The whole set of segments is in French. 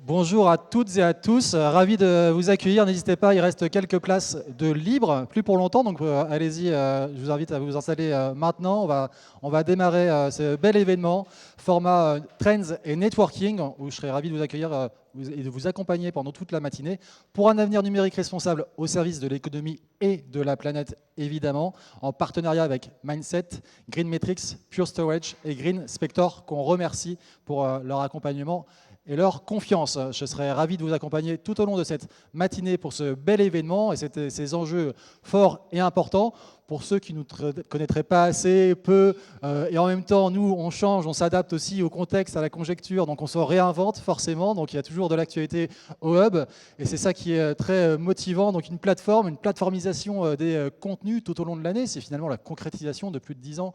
Bonjour à toutes et à tous, ravi de vous accueillir. N'hésitez pas, il reste quelques places de libres, plus pour longtemps, donc allez-y, je vous invite à vous installer maintenant. On va démarrer ce bel événement, format Trends et Networking, où je serai ravi de vous accueillir et de vous accompagner pendant toute la matinée pour un avenir numérique responsable au service de l'économie et de la planète, évidemment, en partenariat avec Mindset, Green Metrics, Pure Storage et Green Spector, qu'on remercie pour leur accompagnement et leur confiance. Je serai ravi de vous accompagner tout au long de cette matinée pour ce bel événement et ces enjeux forts et importants. Pour ceux qui ne nous connaîtraient pas assez, peu, et en même temps, nous, on change, on s'adapte aussi au contexte, à la conjecture, donc on se réinvente forcément, donc il y a toujours de l'actualité au hub, et c'est ça qui est très motivant. Donc une plateformisation des contenus tout au long de l'année, c'est finalement la concrétisation de plus de 10 ans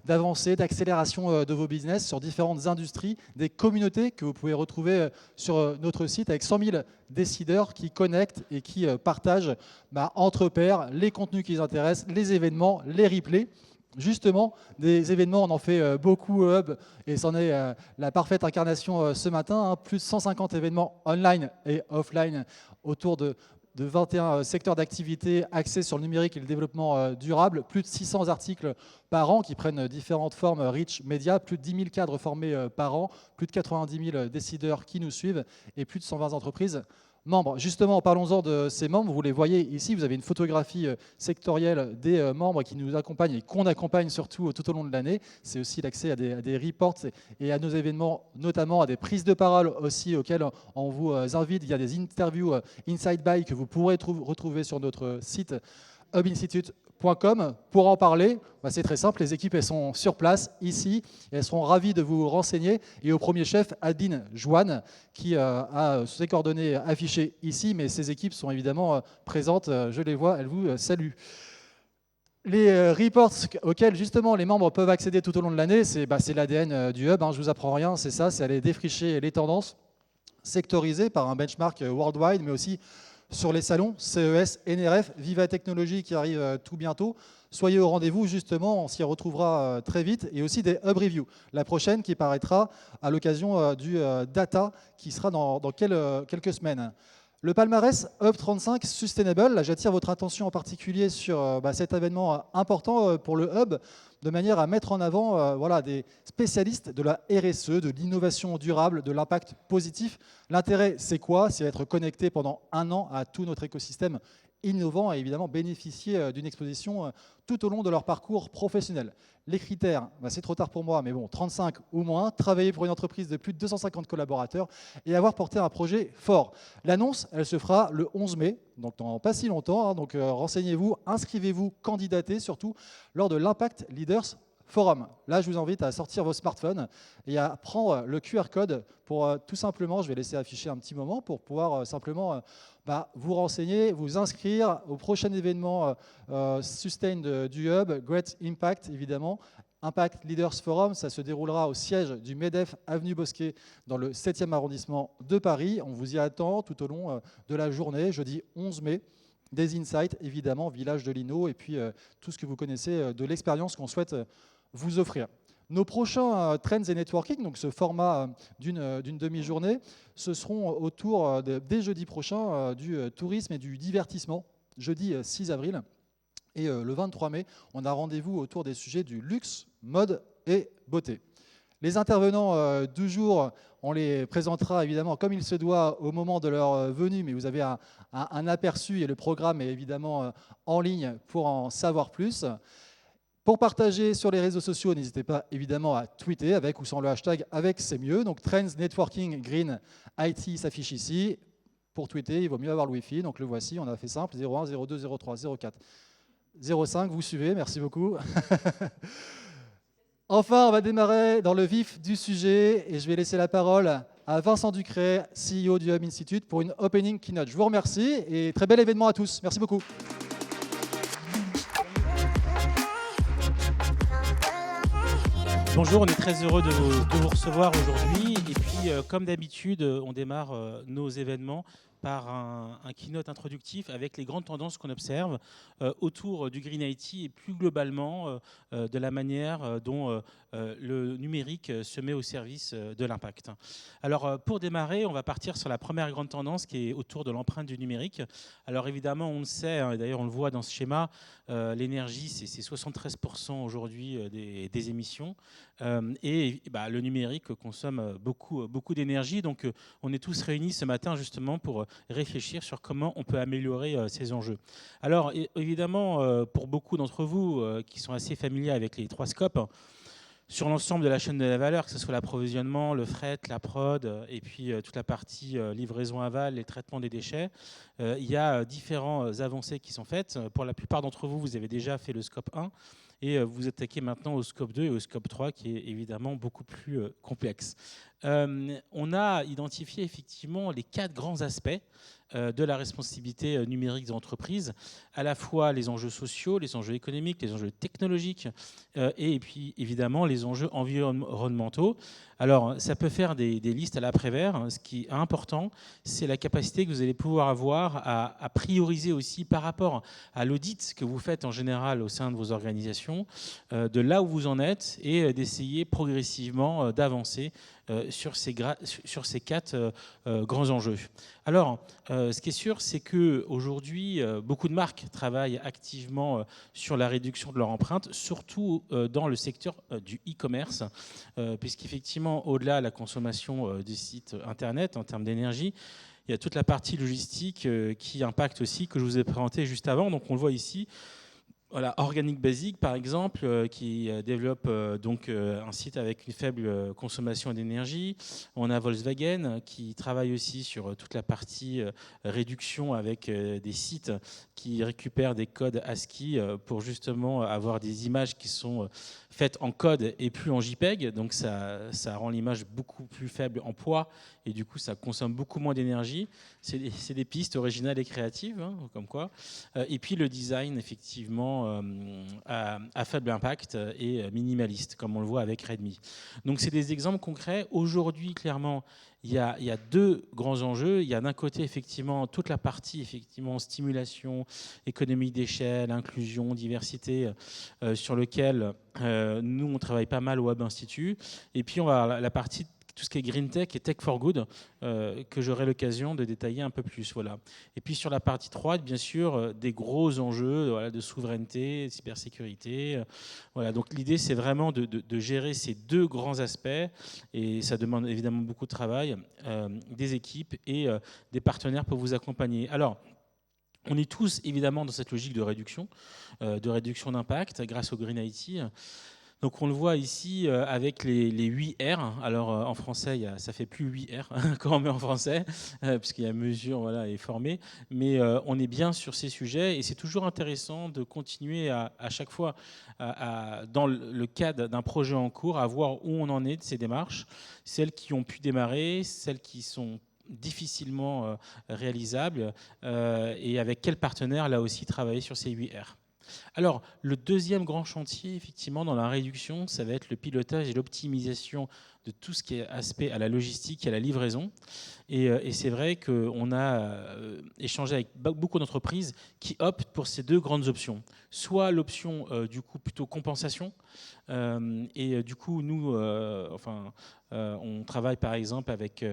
d'avancée, d'accélération de vos business sur différentes industries, des communautés que vous pouvez retrouver sur notre site avec 100 000 décideurs qui connectent et qui partagent entre pairs les contenus qui les intéressent, les événements, les replays. Justement, des événements, on en fait beaucoup au Hub et c'en est la parfaite incarnation ce matin. Plus de 150 événements online et offline autour de 21 secteurs d'activité axés sur le numérique et le développement durable, plus de 600 articles par an qui prennent différentes formes rich media, plus de 10 000 cadres formés par an, plus de 90 000 décideurs qui nous suivent et plus de 120 entreprises membres. Justement, parlons-en de ces membres. Vous les voyez ici, vous avez une photographie sectorielle des membres qui nous accompagnent et qu'on accompagne surtout tout au long de l'année. C'est aussi l'accès à des reports et à nos événements, notamment à des prises de parole aussi auxquelles on vous invite. Il y a des interviews Inside Buy que vous pourrez retrouver sur notre site hubinstitute.com. Pour en parler, c'est très simple, les équipes elles sont sur place ici et elles seront ravies de vous renseigner. Et au premier chef, Adine Joanne, qui a ses coordonnées affichées ici, mais ses équipes sont évidemment présentes, je les vois, elles vous saluent. Les reports auxquels justement les membres peuvent accéder tout au long de l'année, c'est l'ADN du Hub, je ne vous apprends rien, c'est ça, c'est aller défricher les tendances sectorisées par un benchmark worldwide, mais aussi sur les salons CES, NRF, Viva Technologies qui arrive tout bientôt. Soyez au rendez-vous, justement, on s'y retrouvera très vite. Et aussi des Hub Review, la prochaine qui paraîtra à l'occasion du Data qui sera dans quelques semaines. Le palmarès Hub 35 Sustainable, là j'attire votre attention en particulier sur cet événement important pour le Hub, de manière à mettre en avant des spécialistes de la RSE, de l'innovation durable, de l'impact positif. L'intérêt, c'est quoi? C'est être connecté pendant 1 an à tout notre écosystème innovant et évidemment bénéficier d'une exposition tout au long de leur parcours professionnel. Les critères, c'est trop tard pour moi, mais bon, 35 ou moins, travailler pour une entreprise de plus de 250 collaborateurs et avoir porté un projet fort. L'annonce, elle se fera le 11 mai, donc dans pas si longtemps, donc renseignez-vous, inscrivez-vous, candidatez surtout lors de l'Impact Leaders Forum. Là, je vous invite à sortir vos smartphones et à prendre le QR code pour tout simplement, je vais laisser afficher un petit moment pour pouvoir simplement vous renseigner, vous inscrire au prochain événement Sustain du Hub, Great Impact évidemment. Impact Leaders Forum, ça se déroulera au siège du MEDEF Avenue Bosquet dans le 7e arrondissement de Paris. On vous y attend tout au long de la journée, jeudi 11 mai. Des insights, évidemment, village de Lino et puis tout ce que vous connaissez de l'expérience qu'on souhaite vous offrir. Nos prochains Trends et Networking, donc ce format d'une demi-journée, ce seront autour, dès jeudi prochain, du tourisme et du divertissement, jeudi 6 avril. Et le 23 mai, on a rendez-vous autour des sujets du luxe, mode et beauté. Les intervenants du jour, on les présentera évidemment comme il se doit au moment de leur venue, mais vous avez un aperçu et le programme est évidemment en ligne pour en savoir plus. Pour partager sur les réseaux sociaux, n'hésitez pas évidemment à tweeter avec ou sans le hashtag avec, c'est mieux. Donc Trends Networking Green IT s'affiche ici. Pour tweeter, il vaut mieux avoir le Wi-Fi. Donc le voici, on a fait simple, 01 02 03 04 05. Vous suivez, merci beaucoup. Enfin, on va démarrer dans le vif du sujet et je vais laisser la parole à Vincent Ducret, CEO du Hub Institute, pour une opening keynote. Je vous remercie et très bel événement à tous. Merci beaucoup. Bonjour, on est très heureux de vous recevoir aujourd'hui. Et puis, comme d'habitude, on démarre nos événements par un keynote introductif avec les grandes tendances qu'on observe autour du Green IT et plus globalement de la manière dont le numérique se met au service de l'impact. Alors pour démarrer, on va partir sur la première grande tendance qui est autour de l'empreinte du numérique. Alors évidemment, on le sait, hein, d'ailleurs on le voit dans ce schéma, l'énergie c'est 73% aujourd'hui des émissions et le numérique consomme beaucoup d'énergie. Donc on est tous réunis ce matin justement pour réfléchir sur comment on peut améliorer ces enjeux. Alors évidemment, pour beaucoup d'entre vous qui sont assez familiers avec les 3 scopes, sur l'ensemble de la chaîne de la valeur, que ce soit l'approvisionnement, le fret, la prod, et puis toute la partie livraison aval, les traitements des déchets, il y a différentes avancées qui sont faites. Pour la plupart d'entre vous, vous avez déjà fait le scope 1 et vous attaquez maintenant au scope 2 et au scope 3 qui est évidemment beaucoup plus complexe. On a identifié effectivement les 4 grands aspects de la responsabilité numérique des entreprises, à la fois les enjeux sociaux, les enjeux économiques, les enjeux technologiques et puis évidemment les enjeux environnementaux. Alors ça peut faire des listes à l'après-vert. Ce qui est important, c'est la capacité que vous allez pouvoir avoir à prioriser aussi par rapport à l'audit que vous faites en général au sein de vos organisations, de là où vous en êtes et d'essayer progressivement d'avancer sur ces 4 grands enjeux. Alors, ce qui est sûr, c'est qu'aujourd'hui, beaucoup de marques travaillent activement sur la réduction de leur empreinte, surtout dans le secteur du e-commerce, puisqu'effectivement, au-delà de la consommation des sites Internet en termes d'énergie, il y a toute la partie logistique qui impacte aussi, que je vous ai présenté juste avant. Donc, on le voit ici. Voilà, Organic Basic, par exemple, qui développe un site avec une faible consommation d'énergie. On a Volkswagen qui travaille aussi sur toute la partie réduction avec des sites qui récupèrent des codes ASCII pour justement avoir des images qui sont faites en code et plus en JPEG. Donc ça rend l'image beaucoup plus faible en poids et du coup ça consomme beaucoup moins d'énergie. C'est des pistes originales et créatives, hein, comme quoi. Et puis le design, effectivement, à faible impact et minimaliste, comme on le voit avec Redmi. Donc c'est des exemples concrets. Aujourd'hui, clairement, il y a 2 grands enjeux. Il y a d'un côté, effectivement, toute la partie stimulation, économie d'échelle, inclusion, diversité, sur lequel nous, on travaille pas mal au Web Institute. Et puis, on va avoir la partie tout ce qui est Green Tech et Tech for Good, que j'aurai l'occasion de détailler un peu plus. Voilà. Et puis sur la partie 3, bien sûr, des gros enjeux de souveraineté, de cybersécurité. Voilà. Donc l'idée, c'est vraiment de gérer ces 2 grands aspects, et ça demande évidemment beaucoup de travail, des équipes et des partenaires pour vous accompagner. Alors, on est tous évidemment dans cette logique de réduction d'impact grâce au Green IT. Donc on le voit ici avec les 8 R. Alors en français, ça fait plus 8 R quand on met en français, puisqu'il y a mesure et formé. Mais on est bien sur ces sujets et c'est toujours intéressant de continuer à chaque fois, dans le cadre d'un projet en cours, à voir où on en est de ces démarches, celles qui ont pu démarrer, celles qui sont difficilement réalisables et avec quel partenaire là aussi travailler sur ces 8 R. Alors, le deuxième grand chantier, effectivement, dans la réduction, ça va être le pilotage et l'optimisation de tout ce qui est aspect à la logistique et à la livraison. Et c'est vrai qu'on a échangé avec beaucoup d'entreprises qui optent pour ces 2 grandes options. Soit l'option, du coup, plutôt compensation. Du coup, nous, on travaille, par exemple, avec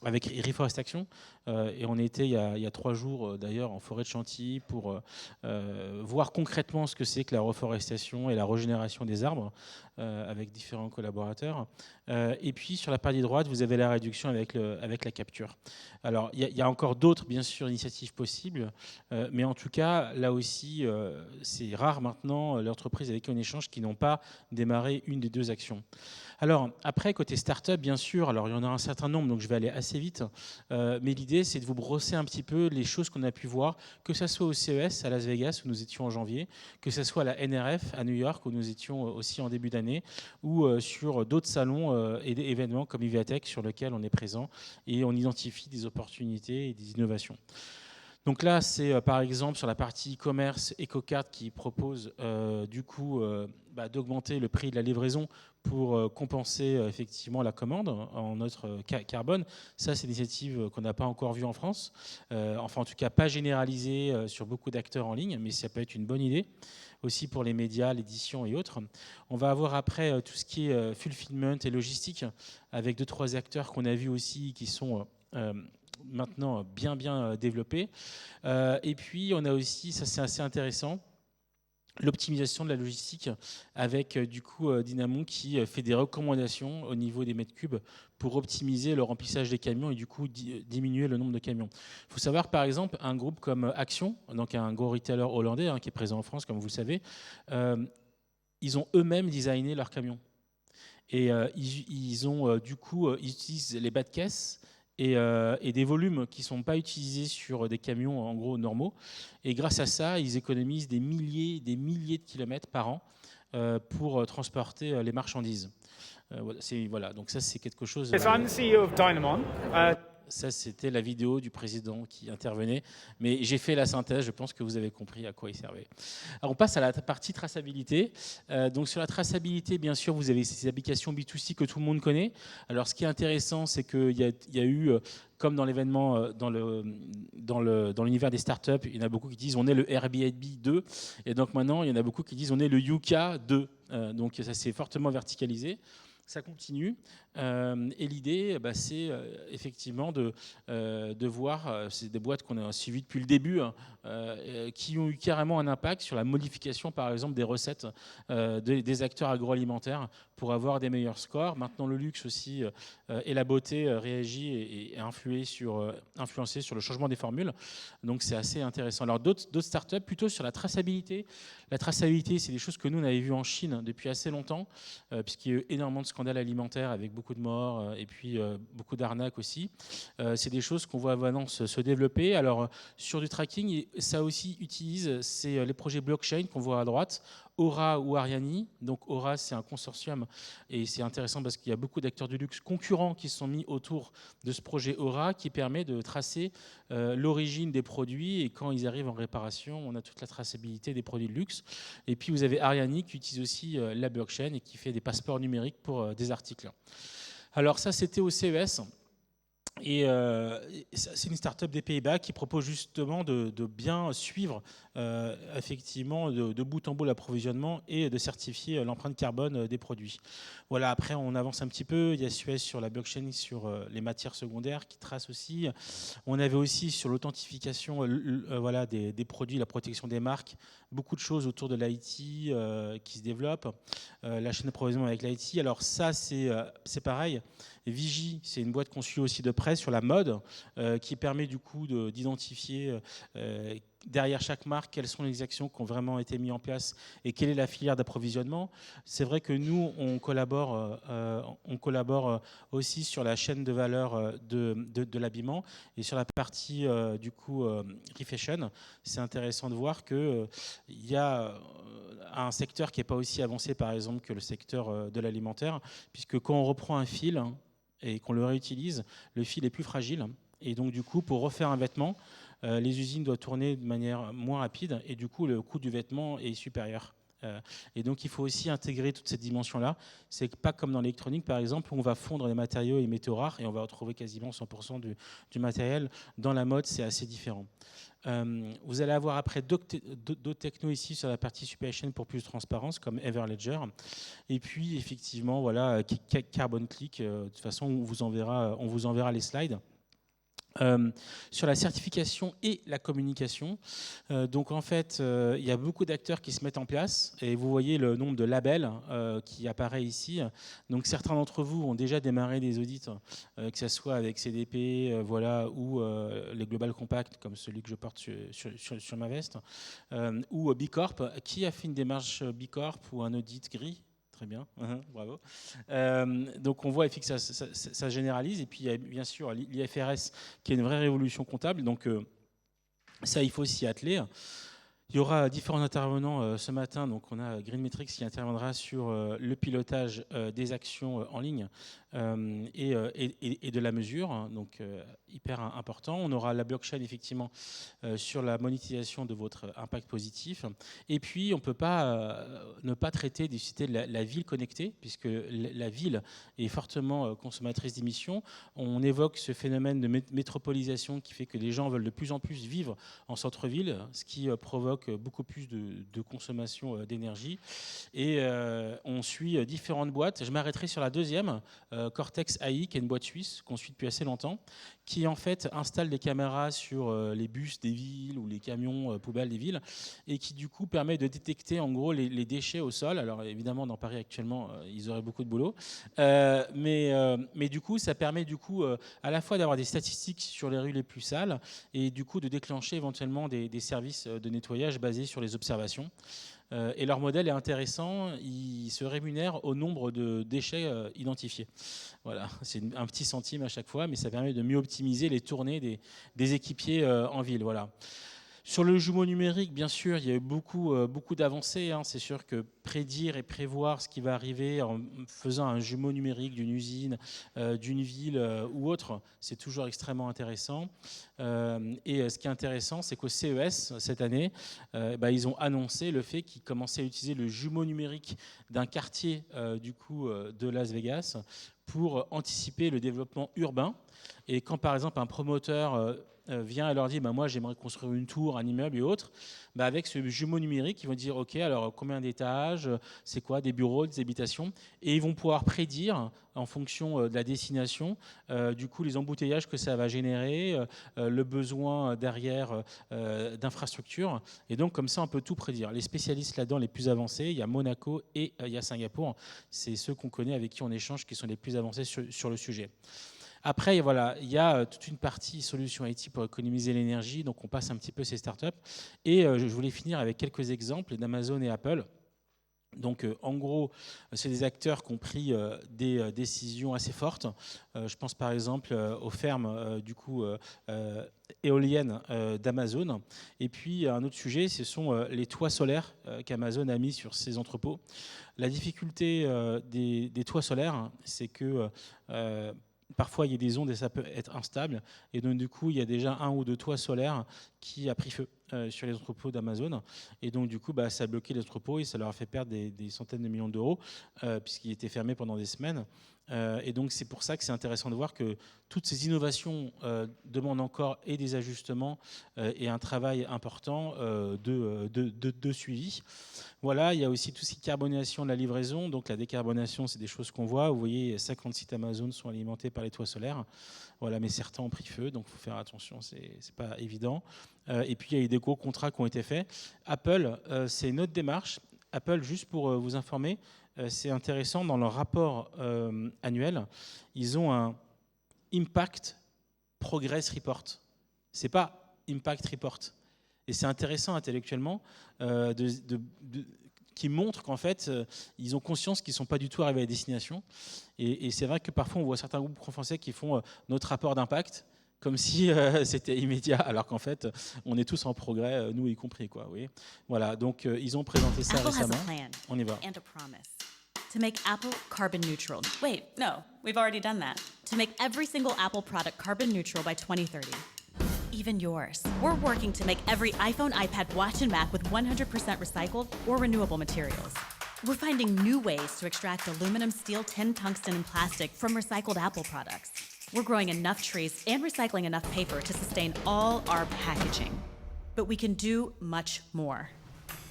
Reforestation, et on était il y a 3 jours d'ailleurs en forêt de Chantilly pour voir concrètement ce que c'est que la reforestation et la régénération des arbres avec différents collaborateurs. Et puis sur la partie droite, vous avez la réduction avec la capture. Alors il y a encore d'autres, bien sûr, initiatives possibles, mais en tout cas, là aussi, c'est rare maintenant l'entreprise avec qui on échange qui n'ont pas démarré une des 2 actions. Alors, après, côté start-up, bien sûr, alors il y en a un certain nombre, donc je vais aller assez vite. Mais l'idée, c'est de vous brosser un petit peu les choses qu'on a pu voir, que ce soit au CES à Las Vegas, où nous étions en janvier, que ce soit à la NRF à New York, où nous étions aussi en début d'année, ou sur d'autres salons et des événements comme Iviatech, sur lesquels on est présent, et on identifie des opportunités et des innovations. Donc là, c'est par exemple sur la partie e-commerce EcoCart qui propose du coup d'augmenter le prix de la livraison pour compenser effectivement la commande en notre carbone. Ça, c'est une initiative qu'on n'a pas encore vue en France, enfin en tout cas pas généralisée sur beaucoup d'acteurs en ligne, mais ça peut être une bonne idée aussi pour les médias, l'édition et autres. On va avoir après tout ce qui est fulfillment et logistique avec 2-3 acteurs qu'on a vus aussi qui sont maintenant bien développés. Et puis on a aussi, ça c'est assez intéressant, l'optimisation de la logistique avec du coup Dynamon qui fait des recommandations au niveau des mètres cubes pour optimiser le remplissage des camions et du coup diminuer le nombre de camions. Il faut savoir par exemple un groupe comme Action, donc un gros retailer hollandais qui est présent en France comme vous le savez, ils ont eux-mêmes designé leurs camions. Et ils ont du coup, ils utilisent les bas de caisse et des volumes qui ne sont pas utilisés sur des camions en gros normaux. Et grâce à ça, ils économisent des milliers de kilomètres par an pour transporter les marchandises. Voilà, donc ça c'est quelque chose. Yes, I'm the CEO of Dynamon. Ça, c'était la vidéo du président qui intervenait. Mais j'ai fait la synthèse, je pense que vous avez compris à quoi il servait. Alors, on passe à la partie traçabilité. Donc, sur la traçabilité, bien sûr, vous avez ces applications B2C que tout le monde connaît. Alors, ce qui est intéressant, c'est qu'il y a eu, comme dans l'événement, dans l'univers des startups, il y en a beaucoup qui disent on est le Airbnb 2. Et donc, maintenant, il y en a beaucoup qui disent on est le Yuka 2. Donc, ça s'est fortement verticalisé. Ça continue et l'idée c'est effectivement de voir, c'est des boîtes qu'on a suivies depuis le début qui ont eu carrément un impact sur la modification par exemple des recettes des acteurs agroalimentaires pour avoir des meilleurs scores. Maintenant le luxe aussi et la beauté réagit et influencé sur le changement des formules, donc c'est assez intéressant. Alors d'autres startups plutôt sur la traçabilité. La traçabilité, c'est des choses que nous on avait vues en Chine depuis assez longtemps puisqu'il y a eu énormément de scandales alimentaires avec beaucoup de morts et puis beaucoup d'arnaques aussi. C'est des choses qu'on voit maintenant se développer. Alors sur du tracking, ça aussi utilise les projets blockchain qu'on voit à droite, Aura ou Ariani. Donc Aura, c'est un consortium et c'est intéressant parce qu'il y a beaucoup d'acteurs du luxe concurrents qui se sont mis autour de ce projet Aura qui permet de tracer l'origine des produits et quand ils arrivent en réparation, on a toute la traçabilité des produits de luxe. Et puis vous avez Ariani qui utilise aussi la blockchain et qui fait des passeports numériques pour des articles. Alors ça, c'était au CES. Et c'est une start-up des Pays-Bas qui propose justement de bien suivre effectivement de bout en bout l'approvisionnement et de certifier l'empreinte carbone des produits. Voilà, après on avance un petit peu, il y a Suez sur la blockchain, sur les matières secondaires qui trace aussi. On avait aussi sur l'authentification voilà, des produits, la protection des marques, beaucoup de choses autour de l'IT qui se développent, la chaîne d'approvisionnement avec l'IT. Alors ça c'est pareil. Vigie, c'est une boîte qu'on suit aussi de près sur la mode, qui permet du coup d'identifier derrière chaque marque quelles sont les actions qui ont vraiment été mises en place et quelle est la filière d'approvisionnement. C'est vrai que nous, on collabore aussi sur la chaîne de valeur de l'habillement et sur la partie du coup refashion. C'est intéressant de voir qu'il y a un secteur qui n'est pas aussi avancé par exemple que le secteur de l'alimentaire, puisque quand on reprend un fil et qu'on le réutilise, le fil est plus fragile. Et donc, du coup, pour refaire un vêtement, les usines doivent tourner de manière moins rapide et du coup, le coût du vêtement est supérieur. Et donc, il faut aussi intégrer toute cette dimension-là. C'est pas comme dans l'électronique, par exemple, où on va fondre les matériaux et les métaux rares et on va retrouver quasiment 100% du matériel. Dans la mode, c'est assez différent. Vous allez avoir après d'autres technos ici sur la partie supply chain pour plus de transparence, comme Everledger. Et puis, effectivement, voilà, Carbon Click. De toute façon, on vous enverra les slides. Sur la certification et la communication. Donc en fait, il y a beaucoup d'acteurs qui se mettent en place et vous voyez le nombre de labels qui apparaît ici. Donc certains d'entre vous ont déjà démarré des audits, que ce soit avec CDP voilà, ou les Global Compact, comme celui que je porte sur ma veste, ou B Corp. Qui a fait une démarche B Corp ou un audit gris? Très bien, bravo. Donc on voit que ça généralise. Et puis il y a bien sûr l'IFRS qui est une vraie révolution comptable. Donc ça, il faut s'y atteler. Il y aura différents intervenants ce matin. Donc, on a Greenmetrics qui interviendra sur le pilotage des actions en ligne et de la mesure, hein, donc hyper important. On aura la blockchain effectivement sur la monétisation de votre impact positif. Et puis, on ne peut pas ne pas traiter du sujet de la ville connectée, puisque la ville est fortement consommatrice d'émissions. On évoque ce phénomène de métropolisation qui fait que les gens veulent de plus en plus vivre en centre-ville, ce qui provoque beaucoup plus de consommation d'énergie. Et on suit différentes boîtes. Je m'arrêterai sur la deuxième, Cortex AI, qui est une boîte suisse qu'on suit depuis assez longtemps, qui en fait installe des caméras sur les bus des villes ou les camions poubelles des villes, et qui du coup permet de détecter en gros les déchets au sol. Alors évidemment, dans Paris actuellement, ils auraient beaucoup de boulot, mais du coup, ça permet du coup à la fois d'avoir des statistiques sur les rues les plus sales et du coup de déclencher éventuellement des services de nettoyage basés sur les observations. Et leur modèle est intéressant, ils se rémunèrent au nombre de déchets identifiés. Voilà, c'est un petit centime à chaque fois, mais ça permet de mieux optimiser les tournées des équipiers en ville. Voilà. Sur le jumeau numérique, bien sûr, il y a eu beaucoup d'avancées. Hein. C'est sûr que prédire et prévoir ce qui va arriver en faisant un jumeau numérique d'une usine, d'une ville ou autre, c'est toujours extrêmement intéressant. Et ce qui est intéressant, c'est qu'au CES, cette année, ils ont annoncé le fait qu'ils commençaient à utiliser le jumeau numérique d'un quartier de Las Vegas pour anticiper le développement urbain. Et quand, par exemple, un promoteur vient et leur dit moi j'aimerais construire une tour, un immeuble et autres, avec ce jumeau numérique ils vont dire ok, alors combien d'étages, c'est quoi, des bureaux, des habitations, et ils vont pouvoir prédire en fonction de la destination du coup les embouteillages que ça va générer, le besoin derrière d'infrastructures, et donc comme ça on peut tout prédire. Les spécialistes là-dedans les plus avancés, il y a Monaco et il y a Singapour, c'est ceux qu'on connaît, avec qui on échange, qui sont les plus avancés sur le sujet. Après, voilà, il y a toute une partie solutions IT pour économiser l'énergie, donc on passe un petit peu ces startups. Et je voulais finir avec quelques exemples d'Amazon et Apple. Donc, en gros, c'est des acteurs qui ont pris des décisions assez fortes. Je pense par exemple aux fermes éoliennes d'Amazon. Et puis, un autre sujet, ce sont les toits solaires qu'Amazon a mis sur ses entrepôts. La difficulté des toits solaires, c'est que parfois, il y a des ondes et ça peut être instable. Et donc, du coup, il y a déjà un ou deux toits solaires qui a pris feu sur les entrepôts d'Amazon. Et donc, du coup, ça a bloqué les entrepôts et ça leur a fait perdre des centaines de millions d'euros puisqu'ils étaient fermés pendant des semaines. Et donc, c'est pour ça que c'est intéressant de voir que toutes ces innovations demandent encore et des ajustements et un travail important de suivi. Voilà, il y a aussi tout ce qui est carbonation de la livraison. Donc, la décarbonation, c'est des choses qu'on voit. Vous voyez, 50 sites Amazon sont alimentés par les toits solaires. Voilà, mais certains ont pris feu, donc il faut faire attention, c'est pas évident. Et puis, il y a eu des gros contrats qui ont été faits. Apple, c'est une autre démarche. Apple, juste pour vous informer, c'est intéressant, dans leur rapport annuel, ils ont un Impact Progress Report. C'est pas Impact Report. Et c'est intéressant intellectuellement qui montre qu'en fait, ils ont conscience qu'ils ne sont pas du tout arrivés à destination. Et c'est vrai que parfois, on voit certains groupes français qui font notre rapport d'impact comme si c'était immédiat, alors qu'en fait, on est tous en progrès, nous y compris, quoi. Oui. Voilà, donc ils ont présenté ça récemment. On y va. To make Apple carbon neutral. Wait, no, we've already done that. To make every single Apple product carbon neutral by 2030. Even yours. We're working to make every iPhone, iPad, watch, and Mac with 100% recycled or renewable materials. We're finding new ways to extract aluminum, steel, tin, tungsten, and plastic from recycled Apple products. We're growing enough trees and recycling enough paper to sustain all our packaging. But we can do much more.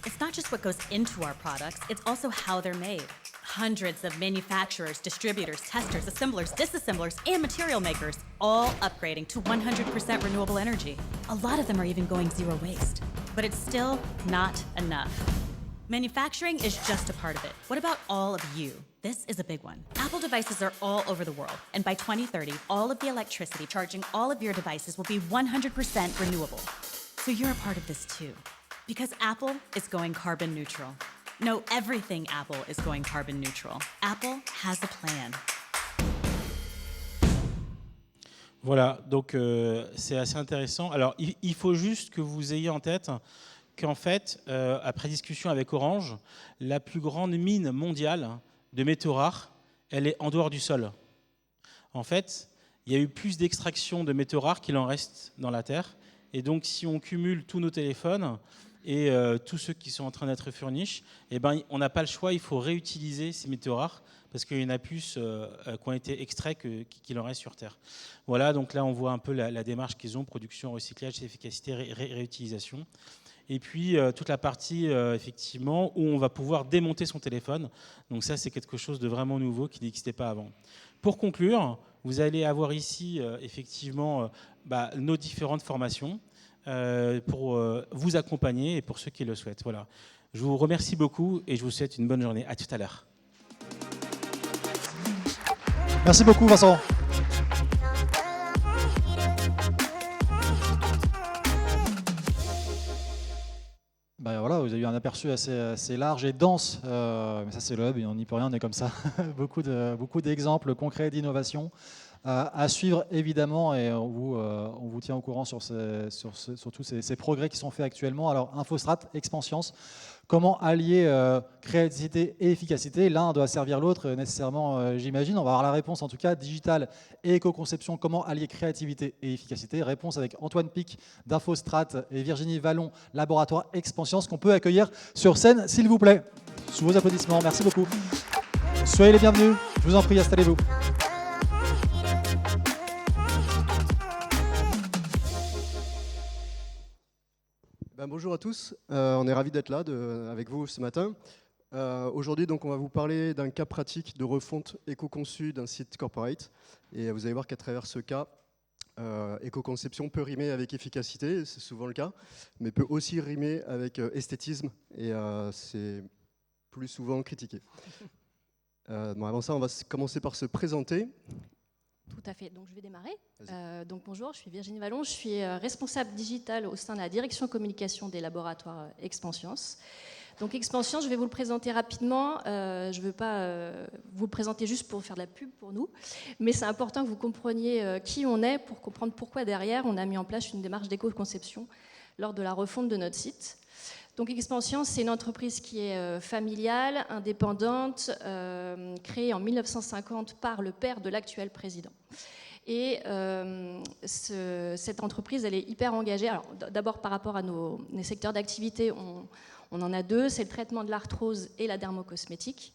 It's not just what goes into our products, it's also how they're made. Hundreds of manufacturers, distributors, testers, assemblers, disassemblers, and material makers, all upgrading to 100% renewable energy. A lot of them are even going zero waste. But it's still not enough. Manufacturing is just a part of it. What about all of you? This is a big one. Apple devices are all over the world, and by 2030, all of the electricity charging all of your devices will be 100% renewable. So you're a part of this too. Because Apple is going carbon neutral. No, everything Apple is going carbon neutral. Apple has a plan. Voilà, donc c'est assez intéressant. Alors, il faut juste que vous ayez en tête qu'en fait, après discussion avec Orange, la plus grande mine mondiale de métaux rares, elle est en dehors du sol. En fait, il y a eu plus d'extraction de métaux rares qu'il en reste dans la Terre. Et donc, si on cumule tous nos téléphones et tous ceux qui sont en train d'être furnish, eh ben, on n'a pas le choix, il faut réutiliser ces métaux rares parce qu'il y en a plus qui ont été extraits qu'il en reste sur Terre. Voilà, donc là, on voit un peu la démarche qu'ils ont, production, recyclage, efficacité, réutilisation. Et puis, toute la partie, effectivement, où on va pouvoir démonter son téléphone. Donc ça, c'est quelque chose de vraiment nouveau qui n'existait pas avant. Pour conclure, vous allez avoir ici, effectivement, nos différentes formations pour vous accompagner et pour ceux qui le souhaitent. Voilà. Je vous remercie beaucoup et je vous souhaite une bonne journée. À tout à l'heure. Merci beaucoup, Vincent. Ben voilà, vous avez eu un aperçu assez large et dense, mais ça c'est le hub et on n'y peut rien, on est comme ça. Beaucoup d'exemples concrets d'innovation à suivre évidemment, et on vous tient au courant sur tous ces progrès qui sont faits actuellement. Alors Infostrat, Expanscience, comment allier créativité et efficacité? L'un doit servir l'autre nécessairement, j'imagine. On va avoir la réponse en tout cas, digital et éco-conception, comment allier créativité et efficacité? Réponse avec Antoine Pic d'Infostrat et Virginie Vallon, laboratoire Expanscience, qu'on peut accueillir sur scène, s'il vous plaît. Sous vos applaudissements, merci beaucoup. Soyez les bienvenus, je vous en prie, installez-vous. Bonjour à tous, on est ravis d'être là avec vous ce matin. Aujourd'hui, donc, on va vous parler d'un cas pratique de refonte éco-conçue d'un site corporate. Et vous allez voir qu'à travers ce cas, éco-conception peut rimer avec efficacité, c'est souvent le cas, mais peut aussi rimer avec esthétisme, et c'est plus souvent critiqué. Avant ça, on va commencer par se présenter. Tout à fait, donc je vais démarrer. Donc bonjour, je suis Virginie Vallon, je suis responsable digitale au sein de la direction communication des laboratoires Expanscience. Donc Expanscience, je vais vous le présenter rapidement, je ne veux pas vous le présenter juste pour faire de la pub pour nous, mais c'est important que vous compreniez qui on est pour comprendre pourquoi derrière on a mis en place une démarche d'éco-conception lors de la refonte de notre site. Donc Expanscience, c'est une entreprise qui est familiale, indépendante, créée en 1950 par le père de l'actuel président. Et cette entreprise, elle est hyper engagée. Alors, d'abord, par rapport à nos secteurs d'activité, on en a deux, c'est le traitement de l'arthrose et la dermocosmétique.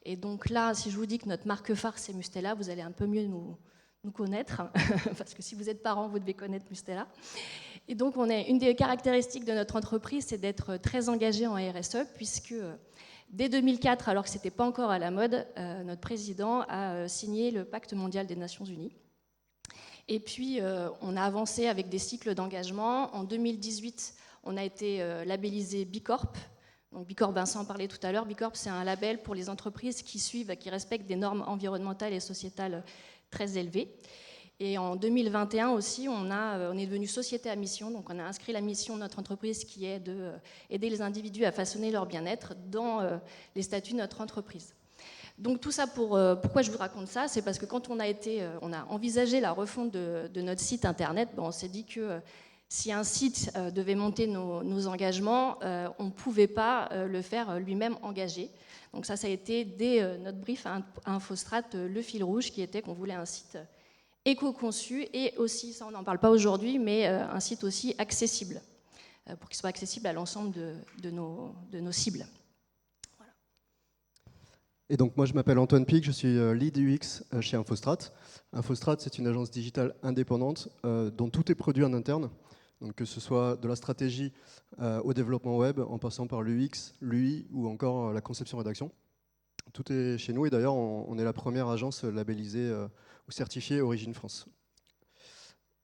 Et donc là, si je vous dis que notre marque phare, c'est Mustela, vous allez un peu mieux nous connaître, parce que si vous êtes parent, vous devez connaître Mustela. Et donc, une des caractéristiques de notre entreprise, c'est d'être très engagé en RSE, puisque dès 2004, alors que ce n'était pas encore à la mode, notre président a signé le Pacte mondial des Nations Unies. Et puis, on a avancé avec des cycles d'engagement. En 2018, on a été labellisé Bicorp. Donc, Bicorp, Vincent en parlait tout à l'heure. Bicorp, c'est un label pour les entreprises qui suivent, qui respectent des normes environnementales et sociétales très élevées. Et en 2021 aussi, on est devenu société à mission, donc on a inscrit la mission de notre entreprise qui est d'aider les individus à façonner leur bien-être dans les statuts de notre entreprise. Donc tout ça, pourquoi je vous raconte ça? C'est parce que quand on a envisagé la refonte de notre site internet, on s'est dit que si un site devait monter nos engagements, on ne pouvait pas le faire lui-même engagé. Donc ça a été dès notre brief à Infostrat le fil rouge qui était qu'on voulait un site éco-conçu et aussi, ça on n'en parle pas aujourd'hui, mais un site aussi accessible, pour qu'il soit accessible à l'ensemble de nos cibles. Voilà. Et donc moi je m'appelle Antoine Pic, je suis lead UX chez Infostrat. Infostrat, c'est une agence digitale indépendante dont tout est produit en interne, donc que ce soit de la stratégie au développement web, en passant par l'UX, l'UI ou encore la conception-rédaction. Tout est chez nous et d'ailleurs on est la première agence labellisée ou certifiée Origine France.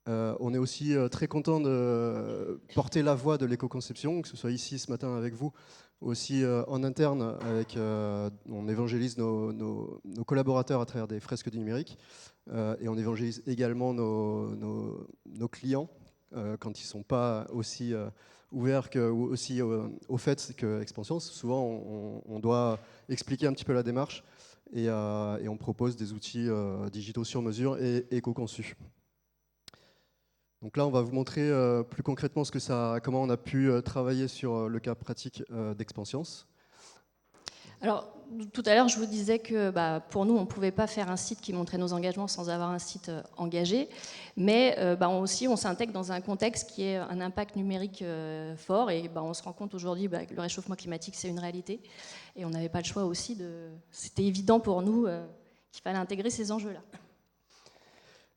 On est aussi très content de porter la voix de l'éco-conception, que ce soit ici ce matin avec vous, aussi en interne, on évangélise nos collaborateurs à travers des fresques du numérique et on évangélise également nos clients quand ils ne sont pas aussi ouverts ou aussi au fait que Expanscience. Souvent, on doit expliquer un petit peu la démarche et on propose des outils digitaux sur mesure et éco-conçus. Donc là, on va vous montrer plus concrètement comment on a pu travailler sur le cas pratique d'Expansience. Alors, tout à l'heure, je vous disais que pour nous, on ne pouvait pas faire un site qui montrait nos engagements sans avoir un site engagé. Mais on s'intègre dans un contexte qui est un impact numérique fort. Et on se rend compte aujourd'hui que le réchauffement climatique, c'est une réalité. Et on n'avait pas le choix aussi C'était évident pour nous qu'il fallait intégrer ces enjeux-là.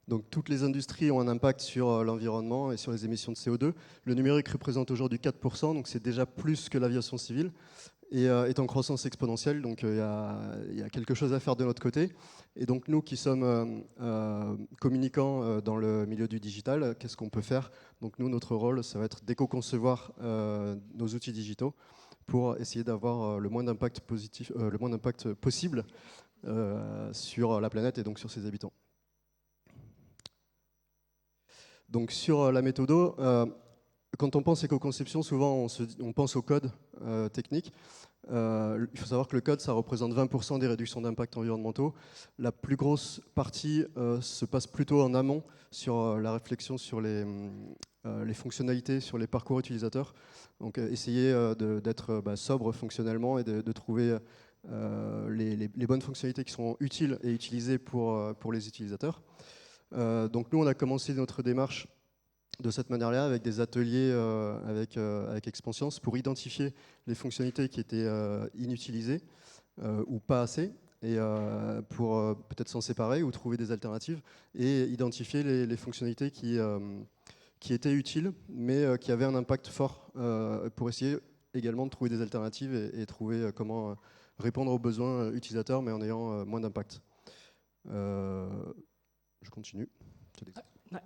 Donc toutes les industries ont un impact sur l'environnement et sur les émissions de CO2. Le numérique représente aujourd'hui 4%, donc c'est déjà plus que l'aviation civile, et est en croissance exponentielle, donc il y a quelque chose à faire de notre côté. Et donc nous qui sommes communicants dans le milieu du digital, qu'est-ce qu'on peut faire? Donc nous, notre rôle, ça va être d'éco-concevoir nos outils digitaux pour essayer d'avoir le moins d'impact possible sur la planète et donc sur ses habitants. Donc sur la méthodo, quand on pense éco-conception, souvent on pense au code technique. Il faut savoir que le code, ça représente 20% des réductions d'impact environnementaux. La plus grosse partie se passe plutôt en amont sur la réflexion sur les fonctionnalités, sur les parcours utilisateurs. Donc essayer d'être sobre fonctionnellement et de trouver les bonnes fonctionnalités qui seront utiles et utilisées pour les utilisateurs. Donc nous, on a commencé notre démarche de cette manière-là, avec des ateliers avec Expansience pour identifier les fonctionnalités qui étaient inutilisées ou pas assez, et pour peut-être s'en séparer ou trouver des alternatives, et identifier les fonctionnalités qui étaient utiles, mais qui avaient un impact fort, pour essayer également de trouver des alternatives et trouver comment répondre aux besoins utilisateurs, mais en ayant moins d'impact. Je continue.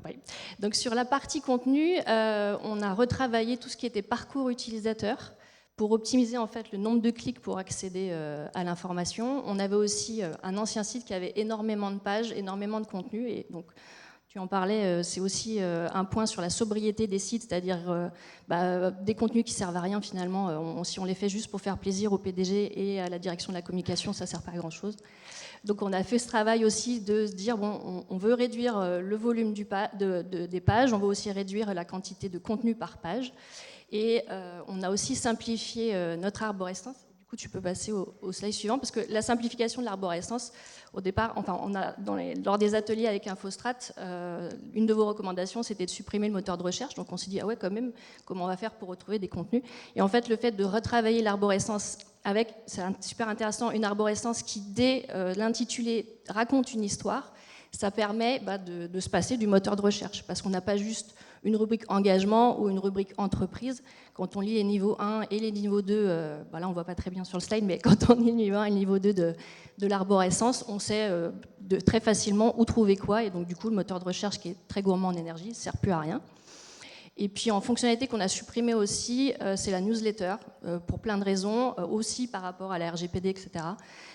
Ouais. Donc sur la partie contenu, on a retravaillé tout ce qui était parcours utilisateur pour optimiser en fait le nombre de clics pour accéder à l'information. On avait aussi un ancien site qui avait énormément de pages, énormément de contenu, et donc tu en parlais, c'est aussi un point sur la sobriété des sites, c'est-à-dire des contenus qui servent à rien finalement. Si on les fait juste pour faire plaisir au PDG et à la direction de la communication, ça ne sert pas à grand-chose. Donc on a fait ce travail aussi de se dire, on veut réduire le volume des pages, on veut aussi réduire la quantité de contenu par page. Et on a aussi simplifié notre arborescence. Du coup, tu peux passer au slide suivant, parce que la simplification de l'arborescence, au départ, lors des ateliers avec Infostrat, une de vos recommandations, c'était de supprimer le moteur de recherche. Donc on s'est dit, ah ouais, quand même, comment on va faire pour retrouver des contenus? Et en fait, le fait de retravailler l'arborescence c'est super intéressant, une arborescence qui, dès l'intitulé, raconte une histoire, ça permet de se passer du moteur de recherche, parce qu'on n'a pas juste une rubrique engagement ou une rubrique entreprise. Quand on lit les niveaux 1 et les niveaux 2, là on ne voit pas très bien sur le slide, mais quand on lit le niveau 1 et le niveau 2 de l'arborescence, on sait très facilement où trouver quoi, et donc du coup le moteur de recherche qui est très gourmand en énergie ne sert plus à rien. Et puis en fonctionnalité qu'on a supprimée aussi, c'est la newsletter, pour plein de raisons, aussi par rapport à la RGPD, etc.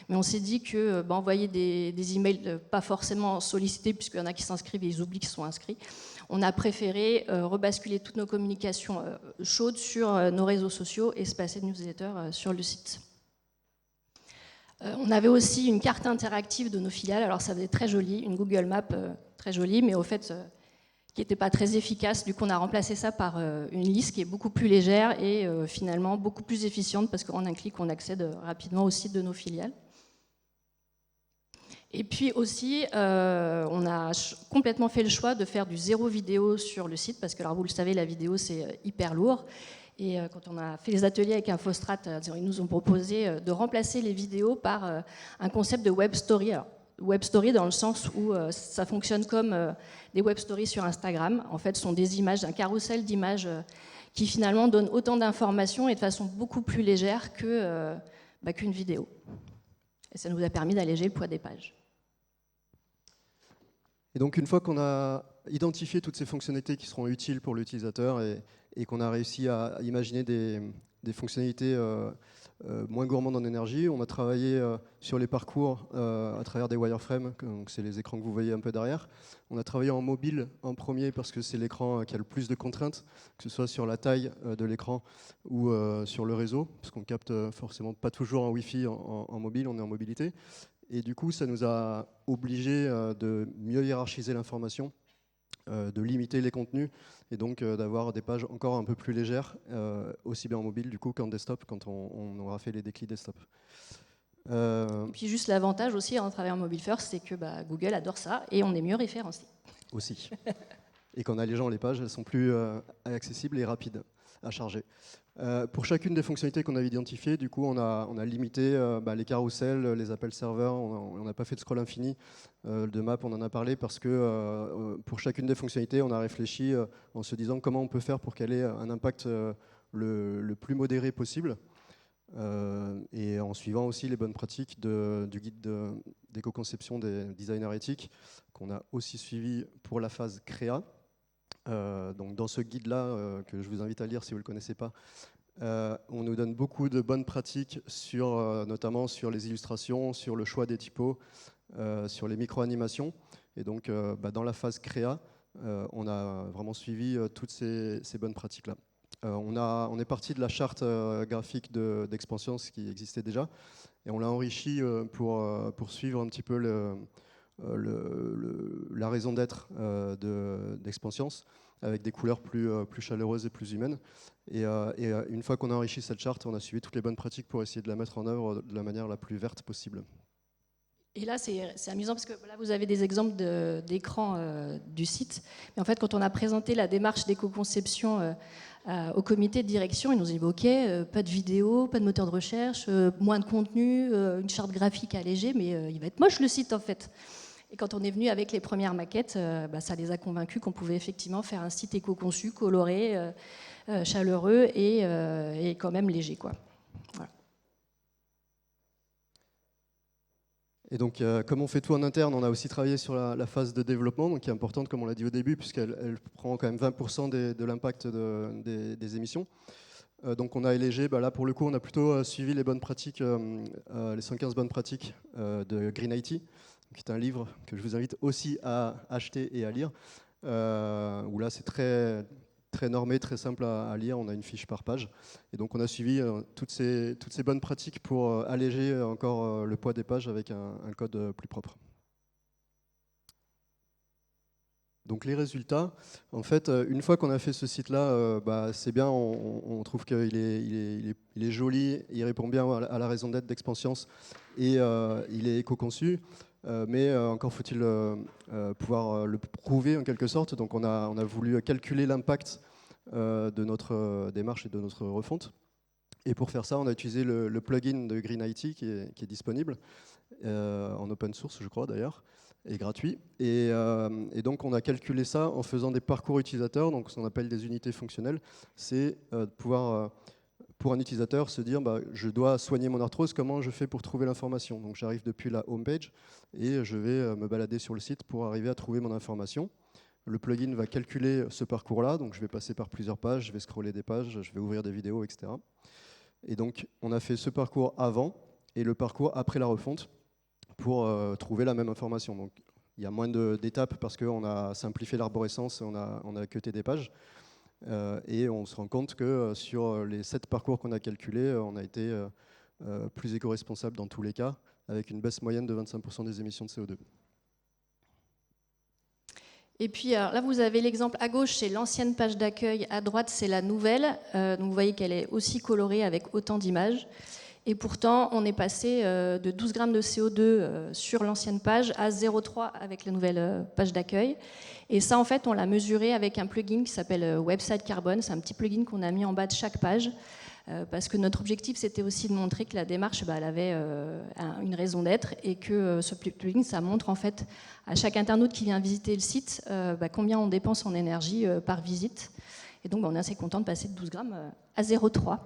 Mais on s'est dit que envoyer des emails pas forcément sollicités, puisqu'il y en a qui s'inscrivent et ils oublient qu'ils sont inscrits, on a préféré rebasculer toutes nos communications chaudes sur nos réseaux sociaux et se passer de newsletter sur le site. On avait aussi une carte interactive de nos filiales, alors ça faisait très joli, une Google Map très jolie, mais au fait qui n'était pas très efficace. Du coup, on a remplacé ça par une liste qui est beaucoup plus légère et finalement beaucoup plus efficiente, parce qu'en un clic, on accède rapidement au site de nos filiales. Et puis aussi, on a complètement fait le choix de faire du zéro vidéo sur le site, parce que, alors vous le savez, la vidéo, c'est hyper lourd. Et quand on a fait les ateliers avec Infostrat, ils nous ont proposé de remplacer les vidéos par un concept de web story. Alors, web story dans le sens où ça fonctionne comme des web stories sur Instagram. En fait, ce sont des images, un carrousel d'images qui finalement donnent autant d'informations et de façon beaucoup plus légère qu'une vidéo. Et ça nous a permis d'alléger le poids des pages. Et donc une fois qu'on a identifié toutes ces fonctionnalités qui seront utiles pour l'utilisateur et qu'on a réussi à imaginer des fonctionnalités moins gourmandes en énergie, on a travaillé sur les parcours à travers des wireframes, donc c'est les écrans que vous voyez un peu derrière. On a travaillé en mobile en premier parce que c'est l'écran qui a le plus de contraintes, que ce soit sur la taille de l'écran ou sur le réseau, parce qu'on capte forcément pas toujours en Wi-Fi en mobile, on est en mobilité. Et du coup, ça nous a obligés de mieux hiérarchiser l'information de limiter les contenus et donc d'avoir des pages encore un peu plus légères, aussi bien en mobile du coup qu'en desktop quand on aura fait les déclins desktop. Et puis juste l'avantage aussi en travaillant en mobile first, c'est que Google adore ça et on est mieux référencé. Aussi. Et qu'en allégeant les pages, elles sont plus accessibles et rapides à charger. Pour chacune des fonctionnalités qu'on avait identifiées, du coup, on a limité les carousels, les appels serveurs, on n'a pas fait de scroll infini. De map, on en a parlé parce que pour chacune des fonctionnalités, on a réfléchi en se disant comment on peut faire pour qu'elle ait un impact le plus modéré possible. Et en suivant aussi les bonnes pratiques du guide d'éco-conception des designers éthiques, qu'on a aussi suivi pour la phase créa. Donc dans ce guide-là, que je vous invite à lire si vous ne le connaissez pas, on nous donne beaucoup de bonnes pratiques, notamment sur les illustrations, sur le choix des typos, sur les micro-animations. Et donc dans la phase créa, on a vraiment suivi toutes ces bonnes pratiques-là. On est parti de la charte graphique d'Expansions qui existait déjà, et on l'a enrichi pour suivre un petit peu la raison d'être d'Expansions, avec des couleurs plus chaleureuses et plus humaines. Et une fois qu'on a enrichi cette charte, on a suivi toutes les bonnes pratiques pour essayer de la mettre en œuvre de la manière la plus verte possible. Et là, c'est amusant parce que là, vous avez des exemples d'écran du site. Mais en fait, quand on a présenté la démarche d'éco-conception au comité de direction, ils nous ont dit ok, pas de vidéo, pas de moteur de recherche, moins de contenu, une charte graphique allégée, mais il va être moche le site en fait. Et quand on est venu avec les premières maquettes, ça les a convaincus qu'on pouvait effectivement faire un site éco-conçu, coloré, chaleureux et quand même léger, quoi. Voilà. Et donc, comme on fait tout en interne, on a aussi travaillé sur la phase de développement, donc qui est importante, comme on l'a dit au début, puisqu'elle prend quand même 20% de l'impact des émissions. Donc on a allégé, là pour le coup, on a plutôt suivi les bonnes pratiques, les 115 bonnes pratiques de Green IT, qui est un livre que je vous invite aussi à acheter et à lire, où là c'est très normé, très simple à lire, on a une fiche par page. Et donc on a suivi toutes ces bonnes pratiques pour alléger encore le poids des pages avec un code plus propre. Donc les résultats, en fait, une fois qu'on a fait ce site-là, c'est bien, on trouve qu'il est joli, il répond bien à la raison d'être d'Expansions et il est éco-conçu. Mais encore faut-il pouvoir le prouver en quelque sorte. Donc on a voulu calculer l'impact de notre démarche et de notre refonte. Et pour faire ça, on a utilisé le plugin de Green IT qui est disponible en open source, je crois d'ailleurs, et gratuit. Et donc on a calculé ça en faisant des parcours utilisateurs, donc ce qu'on appelle des unités fonctionnelles. C'est pouvoir pour un utilisateur se dire je dois soigner mon arthrose, comment je fais pour trouver l'information. Donc j'arrive depuis la homepage et je vais me balader sur le site pour arriver à trouver mon information. Le plugin va calculer ce parcours-là, donc je vais passer par plusieurs pages, je vais scroller des pages, je vais ouvrir des vidéos, etc. Et donc on a fait ce parcours avant et le parcours après la refonte pour trouver la même information. Donc il y a moins d'étapes parce qu'on a simplifié l'arborescence, on a cuté des pages. Et on se rend compte que sur les 7 parcours qu'on a calculés, on a été plus éco-responsable dans tous les cas, avec une baisse moyenne de 25% des émissions de CO2. Et puis là, vous avez l'exemple à gauche, c'est l'ancienne page d'accueil, à droite, c'est la nouvelle. Donc vous voyez qu'elle est aussi colorée avec autant d'images. Et pourtant, on est passé de 12 grammes de CO2 sur l'ancienne page à 0,3 avec la nouvelle page d'accueil. Et ça, en fait, on l'a mesuré avec un plugin qui s'appelle Website Carbon. C'est un petit plugin qu'on a mis en bas de chaque page. Parce que notre objectif, c'était aussi de montrer que la démarche, elle avait une raison d'être et que ce plugin, ça montre en fait à chaque internaute qui vient visiter le site combien on dépense en énergie par visite. Et donc, on est assez content de passer de 12 grammes à 0,3.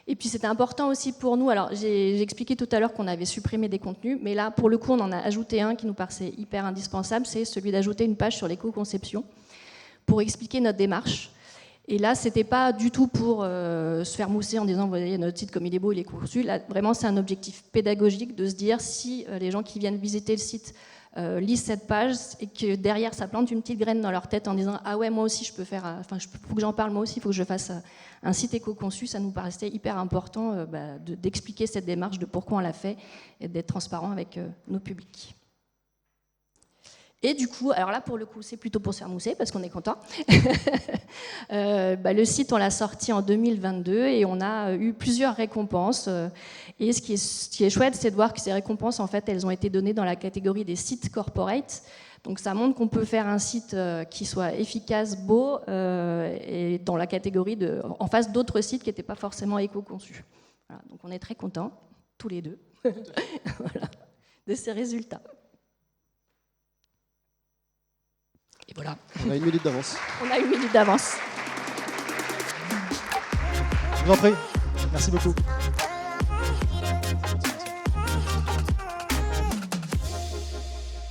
Et puis c'était important aussi pour nous, alors j'ai expliqué tout à l'heure qu'on avait supprimé des contenus, mais là pour le coup on en a ajouté un qui nous paraissait hyper indispensable, c'est celui d'ajouter une page sur l'éco-conception pour expliquer notre démarche. Et là c'était pas du tout pour se faire mousser en disant vous voyez notre site comme il est beau, il est conçu. Là vraiment c'est un objectif pédagogique de se dire si les gens qui viennent visiter le site lisent cette page et que derrière ça plante une petite graine dans leur tête en disant ah ouais moi aussi je peux faire, enfin faut que j'en parle moi aussi, il faut que je fasse un site éco-conçu, ça nous paraissait hyper important d'expliquer cette démarche de pourquoi on l'a fait et d'être transparent avec nos publics. Et du coup, alors là pour le coup c'est plutôt pour se faire mousser parce qu'on est content. Le site on l'a sorti en 2022 et on a eu plusieurs récompenses. Et ce qui est chouette, c'est de voir que ces récompenses en fait elles ont été données dans la catégorie des sites corporate. Donc ça montre qu'on peut faire un site qui soit efficace, beau et dans la catégorie en face d'autres sites qui n'étaient pas forcément éco-conçus. Voilà, donc on est très contents tous les deux voilà, de ces résultats. Et voilà. On a 1 minute d'avance. On a 1 minute d'avance. Je vous en prie. Merci beaucoup.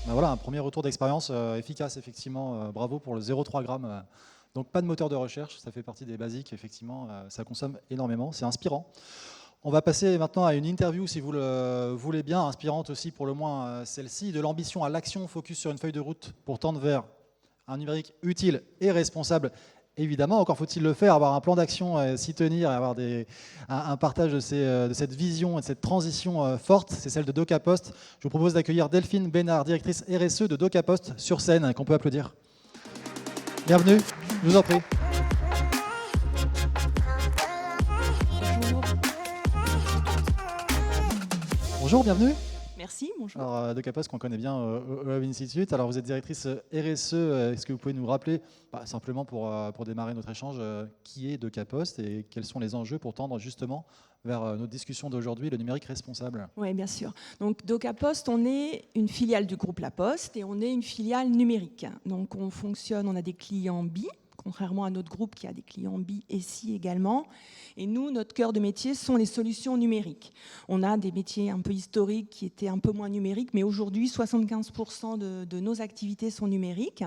Voilà, un premier retour d'expérience efficace, effectivement. Bravo pour le 0,3 grammes. Donc pas de moteur de recherche, ça fait partie des basiques, effectivement. Ça consomme énormément, c'est inspirant. On va passer maintenant à une interview, si vous le voulez bien, inspirante aussi pour le moins celle-ci, de l'ambition à l'action, focus sur une feuille de route pour tendre vers un numérique utile et responsable. Évidemment, encore faut-il le faire, avoir un plan d'action, s'y tenir, et avoir un partage de cette vision et de cette transition forte. C'est celle de DocaPost. Je vous propose d'accueillir Delphine Bénard, directrice RSE de DocaPost, sur scène, qu'on peut applaudir. Bienvenue, je vous en prie. Bonjour, bienvenue. Merci, bonjour. Alors, DocaPost, qu'on connaît bien au Web Institute. Alors, vous êtes directrice RSE. Est-ce que vous pouvez nous rappeler, simplement pour démarrer notre échange, qui est DocaPost et quels sont les enjeux pour tendre justement vers notre discussion d'aujourd'hui, le numérique responsable? Oui, bien sûr. Donc, DocaPost, on est une filiale du groupe La Poste et on est une filiale numérique. Donc, on a des clients B, contrairement à notre groupe qui a des clients B et C également. Et nous, notre cœur de métier sont les solutions numériques. On a des métiers un peu historiques qui étaient un peu moins numériques, mais aujourd'hui, 75% de nos activités sont numériques.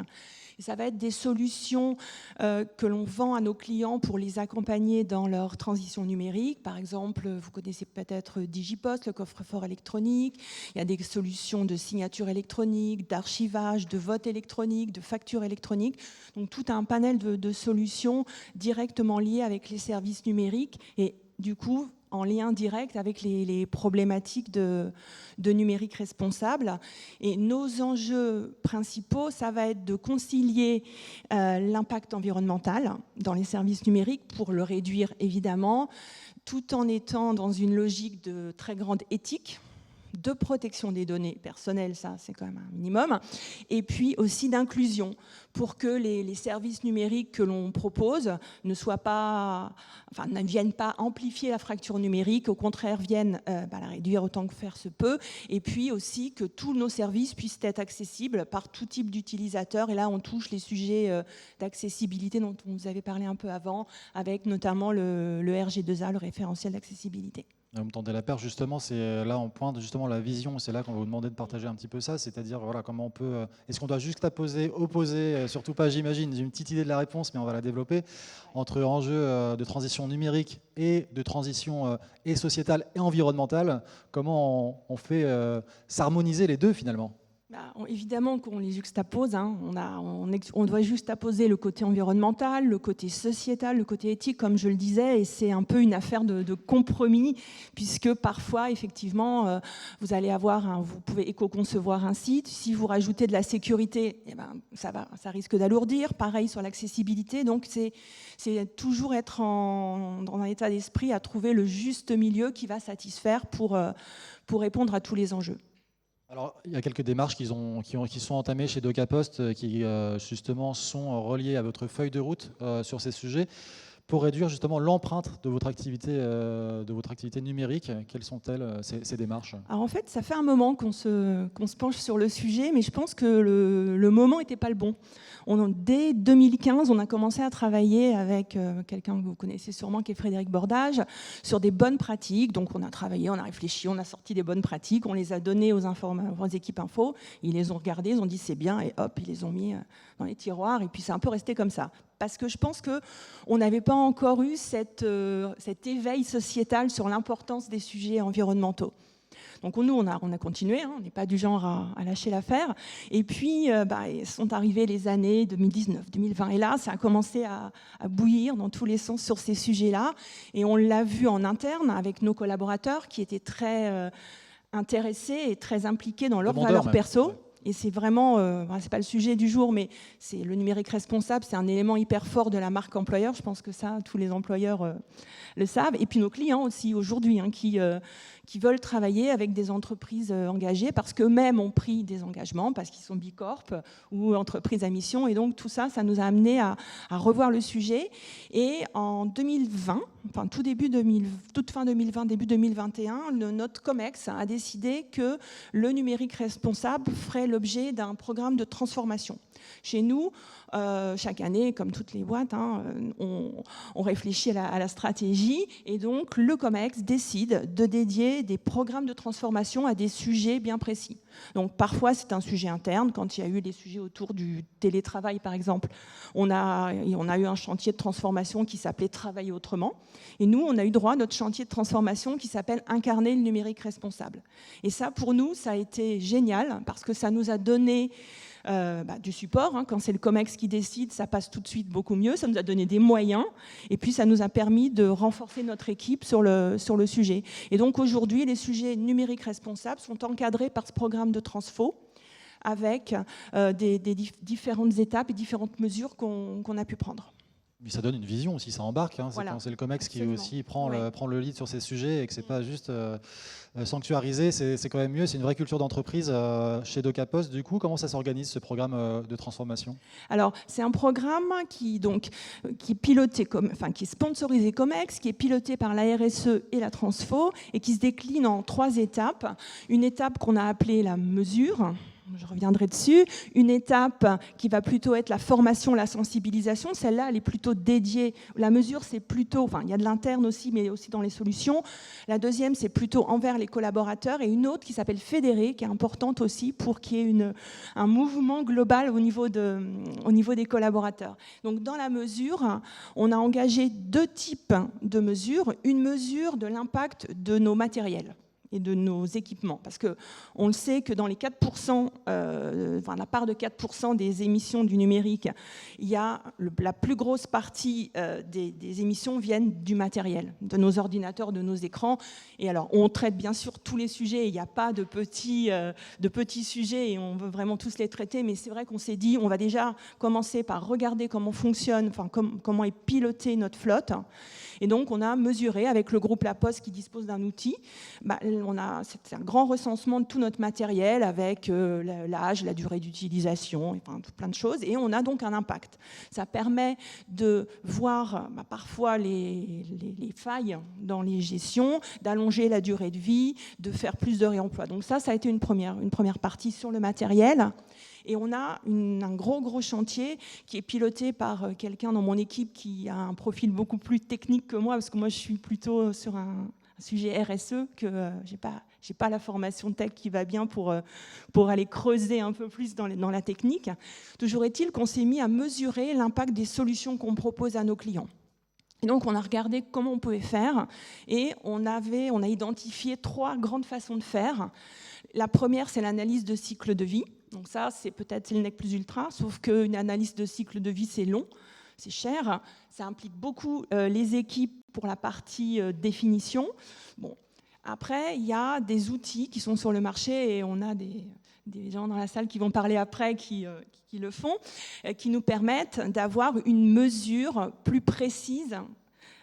Et ça va être des solutions que l'on vend à nos clients pour les accompagner dans leur transition numérique. Par exemple, vous connaissez peut-être Digipost, le coffre-fort électronique. Il y a des solutions de signature électronique, d'archivage, de vote électronique, de facture électronique. Donc tout un panel de solutions directement liées avec les services numériques et du coup en lien direct avec les problématiques de numérique responsable. Et nos enjeux principaux, ça va être de concilier l'impact environnemental dans les services numériques pour le réduire évidemment, tout en étant dans une logique de très grande éthique, de protection des données personnelles, ça c'est quand même un minimum, et puis aussi d'inclusion pour que les services numériques que l'on propose ne viennent pas amplifier la fracture numérique, au contraire viennent la réduire autant que faire se peut, et puis aussi que tous nos services puissent être accessibles par tout type d'utilisateurs. Et là on touche les sujets d'accessibilité dont on vous avait parlé un peu avant, avec notamment le RG2A, le référentiel d'accessibilité. Vous me tendez la perche, justement, c'est là on pointe justement la vision, c'est là qu'on va vous demander de partager un petit peu ça, c'est-à-dire voilà, comment on peut, est-ce qu'on doit juste opposer, surtout pas j'imagine, j'ai une petite idée de la réponse mais on va la développer, entre enjeux de transition numérique et de transition et sociétale et environnementale, comment on fait s'harmoniser les deux finalement? Évidemment qu'on les juxtapose, hein. On doit juxtaposer le côté environnemental, le côté sociétal, le côté éthique, comme je le disais, et c'est un peu une affaire de compromis, puisque parfois, effectivement, vous pouvez éco-concevoir un site, si vous rajoutez de la sécurité, ça risque d'alourdir, pareil sur l'accessibilité, donc c'est toujours être dans un état d'esprit à trouver le juste milieu qui va satisfaire pour répondre à tous les enjeux. Alors, il y a quelques démarches qui sont entamées chez DocaPost qui justement sont reliées à votre feuille de route sur ces sujets pour réduire justement l'empreinte de votre activité numérique. Quelles sont-elles ces démarches? Alors en fait, ça fait un moment qu'on se penche sur le sujet, mais je pense que le moment n'était pas le bon. Dès 2015, on a commencé à travailler avec quelqu'un que vous connaissez sûrement, qui est Frédéric Bordage, sur des bonnes pratiques. Donc on a travaillé, on a réfléchi, on a sorti des bonnes pratiques, on les a données aux équipes info, ils les ont regardées, ils ont dit c'est bien, et hop, ils les ont mis dans les tiroirs, et puis c'est un peu resté comme ça. Parce que je pense qu'on n'avait pas encore eu cet éveil sociétal sur l'importance des sujets environnementaux. Donc nous, on a continué, hein, on n'est pas du genre à lâcher l'affaire. Et puis, sont arrivées les années 2019, 2020. Et là, ça a commencé à bouillir dans tous les sens sur ces sujets-là. Et on l'a vu en interne avec nos collaborateurs qui étaient très intéressés et très impliqués dans leurs valeurs perso. Et c'est vraiment, c'est pas le sujet du jour, mais c'est le numérique responsable, c'est un élément hyper fort de la marque employeur. Je pense que ça, tous les employeurs le savent. Et puis nos clients aussi aujourd'hui, qui veulent travailler avec des entreprises engagées parce qu'eux-mêmes ont pris des engagements, parce qu'ils sont Bicorp ou entreprises à mission. Et donc tout ça, ça nous a amené à revoir le sujet. Et en 2020, enfin toute fin 2020, début 2021, notre COMEX a décidé que le numérique responsable ferait l'objet d'un programme de transformation. Chez nous, chaque année, comme toutes les boîtes, on réfléchit à la stratégie et donc le COMEX décide de dédier des programmes de transformation à des sujets bien précis. Donc parfois c'est un sujet interne, quand il y a eu les sujets autour du télétravail par exemple, on a eu un chantier de transformation qui s'appelait Travailler autrement, et nous on a eu droit à notre chantier de transformation qui s'appelle Incarner le numérique responsable. Et ça pour nous ça a été génial parce que ça nous a donné du support. Quand c'est le COMEX qui décide, ça passe tout de suite beaucoup mieux. Ça nous a donné des moyens et puis ça nous a permis de renforcer notre équipe sur le sujet. Et donc aujourd'hui, les sujets numériques responsables sont encadrés par ce programme de transfo avec des différentes étapes et différentes mesures qu'on a pu prendre. Mais ça donne une vision aussi, ça embarque. Voilà. Quand c'est le COMEX Absolument. qui aussi prend le lead sur ces sujets et que c'est pas juste sanctuarisé, c'est quand même mieux. C'est une vraie culture d'entreprise chez DocaPost. Du coup, comment ça s'organise ce programme de transformation ? Alors, c'est un programme qui est piloté, qui est sponsorisé COMEX, qui est piloté par la RSE et la Transfo et qui se décline en 3 étapes. Une étape qu'on a appelée la mesure. Je reviendrai dessus. Une étape qui va plutôt être la formation, la sensibilisation. Celle-là, elle est plutôt dédiée. La mesure, c'est plutôt... il y a de l'interne aussi, mais aussi dans les solutions. La deuxième, c'est plutôt envers les collaborateurs. Et une autre qui s'appelle Fédérer, qui est importante aussi pour qu'il y ait un mouvement global au niveau des collaborateurs. Donc, dans la mesure, on a engagé 2 types de mesures. Une mesure de l'impact de nos matériels et de nos équipements. Parce qu'on le sait que dans les 4%, la part de 4% des émissions du numérique, il y a la plus grosse partie des émissions viennent du matériel, de nos ordinateurs, de nos écrans. Et alors, on traite bien sûr tous les sujets, il n'y a pas de petits sujets et on veut vraiment tous les traiter, mais c'est vrai qu'on s'est dit, on va déjà commencer par regarder comment fonctionne, comment est pilotée notre flotte. Et donc, on a mesuré avec le groupe La Poste qui dispose d'un outil. C'est un grand recensement de tout notre matériel avec l'âge, la durée d'utilisation, plein de choses. Et on a donc un impact. Ça permet de voir parfois les failles dans les gestions, d'allonger la durée de vie, de faire plus de réemploi. Donc ça a été une première partie sur le matériel. Et on a un gros chantier qui est piloté par quelqu'un dans mon équipe qui a un profil beaucoup plus technique que moi, parce que moi, je suis plutôt sur un sujet RSE, que j'ai pas la formation tech qui va bien pour aller creuser un peu plus dans la technique. Toujours est-il qu'on s'est mis à mesurer l'impact des solutions qu'on propose à nos clients. Et donc, on a regardé comment on pouvait faire et on a identifié 3 grandes façons de faire. La première, c'est l'analyse de cycle de vie. Donc ça, c'est peut-être le nec plus ultra, sauf qu'une analyse de cycle de vie, c'est long, c'est cher, ça implique beaucoup les équipes pour la partie définition. Bon. Après, il y a des outils qui sont sur le marché et on a des gens dans la salle qui vont parler après qui le font, qui nous permettent d'avoir une mesure plus précise,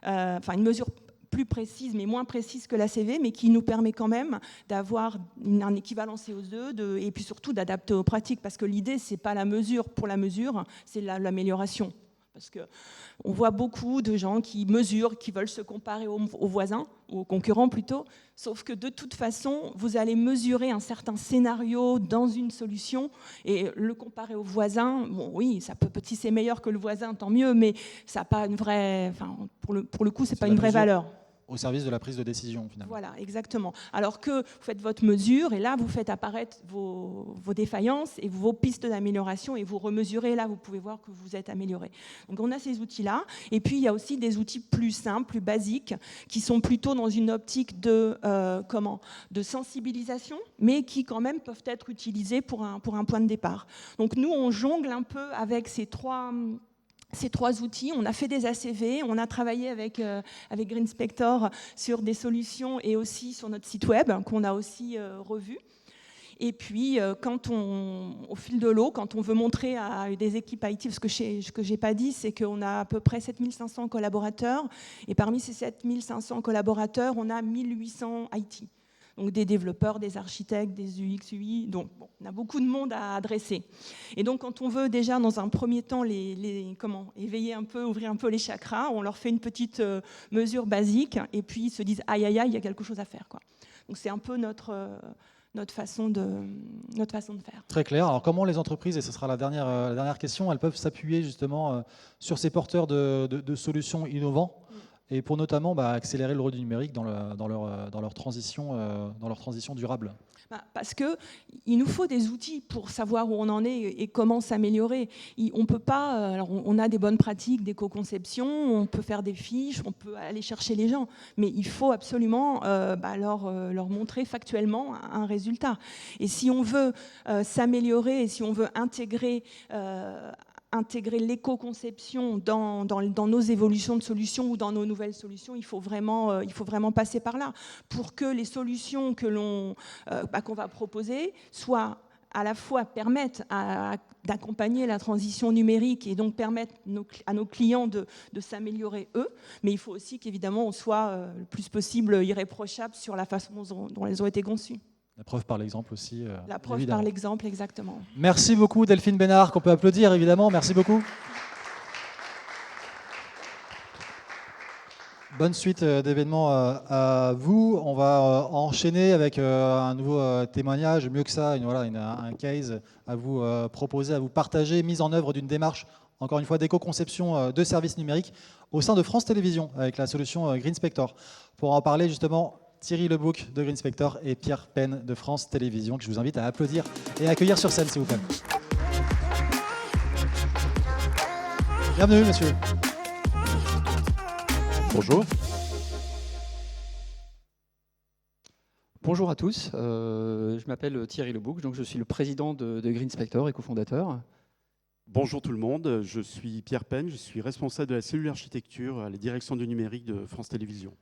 une mesure plus précise, mais moins précise que la CV, mais qui nous permet quand même d'avoir un équivalent CO2 et puis surtout d'adapter aux pratiques, parce que l'idée, c'est pas la mesure pour la mesure, c'est l'amélioration. Parce qu'on voit beaucoup de gens qui mesurent, qui veulent se comparer aux voisins, ou aux concurrents plutôt, sauf que de toute façon, vous allez mesurer un certain scénario dans une solution et le comparer aux voisins. Bon, oui, ça peut, si c'est meilleur que le voisin, tant mieux, mais ça n'a pas une vraie... pour le coup, c'est pas une vraie valeur. Au service de la prise de décision, finalement. Voilà, exactement. Alors que vous faites votre mesure, et là, vous faites apparaître vos défaillances et vos pistes d'amélioration, et vous remesurez, là, vous pouvez voir que vous êtes amélioré. Donc, on a ces outils-là. Et puis, il y a aussi des outils plus simples, plus basiques, qui sont plutôt dans une optique de sensibilisation, mais qui, quand même, peuvent être utilisés pour un point de départ. Donc, nous, on jongle un peu avec ces trois outils. On a fait des ACV, on a travaillé avec Green Spector sur des solutions et aussi sur notre site web qu'on a aussi revu. Et puis, au fil de l'eau, quand on veut montrer à des équipes IT, parce que ce que je n'ai pas dit, c'est qu'on a à peu près 7500 collaborateurs, et parmi ces 7500 collaborateurs, on a 1800 IT. Donc des développeurs, des architectes, des UX, UI, donc bon, on a beaucoup de monde à adresser. Et donc quand on veut déjà dans un premier temps éveiller un peu, ouvrir un peu les chakras, on leur fait une petite mesure basique, et puis ils se disent aïe aïe aïe, il y a quelque chose à faire, quoi. Donc c'est un peu notre façon de faire. Très clair. Alors comment les entreprises, et ce sera la dernière question, elles peuvent s'appuyer justement sur ces porteurs de solutions innovants et pour notamment accélérer le rôle du numérique dans leur transition durable? Parce qu'il nous faut des outils pour savoir où on en est et comment s'améliorer. On peut pas. Alors on a des bonnes pratiques d'éco-conception, on peut faire des fiches, on peut aller chercher les gens, mais il faut absolument leur montrer factuellement un résultat. Et si on veut s'améliorer et si on veut intégrer l'éco-conception dans nos évolutions de solutions ou dans nos nouvelles solutions, il faut vraiment passer par là pour que les solutions qu'on va proposer soient à la fois permettent d'accompagner la transition numérique et donc permettent à nos clients de s'améliorer eux, mais il faut aussi qu'évidemment on soit le plus possible irréprochable sur la façon dont elles ont été conçues. La preuve par l'exemple aussi. La preuve évidemment. par l'exemple, exactement. Merci beaucoup Delphine Bénard, qu'on peut applaudir évidemment. Merci beaucoup. Bonne suite d'événements à vous. On va enchaîner avec un nouveau témoignage. Mieux que ça, un case à vous proposer, à vous partager, mise en œuvre d'une démarche, encore une fois, d'éco-conception de services numériques au sein de France Télévisions avec la solution GreenSpector. Pour en parler justement, Thierry Lebouc de GreenSpector et Pierre Penn de France Télévisions, que je vous invite à applaudir et à accueillir sur scène, s'il vous plaît. Bienvenue, monsieur. Bonjour. Bonjour à tous. Je m'appelle Thierry Lebouc, donc je suis le président de GreenSpector et cofondateur. Bonjour tout le monde, je suis Pierre Penn, je suis responsable de la cellule architecture à la direction du numérique de France Télévisions.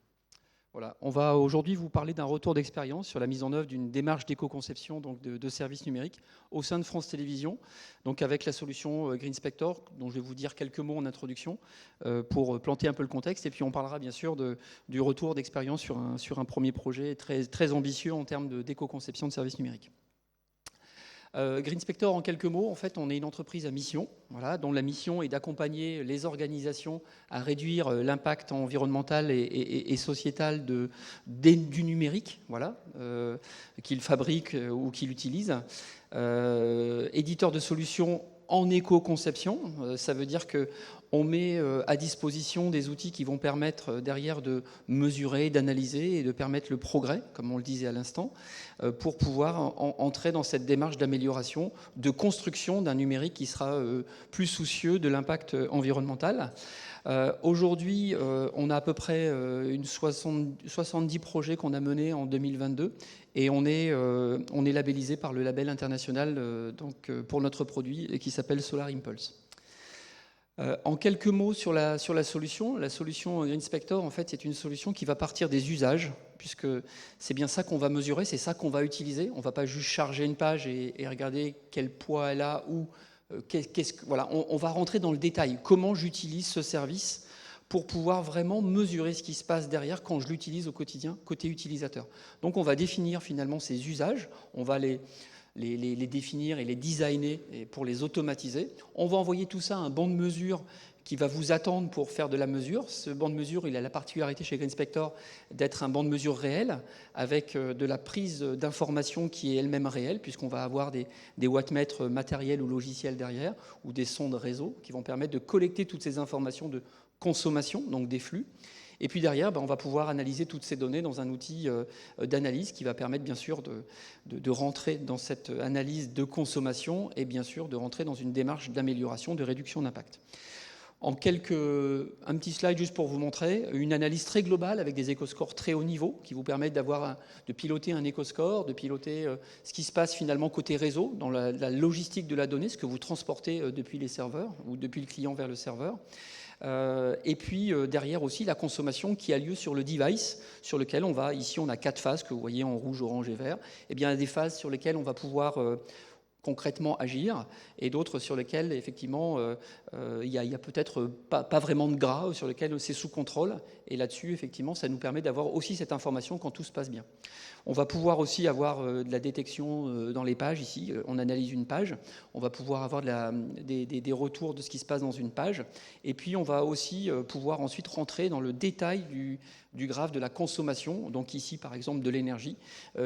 Voilà, on va aujourd'hui vous parler d'un retour d'expérience sur la mise en œuvre d'une démarche d'éco-conception de services numériques au sein de France Télévisions, donc avec la solution GreenSpector, dont je vais vous dire quelques mots en introduction pour planter un peu le contexte, et puis on parlera bien sûr du retour d'expérience sur un premier projet très, très ambitieux en termes d'éco-conception de services numériques. GreenSpector, en quelques mots, en fait, on est une entreprise à mission, dont la mission est d'accompagner les organisations à réduire l'impact environnemental et sociétal du numérique, qu'ils fabriquent ou qu'ils utilisent. Éditeur de solutions en éco-conception, ça veut dire qu'on met à disposition des outils qui vont permettre derrière de mesurer, d'analyser et de permettre le progrès, comme on le disait à l'instant, pour pouvoir entrer dans cette démarche d'amélioration, de construction d'un numérique qui sera plus soucieux de l'impact environnemental. Aujourd'hui, on a à peu près 70 projets qu'on a menés en 2022 et on est labellisé par le label international pour notre produit qui s'appelle Solar Impulse. En quelques mots sur la solution GreenSpector, en fait, c'est une solution qui va partir des usages, puisque c'est bien ça qu'on va mesurer, c'est ça qu'on va utiliser. On ne va pas juste charger une page et regarder quel poids elle a ou on va rentrer dans le détail. Comment j'utilise ce service pour pouvoir vraiment mesurer ce qui se passe derrière quand je l'utilise au quotidien, côté utilisateur. Donc on va définir finalement ces usages, on va les définir et les designer pour les automatiser. On va envoyer tout ça à un banc de mesure qui va vous attendre pour faire de la mesure. Ce banc de mesure, il a la particularité chez GreenSpector d'être un banc de mesure réel, avec de la prise d'informations qui est elle-même réelle, puisqu'on va avoir des wattmètres matériels ou logiciels derrière, ou des sondes réseau, qui vont permettre de collecter toutes ces informations de consommation, donc des flux. Et puis derrière, on va pouvoir analyser toutes ces données dans un outil d'analyse qui va permettre bien sûr de rentrer dans cette analyse de consommation et bien sûr de rentrer dans une démarche d'amélioration, de réduction d'impact. Un petit slide juste pour vous montrer une analyse très globale avec des éco-scores très haut niveau qui vous permettent de piloter un éco-score, de piloter ce qui se passe finalement côté réseau, dans la logistique de la donnée, ce que vous transportez depuis les serveurs ou depuis le client vers le serveur. Et puis derrière aussi la consommation qui a lieu sur le device, sur lequel on va, ici on a 4 phases que vous voyez en rouge, orange et vert, et bien des phases sur lesquelles on va pouvoir concrètement agir, et d'autres sur lesquelles effectivement il y a peut-être pas vraiment de gras, sur lesquels c'est sous contrôle, et là-dessus effectivement ça nous permet d'avoir aussi cette information quand tout se passe bien. On va pouvoir aussi avoir de la détection dans les pages ici, on analyse une page, on va pouvoir avoir des retours de ce qui se passe dans une page, et puis on va aussi pouvoir ensuite rentrer dans le détail du graphe de la consommation, donc ici par exemple de l'énergie,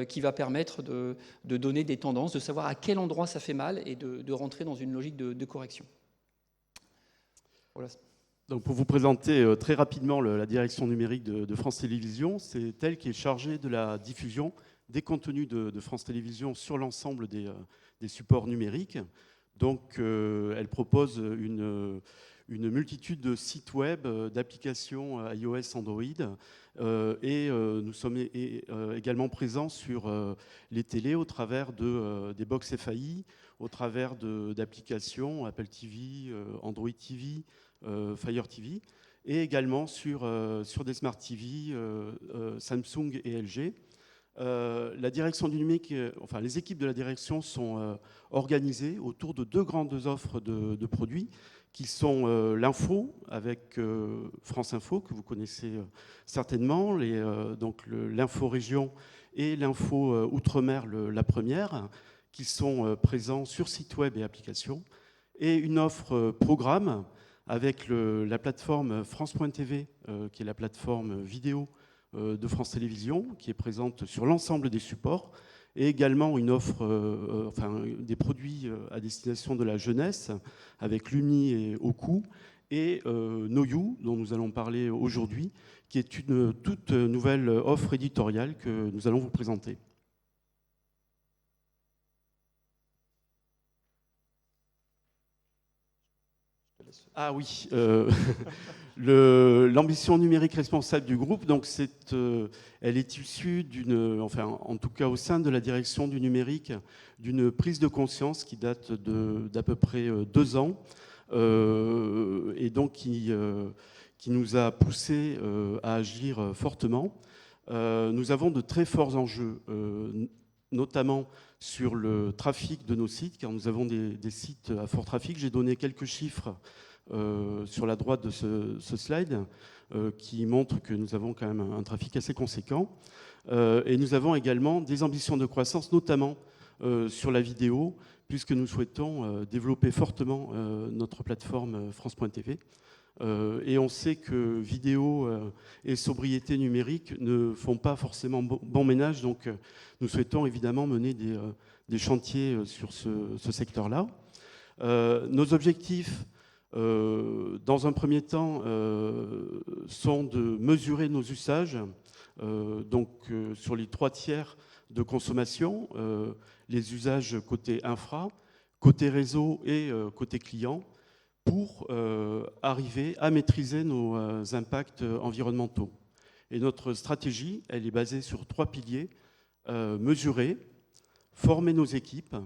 qui va permettre de donner des tendances, de savoir à quel endroit ça fait mal et de rentrer dans une logique de correction. Voilà. Donc pour vous présenter très rapidement la direction numérique de France Télévisions, c'est elle qui est chargée de la diffusion des contenus de France Télévisions sur l'ensemble des supports numériques. Donc elle propose une multitude de sites web, d'applications iOS, Android, et nous sommes également présents sur les télés au travers des box FAI, au travers d'applications Apple TV, Android TV, Fire TV, et également sur des Smart TV, Samsung et LG. La direction du numérique, enfin les équipes de la direction sont organisées autour de 2 grandes offres de produits qui sont l'info avec France Info, que vous connaissez certainement, donc l'info région et l'info outre-mer, la première, qui sont présents sur site web et applications, et une offre programme avec la plateforme France.tv, qui est la plateforme vidéo de France Télévisions, qui est présente sur l'ensemble des supports, et également une offre, des produits à destination de la jeunesse, avec Lumi et Oku, et NoYou, dont nous allons parler aujourd'hui, qui est une toute nouvelle offre éditoriale que nous allons vous présenter. Ah oui, l'ambition numérique responsable du groupe, donc elle est issue en tout cas au sein de la direction du numérique, d'une prise de conscience qui date d'à peu près 2 ans, et donc qui nous a poussé à agir fortement. Nous avons de très forts enjeux, notamment sur le trafic de nos sites, car nous avons des sites à fort trafic. J'ai donné quelques chiffres sur la droite de ce slide qui montrent que nous avons quand même un trafic assez conséquent. Et nous avons également des ambitions de croissance, notamment sur la vidéo, puisque nous souhaitons développer fortement notre plateforme France.tv. Et on sait que vidéo et sobriété numérique ne font pas forcément bon ménage, donc nous souhaitons évidemment mener des chantiers sur ce secteur-là. Nos objectifs, dans un premier temps, sont de mesurer nos usages, sur les 3 tiers de consommation, les usages côté infra, côté réseau et côté client, pour arriver à maîtriser nos impacts environnementaux. Et notre stratégie, elle est basée sur 3 piliers: mesurer, former nos équipes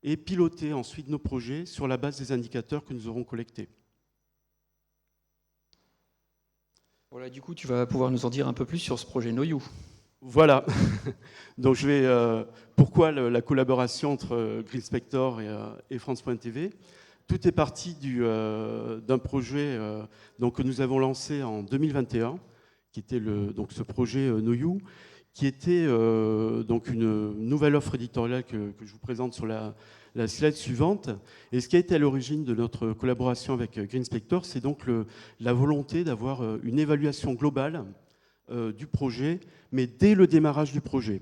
et piloter ensuite nos projets sur la base des indicateurs que nous aurons collectés. Voilà, du coup, tu vas pouvoir nous en dire un peu plus sur ce projet NoYou. Voilà. Donc pourquoi la collaboration entre GreenSpector et France.tv? Tout est parti d'un projet que nous avons lancé en 2021, qui était ce projet NoYou, qui était une nouvelle offre éditoriale que je vous présente sur la slide suivante. Et ce qui a été à l'origine de notre collaboration avec GreenSpector, c'est donc la volonté d'avoir une évaluation globale du projet, mais dès le démarrage du projet.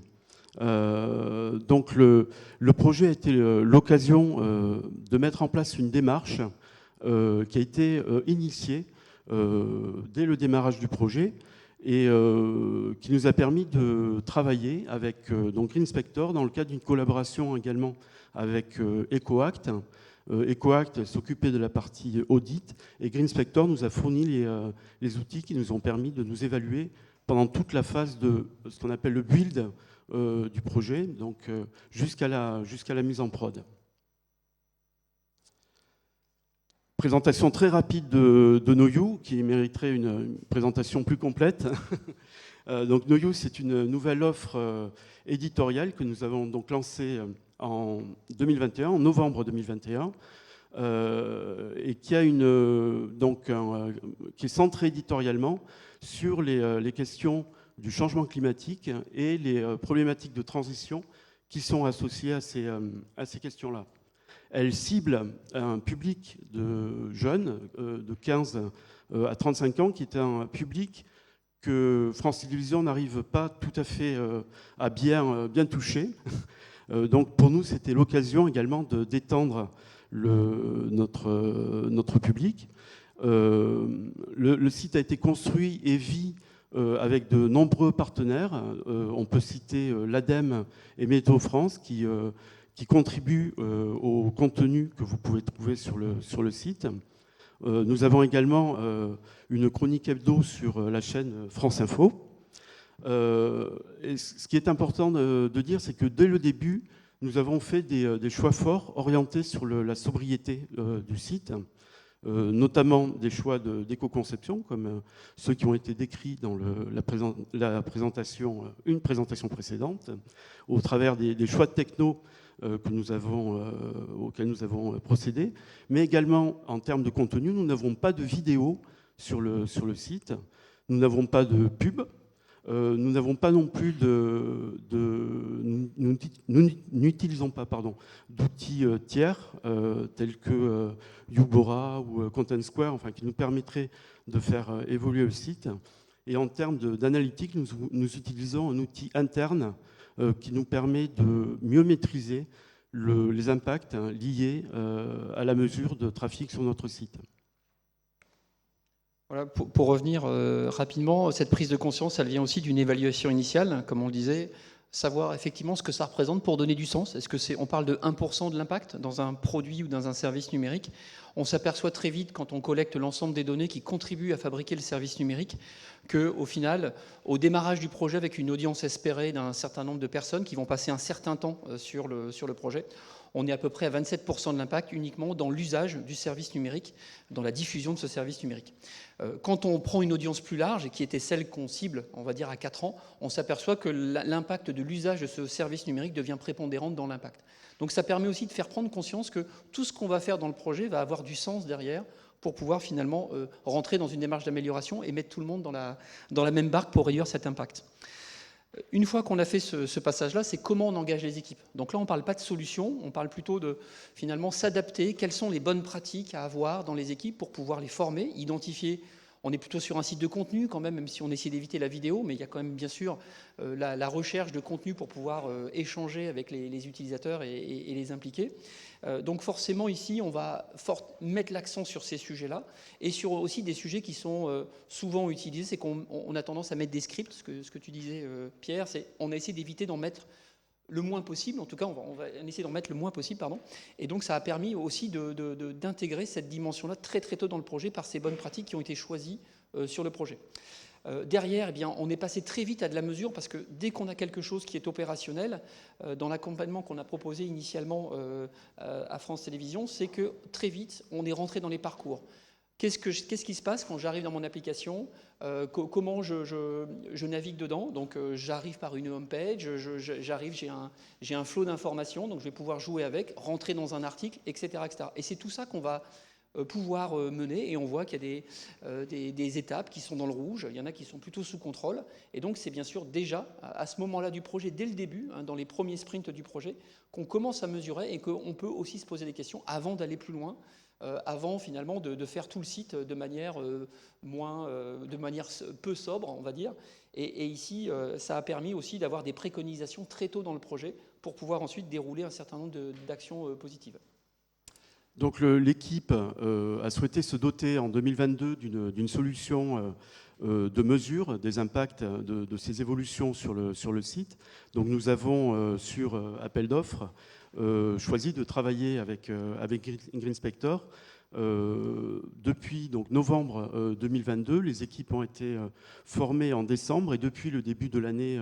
Donc le projet a été l'occasion de mettre en place une démarche qui a été initiée dès le démarrage du projet, et qui nous a permis de travailler avec GreenSpector dans le cadre d'une collaboration également avec EcoAct. EcoAct s'occupait de la partie audit, et GreenSpector nous a fourni les outils qui nous ont permis de nous évaluer pendant toute la phase de ce qu'on appelle le build du projet, donc jusqu'à la mise en prod. présentation très rapide de Noyou, qui mériterait une présentation plus complète. Donc Noyou, c'est une nouvelle offre éditoriale que nous avons donc lancée en 2021, en novembre 2021, et qui a qui est centrée éditorialement sur les questions du changement climatique et les problématiques de transition qui sont associées à ces questions-là. Elle cible un public de jeunes de 15 à 35 ans, qui est un public que France Télévisions n'arrive pas tout à fait à bien toucher. Donc pour nous, c'était l'occasion également d'étendre notre public. Le site a été construit et vit avec de nombreux partenaires. On peut citer l'ADEME et Météo France qui contribuent au contenu que vous pouvez trouver sur le site. Nous avons également une chronique hebdo sur la chaîne France Info. Et ce qui est important de dire, c'est que dès le début, nous avons fait des choix forts orientés sur la sobriété du site, notamment des choix d'éco-conception, comme ceux qui ont été décrits dans une présentation précédente, au travers des choix de techno auxquels nous avons procédé, mais également en termes de contenu, nous n'avons pas de vidéo sur le site, nous n'avons pas de pub, nous n'avons pas non plus nous n'utilisons pas d'outils tiers tels que Ubora ou Content Square, enfin, qui nous permettraient de faire évoluer le site. Et en termes d'analytique, nous utilisons un outil interne qui nous permet de mieux maîtriser les impacts liés à la mesure de trafic sur notre site. Voilà, pour revenir rapidement, cette prise de conscience, elle vient aussi d'une évaluation initiale, comme on le disait, savoir effectivement ce que ça représente pour donner du sens. On parle de 1% de l'impact dans un produit ou dans un service numérique. On s'aperçoit très vite, quand on collecte l'ensemble des données qui contribuent à fabriquer le service numérique, qu'au final, au démarrage du projet, avec une audience espérée d'un certain nombre de personnes qui vont passer un certain temps sur le projet, on est à peu près à 27% de l'impact uniquement dans l'usage du service numérique, dans la diffusion de ce service numérique. Quand on prend une audience plus large, et qui était celle qu'on cible, on va dire à 4 ans, on s'aperçoit que l'impact de l'usage de ce service numérique devient prépondérant dans l'impact. Donc ça permet aussi de faire prendre conscience que tout ce qu'on va faire dans le projet va avoir du sens derrière pour pouvoir finalement rentrer dans une démarche d'amélioration et mettre tout le monde dans la même barque pour réduire cet impact. Une fois qu'on a fait ce passage-là, c'est comment on engage les équipes. Donc là, on ne parle pas de solution, on parle plutôt de finalement s'adapter, quelles sont les bonnes pratiques à avoir dans les équipes pour pouvoir les former, identifier. On est plutôt sur un site de contenu quand même si on essaie d'éviter la vidéo, mais il y a quand même bien sûr la recherche de contenu pour pouvoir échanger avec les utilisateurs et les impliquer. Donc forcément ici, on va mettre l'accent sur ces sujets-là et sur aussi des sujets qui sont souvent utilisés. C'est qu'on a tendance à mettre des scripts, ce que tu disais Pierre, on a essayé d'éviter d'en mettre le moins possible, en tout cas on va essayer d'en mettre le moins possible, pardon. Et donc ça a permis aussi d'intégrer cette dimension-là très très tôt dans le projet par ces bonnes pratiques qui ont été choisies sur le projet. Derrière, eh bien, on est passé très vite à de la mesure parce que dès qu'on a quelque chose qui est opérationnel, dans l'accompagnement qu'on a proposé initialement à France Télévisions, c'est que très vite, on est rentré dans les parcours. Qu'est-ce qui se passe quand j'arrive dans mon application, comment je navigue dedans. Donc j'arrive par une home page, j'ai un flot d'informations, donc je vais pouvoir jouer avec, rentrer dans un article, etc. etc. Et c'est tout ça qu'on va pouvoir mener, et on voit qu'il y a des étapes qui sont dans le rouge, il y en a qui sont plutôt sous contrôle, et donc c'est bien sûr déjà à ce moment-là du projet, dès le début, dans les premiers sprints du projet, qu'on commence à mesurer et qu'on peut aussi se poser des questions avant d'aller plus loin, avant finalement de faire tout le site de manière peu sobre, on va dire. Et ici, ça a permis aussi d'avoir des préconisations très tôt dans le projet pour pouvoir ensuite dérouler un certain nombre d'actions positives. Donc l'équipe a souhaité se doter en 2022 d'une solution de mesure des impacts de ces évolutions sur le site. Donc nous avons, sur appel d'offres, choisi de travailler avec GreenSpector. Depuis donc, novembre 2022, les équipes ont été formées en décembre, et depuis le début de l'année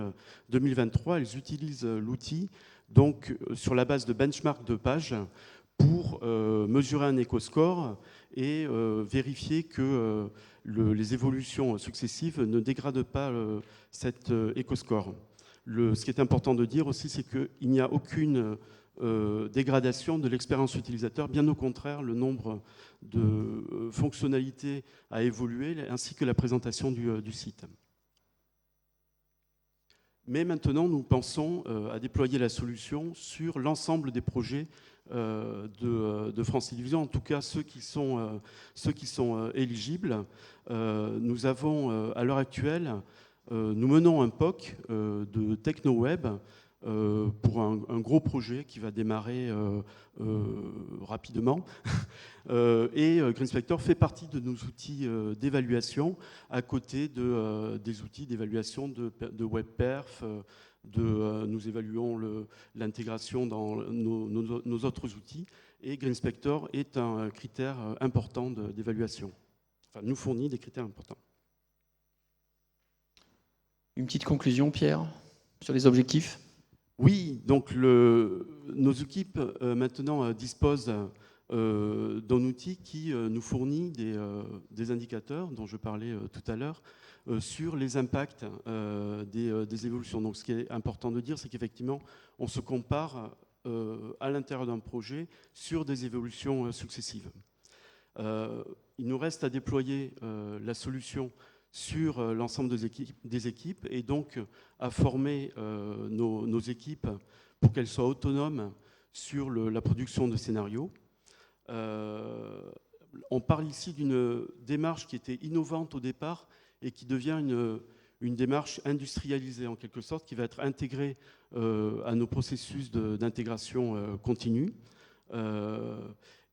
2023, elles utilisent l'outil donc, sur la base de benchmark de pages pour mesurer un éco-score et vérifier que les évolutions successives ne dégradent pas cet éco-score. Ce qui est important de dire aussi, c'est qu'il n'y a aucune dégradation de l'expérience utilisateur. Bien au contraire, le nombre de fonctionnalités a évolué, ainsi que la présentation du site. Mais maintenant, nous pensons à déployer la solution sur l'ensemble des projets de France Télévisions, en tout cas ceux qui sont éligibles. Nous avons, à l'heure actuelle, nous menons un POC de TechnoWeb pour un gros projet qui va démarrer rapidement. Et GreenSpector fait partie de nos outils d'évaluation à côté des outils d'évaluation de WebPerf. Nous évaluons l'intégration dans nos autres outils, et GreenSpector est un critère important d'évaluation. Enfin, nous fournit des critères importants. Une petite conclusion, Pierre, sur les objectifs? Oui, donc nos équipes maintenant disposent d'un outil qui nous fournit des indicateurs dont je parlais tout à l'heure sur les impacts des évolutions. Donc ce qui est important de dire, c'est qu'effectivement, on se compare à l'intérieur d'un projet sur des évolutions successives. Il nous reste à déployer la solution sur l'ensemble des équipes et donc à former nos équipes pour qu'elles soient autonomes sur la production de scénarios. On parle ici d'une démarche qui était innovante au départ et qui devient une démarche industrialisée en quelque sorte, qui va être intégrée à nos processus d'intégration continue.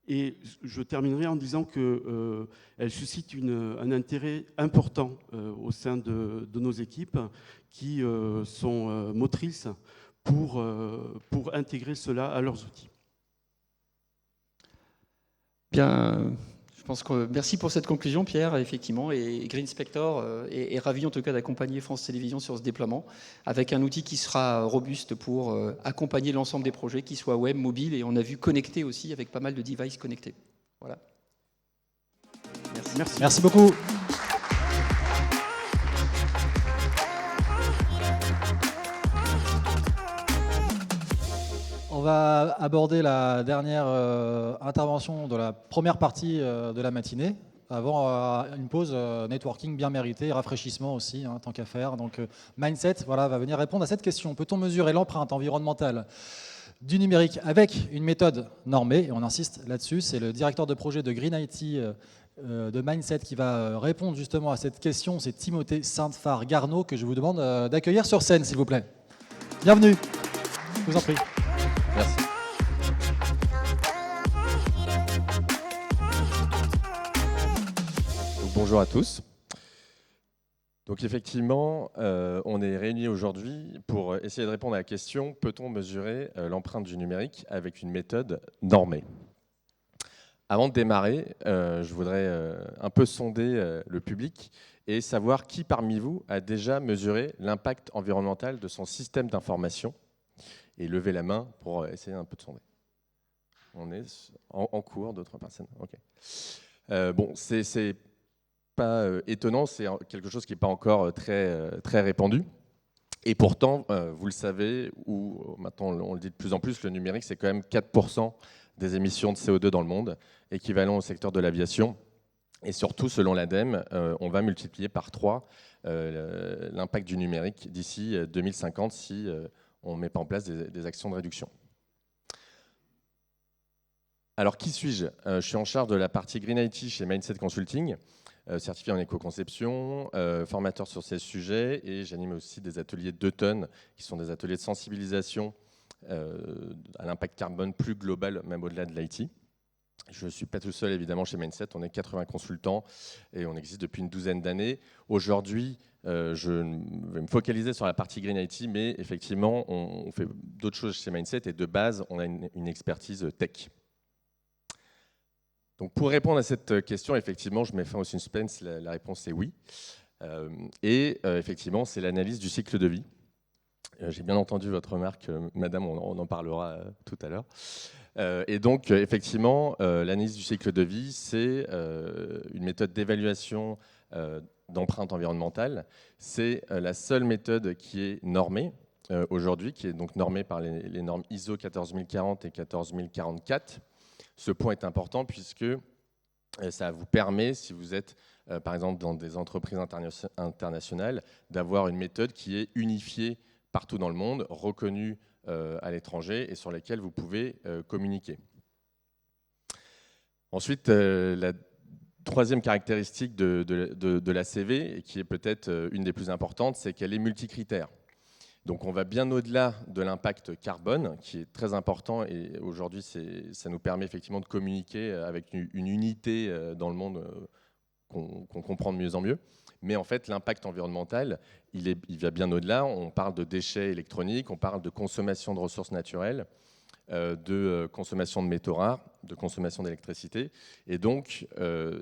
Et je terminerai en disant qu'elle suscite un intérêt important au sein de nos équipes qui sont motrices pour intégrer cela à leurs outils. Bien, je pense que merci pour cette conclusion, Pierre. Effectivement, et GreenSpector est ravi en tout cas d'accompagner France Télévisions sur ce déploiement avec un outil qui sera robuste pour accompagner l'ensemble des projets, qu'ils soient web, mobile, et on a vu connecté aussi avec pas mal de devices connectés. Voilà. Merci. Merci beaucoup. On va aborder la dernière intervention de la première partie de la matinée, avant une pause networking bien méritée, rafraîchissement aussi, hein, tant qu'à faire. Donc Mindset va venir répondre à cette question. Peut-on mesurer l'empreinte environnementale du numérique avec une méthode normée? Et on insiste là-dessus, c'est le directeur de projet de Green IT de Mindset qui va répondre justement à cette question. C'est Timothée Sainte-Phare-Garneau que je vous demande d'accueillir sur scène, s'il vous plaît. Bienvenue, je vous en prie. Merci. Donc, bonjour à tous. Donc effectivement, on est réunis aujourd'hui pour essayer de répondre à la question: peut-on mesurer l'empreinte du numérique avec une méthode normée? Avant de démarrer, je voudrais un peu sonder le public et savoir qui parmi vous a déjà mesuré l'impact environnemental de son système d'information. Et lever la main pour essayer un peu de sonder. On est en cours, d'autres personnes. Ok. Bon, c'est pas étonnant, c'est quelque chose qui n'est pas encore très répandu. Et pourtant, vous le savez, ou maintenant on le dit de plus en plus, le numérique, c'est quand même 4% des émissions de CO2 dans le monde, équivalent au secteur de l'aviation. Et surtout, selon l'ADEME, on va multiplier par 3 l'impact du numérique d'ici 2050 si on ne met pas en place des actions de réduction. Alors, qui suis-je? Je suis en charge de la partie Green IT chez Mindset Consulting, certifié en éco-conception, formateur sur ces sujets, et j'anime aussi des ateliers d'automne, qui sont des ateliers de sensibilisation à l'impact carbone plus global, même au-delà de l'IT. Je ne suis pas tout seul, évidemment, chez Mindset. On est 80 consultants et on existe depuis une douzaine d'années. Aujourd'hui, je vais me focaliser sur la partie Green IT, mais effectivement, on fait d'autres choses chez Mindset et de base, on a une expertise tech. Donc, pour répondre à cette question, effectivement, je mets fin au suspense. La réponse est oui. Effectivement, c'est l'analyse du cycle de vie. J'ai bien entendu votre remarque, madame, on en parlera tout à l'heure. Et donc, effectivement, l'analyse du cycle de vie, c'est une méthode d'évaluation d'empreinte environnementale. C'est la seule méthode qui est normée aujourd'hui, qui est donc normée par les normes ISO 14040 et 14044. Ce point est important puisque ça vous permet, si vous êtes par exemple dans des entreprises internationales, d'avoir une méthode qui est unifiée partout dans le monde, reconnue à l'étranger et sur laquelle vous pouvez communiquer. Ensuite, la troisième caractéristique de la CV, et qui est peut-être une des plus importantes, c'est qu'elle est multicritère. Donc on va bien au-delà de l'impact carbone, qui est très important, et aujourd'hui ça nous permet effectivement de communiquer avec une unité dans le monde qu'on comprend de mieux en mieux. Mais en fait, l'impact environnemental, il va bien au-delà. On parle de déchets électroniques, on parle de consommation de ressources naturelles, de consommation de métaux rares, de consommation d'électricité. Et donc,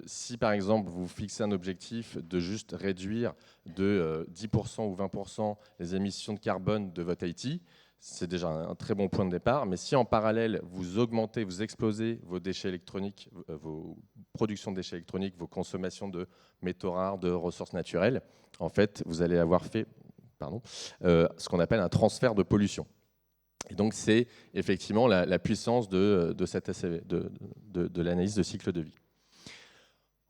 si par exemple vous fixez un objectif de juste réduire de 10% ou 20% les émissions de carbone de votre IT, c'est déjà un très bon point de départ. Mais si en parallèle vous augmentez, vous explosez vos déchets électroniques, vos productions de déchets électroniques, vos consommations de métaux rares, de ressources naturelles, en fait, vous allez avoir fait ce qu'on appelle un transfert de pollution. Et donc, c'est effectivement la puissance de cette ACV, de l'analyse de cycle de vie.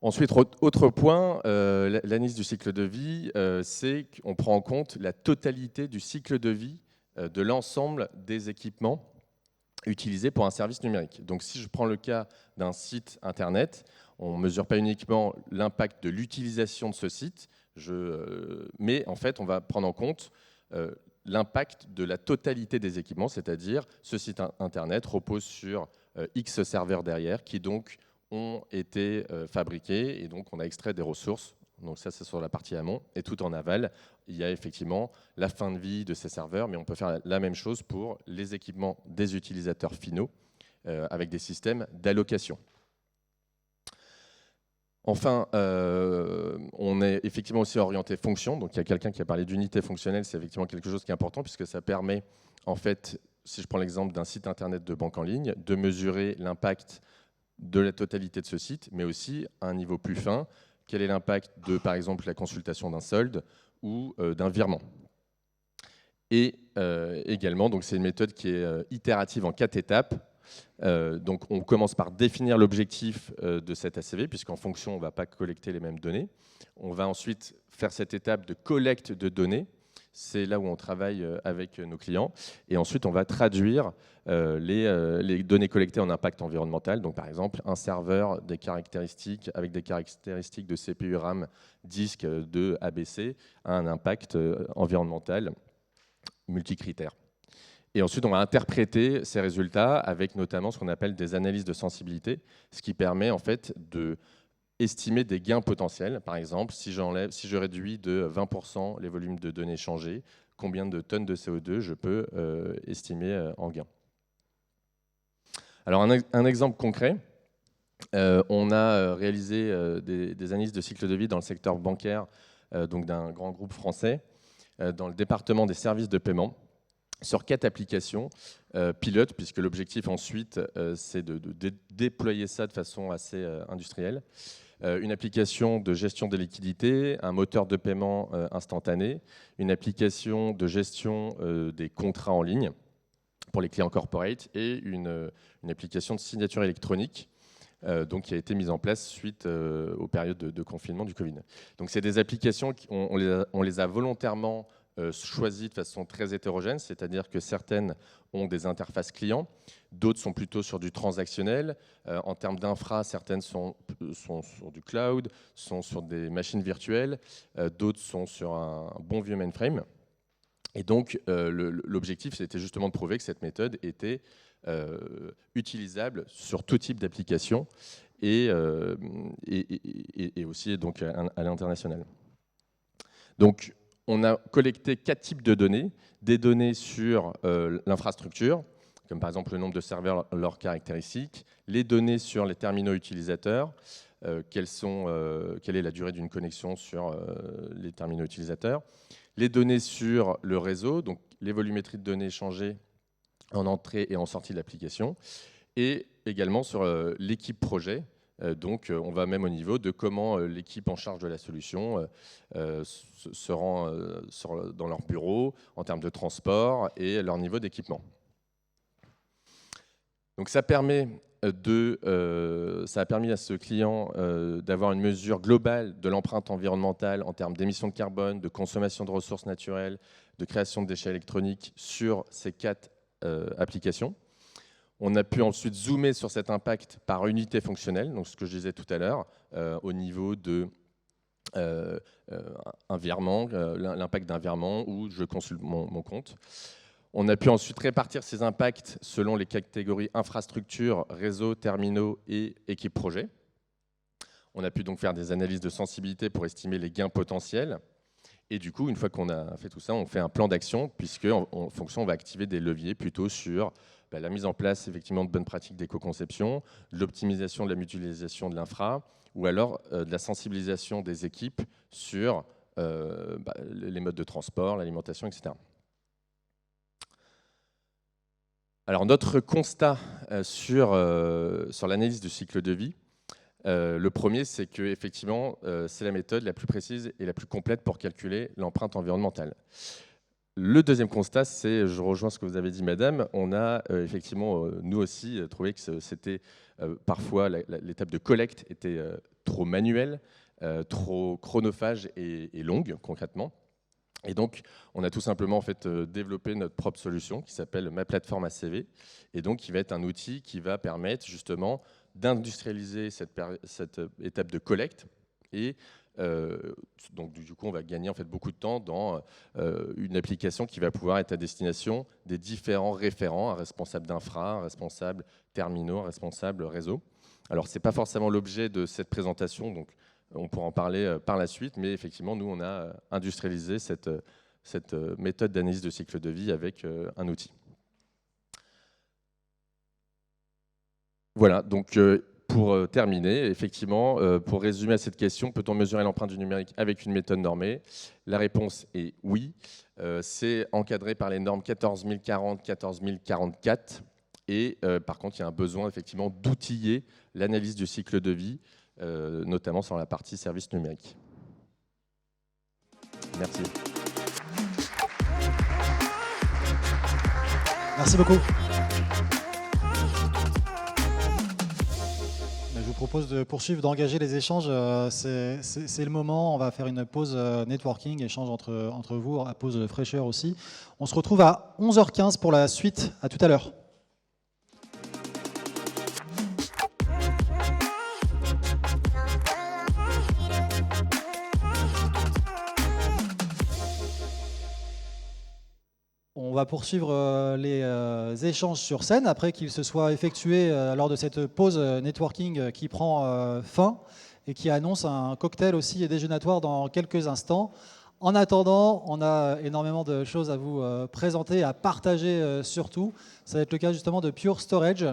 Ensuite, autre point, l'analyse du cycle de vie, c'est qu'on prend en compte la totalité du cycle de vie de l'ensemble des équipements utilisés pour un service numérique. Donc, si je prends le cas d'un site Internet, on ne mesure pas uniquement l'impact de l'utilisation de ce site, mais en fait, on va prendre en compte l'impact de la totalité des équipements, c'est-à-dire ce site Internet repose sur X serveurs derrière qui donc ont été fabriqués et donc on a extrait des ressources. Donc ça, c'est sur la partie amont. Et tout en aval, il y a effectivement la fin de vie de ces serveurs, mais on peut faire la même chose pour les équipements des utilisateurs finaux avec des systèmes d'allocation. Enfin, on est effectivement aussi orienté fonction. Donc il y a quelqu'un qui a parlé d'unité fonctionnelle, c'est effectivement quelque chose qui est important puisque ça permet, en fait, si je prends l'exemple d'un site internet de banque en ligne, de mesurer l'impact de la totalité de ce site, mais aussi à un niveau plus fin, quel est l'impact de, par exemple, la consultation d'un solde ou d'un virement. Et également, donc c'est une méthode qui est itérative en 4 étapes. Donc on commence par définir l'objectif de cette ACV, puisqu'en fonction, on ne va pas collecter les mêmes données. On va ensuite faire cette étape de collecte de données. C'est là où on travaille avec nos clients. Et ensuite, on va traduire les données collectées en impact environnemental. Donc, par exemple, un serveur avec des caractéristiques de CPU, RAM, disque de ABC a un impact environnemental multicritère. Et ensuite, on va interpréter ces résultats avec notamment ce qu'on appelle des analyses de sensibilité, ce qui permet en fait de estimer des gains potentiels. Par exemple, si je réduis de 20% les volumes de données échangées, combien de tonnes de CO2 je peux estimer en gain. Alors un exemple concret, on a réalisé des analyses de cycle de vie dans le secteur bancaire donc d'un grand groupe français, dans le département des services de paiement, sur 4 applications pilotes, puisque l'objectif ensuite c'est de déployer ça de façon assez industrielle. Une application de gestion des liquidités, un moteur de paiement instantané, une application de gestion des contrats en ligne pour les clients corporate et une application de signature électronique donc, qui a été mise en place suite aux périodes de confinement du Covid. Donc c'est des applications, on les a volontairement choisies de façon très hétérogène, c'est-à-dire que certaines ont des interfaces clients, d'autres sont plutôt sur du transactionnel. En termes d'infra, certaines sont sur du cloud, sont sur des machines virtuelles, d'autres sont sur un bon vieux mainframe. Et donc, l'objectif, c'était justement de prouver que cette méthode était utilisable sur tout type d'application et aussi donc, à l'international. Donc, on a collecté 4 types de données. Des données sur l'infrastructure, comme par exemple le nombre de serveurs, leurs caractéristiques, les données sur les terminaux utilisateurs, quelle est la durée d'une connexion sur les terminaux utilisateurs, les données sur le réseau, donc les volumétries de données échangées en entrée et en sortie de l'application, et également sur l'équipe projet. Donc on va même au niveau de comment l'équipe en charge de la solution se rend dans leur bureau en termes de transport et leur niveau d'équipement. Donc ça a permis à ce client d'avoir une mesure globale de l'empreinte environnementale en termes d'émissions de carbone, de consommation de ressources naturelles, de création de déchets électroniques sur ces 4 applications. On a pu ensuite zoomer sur cet impact par unité fonctionnelle, donc ce que je disais tout à l'heure, au niveau de un virement, l'impact d'un virement, où je consulte mon compte. On a pu ensuite répartir ces impacts selon les catégories infrastructure, réseau, terminaux et équipe projet. On a pu donc faire des analyses de sensibilité pour estimer les gains potentiels. Et du coup, une fois qu'on a fait tout ça, on fait un plan d'action, puisque en fonction, on va activer des leviers plutôt sur la mise en place effectivement de bonnes pratiques d'éco-conception, de l'optimisation de la mutualisation de l'infra, ou alors de la sensibilisation des équipes sur les modes de transport, l'alimentation, etc. Alors notre constat sur l'analyse du cycle de vie, le premier, c'est qu'effectivement, c'est la méthode la plus précise et la plus complète pour calculer l'empreinte environnementale. Le deuxième constat, c'est, je rejoins ce que vous avez dit, madame, on a effectivement, nous aussi, trouvé que c'était parfois l'étape de collecte était trop manuelle, trop chronophage et longue, concrètement. Et donc, on a tout simplement en fait, développé notre propre solution qui s'appelle Ma Plateforme ACV, et donc qui va être un outil qui va permettre justement d'industrialiser cette étape de collecte. Et donc, du coup, on va gagner en fait, beaucoup de temps dans une application qui va pouvoir être à destination des différents référents, un responsable d'infra, un responsable terminaux, un responsable réseau. Alors, ce n'est pas forcément l'objet de cette présentation, donc on pourra en parler par la suite, mais effectivement, nous, on a industrialisé cette méthode d'analyse de cycle de vie avec un outil. Voilà, donc pour terminer, effectivement, pour résumer à cette question, peut-on mesurer l'empreinte du numérique avec une méthode normée? La réponse est oui. C'est encadré par les normes 14040, 14044. Et par contre, il y a un besoin effectivement d'outiller l'analyse du cycle de vie, notamment sur la partie services numériques. Merci. Merci beaucoup. Je vous propose de poursuivre, d'engager les échanges. C'est le moment. On va faire une pause networking, échange entre vous, à pause fraîcheur aussi. On se retrouve à 11h15 pour la suite. À tout à l'heure. On va poursuivre les échanges sur scène après qu'ils se soient effectués lors de cette pause networking qui prend fin et qui annonce un cocktail aussi déjeunatoire dans quelques instants. En attendant, on a énormément de choses à vous présenter, à partager surtout. Ça va être le cas justement de Pure Storage,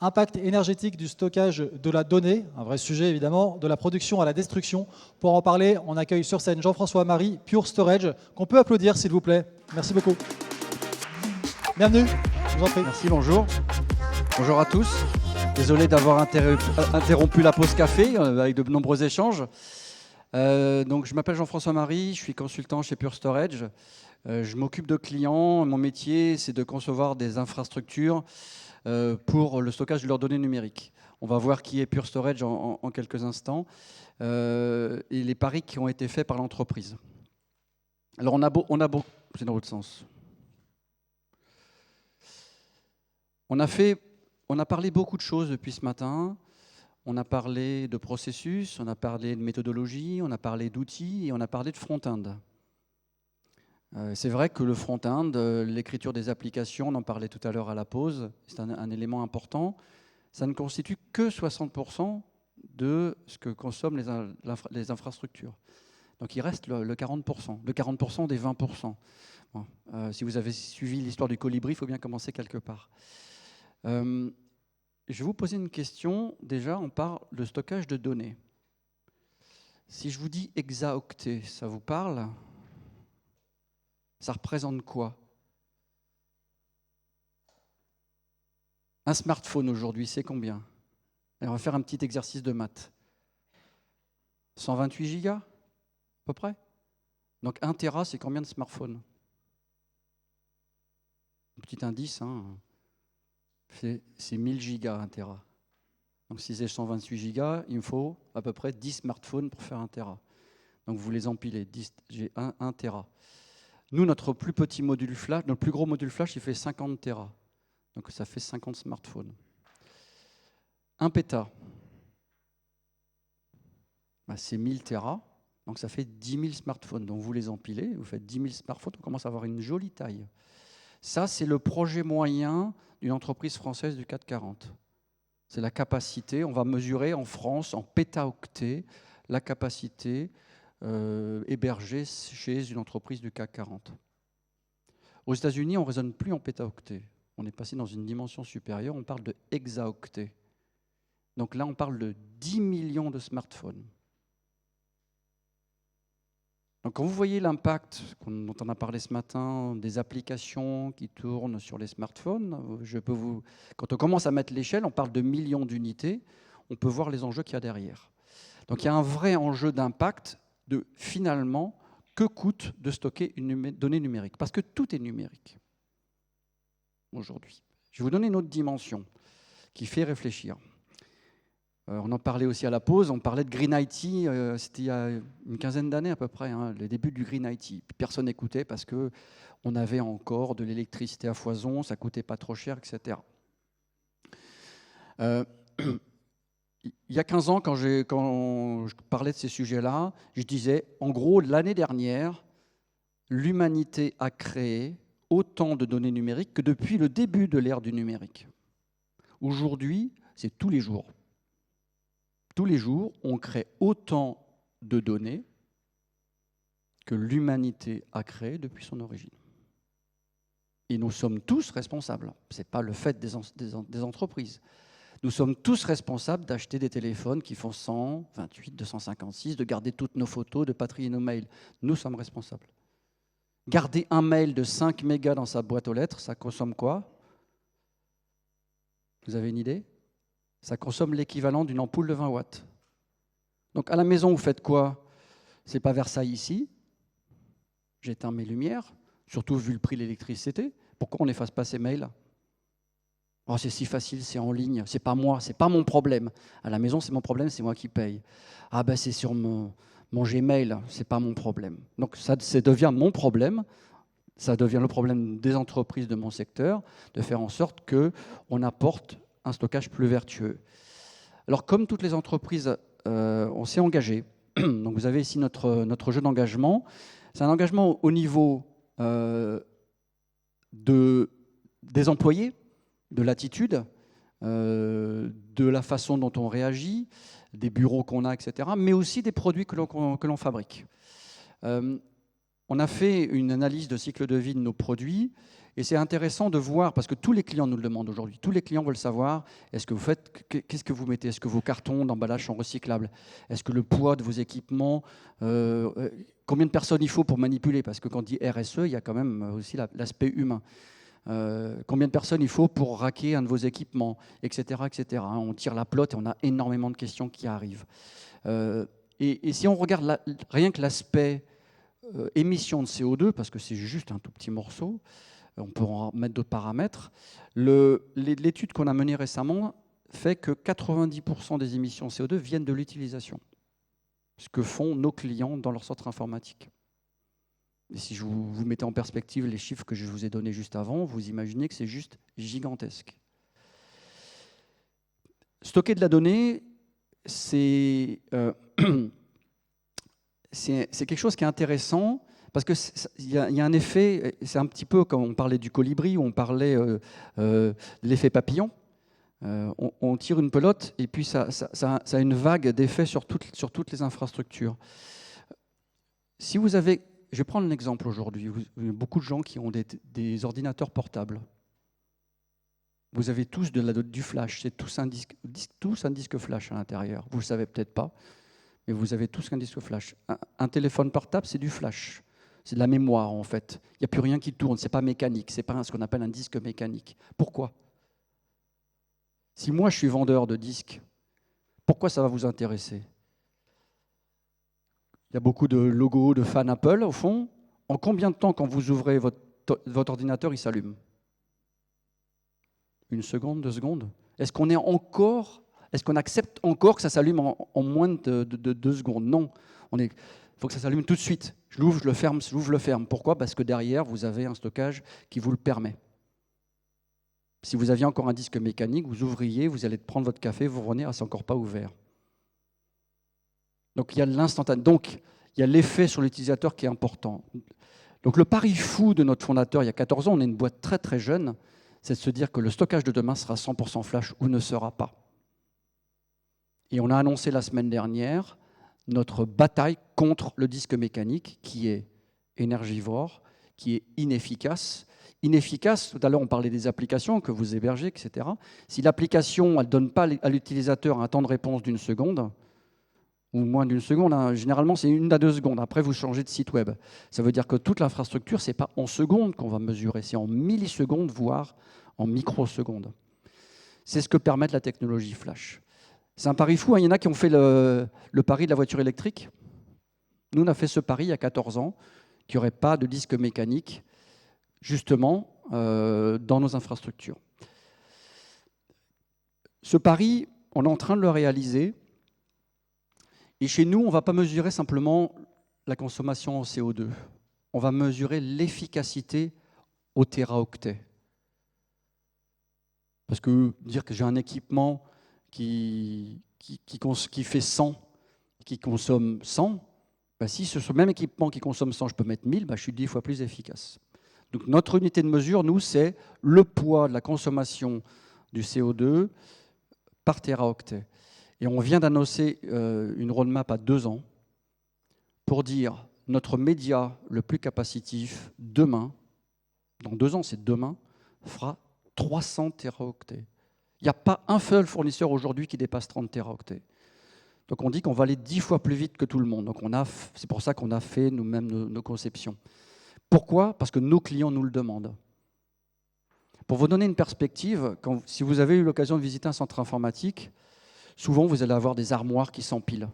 impact énergétique du stockage de la donnée, un vrai sujet évidemment, de la production à la destruction. Pour en parler, on accueille sur scène Jean-François Marie, Pure Storage, qu'on peut applaudir s'il vous plaît. Merci beaucoup. Bienvenue, je vous en prie. Merci, bonjour. Bonjour à tous. Désolé d'avoir interrompu la pause café avec de nombreux échanges. Donc, je m'appelle Jean-François Marie, je suis consultant chez Pure Storage. Je m'occupe de clients. Mon métier, c'est de concevoir des infrastructures pour le stockage de leurs données numériques. On va voir qui est Pure Storage en quelques instants et les paris qui ont été faits par l'entreprise. Alors, c'est dans l'autre sens. On a parlé beaucoup de choses depuis ce matin. On a parlé de processus, on a parlé de méthodologie, on a parlé d'outils et on a parlé de front-end. C'est vrai que le front-end, l'écriture des applications, on en parlait tout à l'heure à la pause, c'est un élément important. Ça ne constitue que 60% de ce que consomment les infrastructures. Donc il reste le 40%, le 40% des 20%. Bon, si vous avez suivi l'histoire du colibri, il faut bien commencer quelque part. Je vais vous poser une question. Déjà, on parle de stockage de données. Si je vous dis hexaoctet, ça vous parle? Ça représente quoi? Un smartphone aujourd'hui, c'est combien? Et on va faire un petit exercice de maths. 128 gigas, à peu près. Donc 1 Tera, c'est combien de smartphones? Un petit indice, hein. C'est 1000 gigas 1 Tera. Donc si c'est 128 gigas, il me faut à peu près 10 smartphones pour faire 1 Tera. Donc vous les empilez, j'ai 1 Tera. Nous, notre plus petit module flash, notre plus gros module flash, il fait 50 Tera. Donc ça fait 50 smartphones. 1 péta, c'est 1000 Tera, donc ça fait 10 000 smartphones. Donc vous les empilez, vous faites 10 000 smartphones, on commence à avoir une jolie taille. Ça, c'est le projet moyen d'une entreprise française du CAC 40. C'est la capacité, on va mesurer en France, en pétaoctets, la capacité hébergée chez une entreprise du CAC 40. Aux États-Unis, on ne raisonne plus en pétaoctets. On est passé dans une dimension supérieure, on parle de hexaoctets. Donc là, on parle de 10 millions de smartphones. Donc quand vous voyez l'impact dont on a parlé ce matin, des applications qui tournent sur les smartphones, quand on commence à mettre l'échelle, on parle de millions d'unités, on peut voir les enjeux qu'il y a derrière. Donc il y a un vrai enjeu d'impact de finalement, que coûte de stocker une donnée numérique? Parce que tout est numérique aujourd'hui. Je vais vous donner une autre dimension qui fait réfléchir. On en parlait aussi à la pause, on parlait de Green IT, c'était il y a une quinzaine d'années à peu près, hein, les débuts du Green IT. Personne n'écoutait parce qu'on avait encore de l'électricité à foison, ça ne coûtait pas trop cher, etc. Il y a 15 ans, quand je parlais de ces sujets-là, je disais, en gros, l'année dernière, l'humanité a créé autant de données numériques que depuis le début de l'ère du numérique. Aujourd'hui, c'est tous les jours. Tous les jours, on crée autant de données que l'humanité a créé depuis son origine. Et nous sommes tous responsables. Ce n'est pas le fait des entreprises. Nous sommes tous responsables d'acheter des téléphones qui font 128, 256, de garder toutes nos photos, de patrier nos mails. Nous sommes responsables. Garder un mail de 5 mégas dans sa boîte aux lettres, ça consomme quoi? Vous avez une idée? Ça consomme l'équivalent d'une ampoule de 20 watts. Donc à la maison, vous faites quoi? C'est pas Versailles ici. J'éteins mes lumières, surtout vu le prix de l'électricité. Pourquoi on n'efface pas ces mails? Oh, c'est si facile, c'est en ligne. C'est pas moi, c'est pas mon problème. À la maison, c'est mon problème, c'est moi qui paye. Ah ben c'est sur mon Gmail, c'est pas mon problème. Donc ça devient mon problème. Ça devient le problème des entreprises de mon secteur, de faire en sorte qu'on apporte un stockage plus vertueux. Alors, comme toutes les entreprises, on s'est engagé. Donc, vous avez ici notre jeu d'engagement. C'est un engagement au niveau des employés, de l'attitude, de la façon dont on réagit, des bureaux qu'on a, etc., mais aussi des produits que l'on fabrique. On a fait une analyse de cycle de vie de nos produits. Et c'est intéressant de voir, parce que tous les clients nous le demandent aujourd'hui, tous les clients veulent savoir, qu'est-ce que vous mettez? Est-ce que vos cartons d'emballage sont recyclables? Est-ce que le poids de vos équipements, combien de personnes il faut pour manipuler? Parce que quand on dit RSE, il y a quand même aussi l'aspect humain. Combien de personnes il faut pour raquer un de vos équipements, etc., etc. On tire la pelote et on a énormément de questions qui arrivent. Et si on regarde rien que l'aspect émissions de CO2, parce que c'est juste un tout petit morceau, on peut en mettre d'autres paramètres. L'étude qu'on a menée récemment fait que 90% des émissions de CO2 viennent de l'utilisation, ce que font nos clients dans leur centre informatique. Et si je vous mettez en perspective les chiffres que je vous ai donnés juste avant, vous imaginez que c'est juste gigantesque. Stocker de la donnée, c'est quelque chose qui est intéressant parce qu'il y a un effet, c'est un petit peu comme on parlait du colibri, ou on parlait de l'effet papillon. On tire une pelote et puis ça a une vague d'effets sur toutes les infrastructures. Si vous avez, je vais prendre un exemple aujourd'hui, il y a beaucoup de gens qui ont des ordinateurs portables. Vous avez tous du flash, c'est tous un disque flash à l'intérieur. Vous ne le savez peut-être pas, mais vous avez tous un disque flash. Un téléphone portable, c'est du flash. C'est de la mémoire, en fait. Il n'y a plus rien qui tourne, ce n'est pas mécanique, ce n'est pas ce qu'on appelle un disque mécanique. Pourquoi? Si moi, je suis vendeur de disques, pourquoi ça va vous intéresser? Il y a beaucoup de logos de fans Apple, au fond. En combien de temps, quand vous ouvrez votre ordinateur, il s'allume? 1 seconde, 2 secondes? Est-ce qu'on accepte encore que ça s'allume en moins de 2 secondes? Non. Il faut que ça s'allume tout de suite. Je l'ouvre, je le ferme, je l'ouvre, je le ferme. Pourquoi? Parce que derrière, vous avez un stockage qui vous le permet. Si vous aviez encore un disque mécanique, vous ouvriez, vous allez prendre votre café, vous revenez, c'est encore pas ouvert. Donc il y a l'instantané. Donc il y a l'effet sur l'utilisateur qui est important. Donc le pari fou de notre fondateur il y a 14 ans, on est une boîte très très jeune, c'est de se dire que le stockage de demain sera 100% flash ou ne sera pas. Et on a annoncé la semaine dernière notre bataille contre le disque mécanique qui est énergivore, qui est inefficace. Inefficace, tout à l'heure on parlait des applications que vous hébergez, etc. Si l'application ne donne pas à l'utilisateur un temps de réponse d'1 seconde, ou moins d'1 seconde, hein, généralement c'est 1 à 2 secondes, après vous changez de site web. Ça veut dire que toute l'infrastructure, ce n'est pas en secondes qu'on va mesurer, c'est en millisecondes, voire en microsecondes. C'est ce que permet la technologie flash. C'est un pari fou, hein. Il y en a qui ont fait le pari de la voiture électrique. Nous, on a fait ce pari il y a 14 ans, qu'il n'y aurait pas de disque mécanique, justement, dans nos infrastructures. Ce pari, on est en train de le réaliser. Et chez nous, on ne va pas mesurer simplement la consommation en CO2. On va mesurer l'efficacité au téraoctet. Parce que dire que j'ai un équipement qui fait 100, qui consomme 100, bah si ce même équipement qui consomme 100, je peux mettre 1000, bah je suis 10 fois plus efficace. Donc notre unité de mesure, nous, c'est le poids de la consommation du CO2 par téraoctet. Et on vient d'annoncer une roadmap à 2 ans pour dire notre média le plus capacitif, demain, dans 2 ans, c'est demain, fera 300 téraoctets. Il n'y a pas un seul fournisseur aujourd'hui qui dépasse 30 téraoctets. Donc on dit qu'on va aller 10 fois plus vite que tout le monde. Donc c'est pour ça qu'on a fait nous-mêmes nos conceptions. Pourquoi? Parce que nos clients nous le demandent. Pour vous donner une perspective, si vous avez eu l'occasion de visiter un centre informatique, souvent vous allez avoir des armoires qui s'empilent.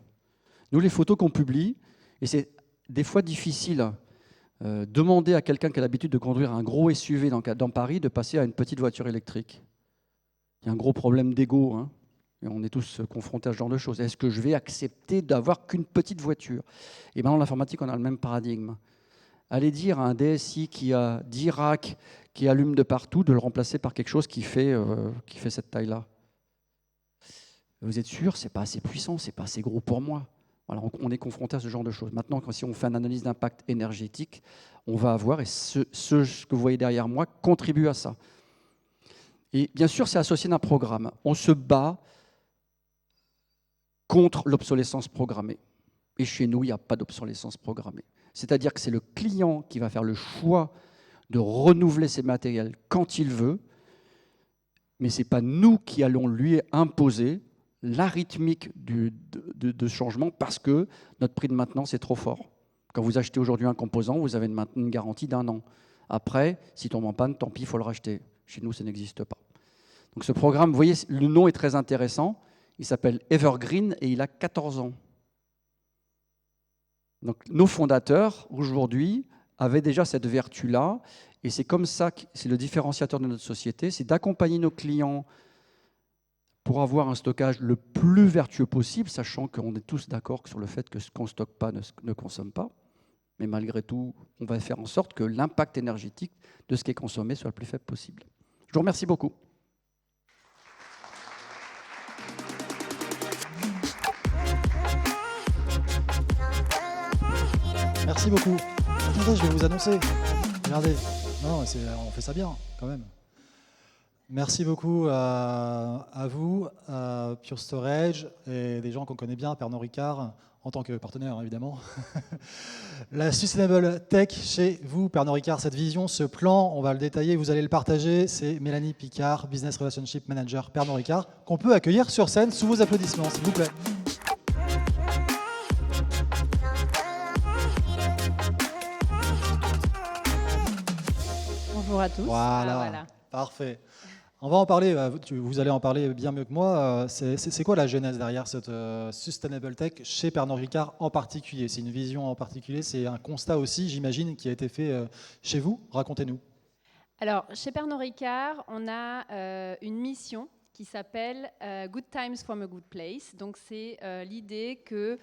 Nous, les photos qu'on publie, et c'est des fois difficile, demander à quelqu'un qui a l'habitude de conduire un gros SUV dans Paris de passer à une petite voiture électrique. Il y a un gros problème d'ego, hein, et on est tous confrontés à ce genre de choses. Est-ce que je vais accepter d'avoir qu'une petite voiture? Et bien dans l'informatique, on a le même paradigme. Allez dire à un DSI qui a 10 racks, qui allume de partout, de le remplacer par quelque chose qui fait cette taille-là. Vous êtes sûr? Ce n'est pas assez puissant, ce n'est pas assez gros pour moi. Voilà, on est confronté à ce genre de choses. Maintenant, si on fait une analyse d'impact énergétique, on va avoir, et ce que vous voyez derrière moi contribue à ça. Et bien sûr, c'est associé à un programme. On se bat contre l'obsolescence programmée. Et chez nous, il n'y a pas d'obsolescence programmée. C'est-à-dire que c'est le client qui va faire le choix de renouveler ses matériels quand il veut, mais ce n'est pas nous qui allons lui imposer la rythmique de changement parce que notre prix de maintenance est trop fort. Quand vous achetez aujourd'hui un composant, vous avez une garantie d'1 an. Après, s'il tombe en panne, tant pis, il faut le racheter. Chez nous, ça n'existe pas. Donc ce programme, vous voyez, le nom est très intéressant. Il s'appelle Evergreen et il a 14 ans. Donc nos fondateurs, aujourd'hui, avaient déjà cette vertu-là. Et c'est comme ça que c'est le différenciateur de notre société, c'est d'accompagner nos clients pour avoir un stockage le plus vertueux possible, sachant qu'on est tous d'accord sur le fait que ce qu'on ne stocke pas ne consomme pas. Mais malgré tout, on va faire en sorte que l'impact énergétique de ce qui est consommé soit le plus faible possible. Je vous remercie beaucoup. Merci beaucoup. Attendez, je vais vous annoncer. Regardez. Non, on fait ça bien, quand même. Merci beaucoup à vous, à Pure Storage et des gens qu'on connaît bien, Pernod Ricard, en tant que partenaire, évidemment. La Sustainable Tech chez vous, Pernod Ricard, cette vision, ce plan, on va le détailler, vous allez le partager. C'est Mélanie Picard, Business Relationship Manager Pernod Ricard, qu'on peut accueillir sur scène sous vos applaudissements, s'il vous plaît. Bonjour à tous. Voilà, parfait. On va en parler, vous allez en parler bien mieux que moi. C'est quoi la genèse derrière cette Sustainable Tech chez Pernod Ricard en particulier? C'est une vision en particulier, c'est un constat aussi, j'imagine, qui a été fait chez vous. Racontez-nous. Alors, chez Pernod Ricard, on a une mission qui s'appelle Good Times from a Good Place. Donc, c'est l'idée que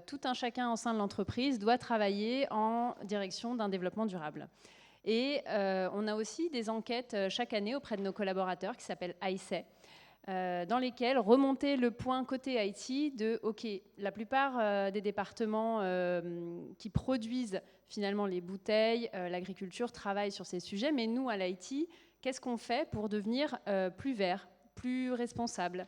tout un chacun au sein de l'entreprise doit travailler en direction d'un développement durable. Et on a aussi des enquêtes chaque année auprès de nos collaborateurs qui s'appellent ICE, dans lesquelles remonter le point côté IT de OK, la plupart des départements qui produisent finalement les bouteilles, l'agriculture travaillent sur ces sujets, mais nous à l'IT, qu'est-ce qu'on fait pour devenir plus vert, plus responsable?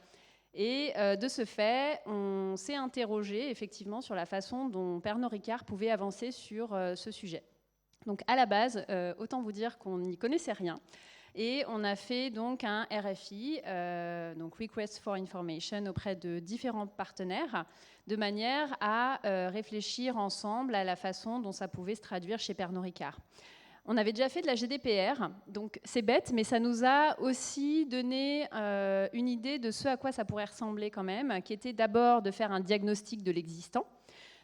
Et de ce fait, on s'est interrogé effectivement sur la façon dont Pernod Ricard pouvait avancer sur ce sujet. Donc à la base, autant vous dire qu'on n'y connaissait rien. Et on a fait donc un RFI, donc Request for Information, auprès de différents partenaires, de manière à réfléchir ensemble à la façon dont ça pouvait se traduire chez Pernod Ricard. On avait déjà fait de la GDPR, donc c'est bête, mais ça nous a aussi donné une idée de ce à quoi ça pourrait ressembler quand même, qui était d'abord de faire un diagnostic de l'existant,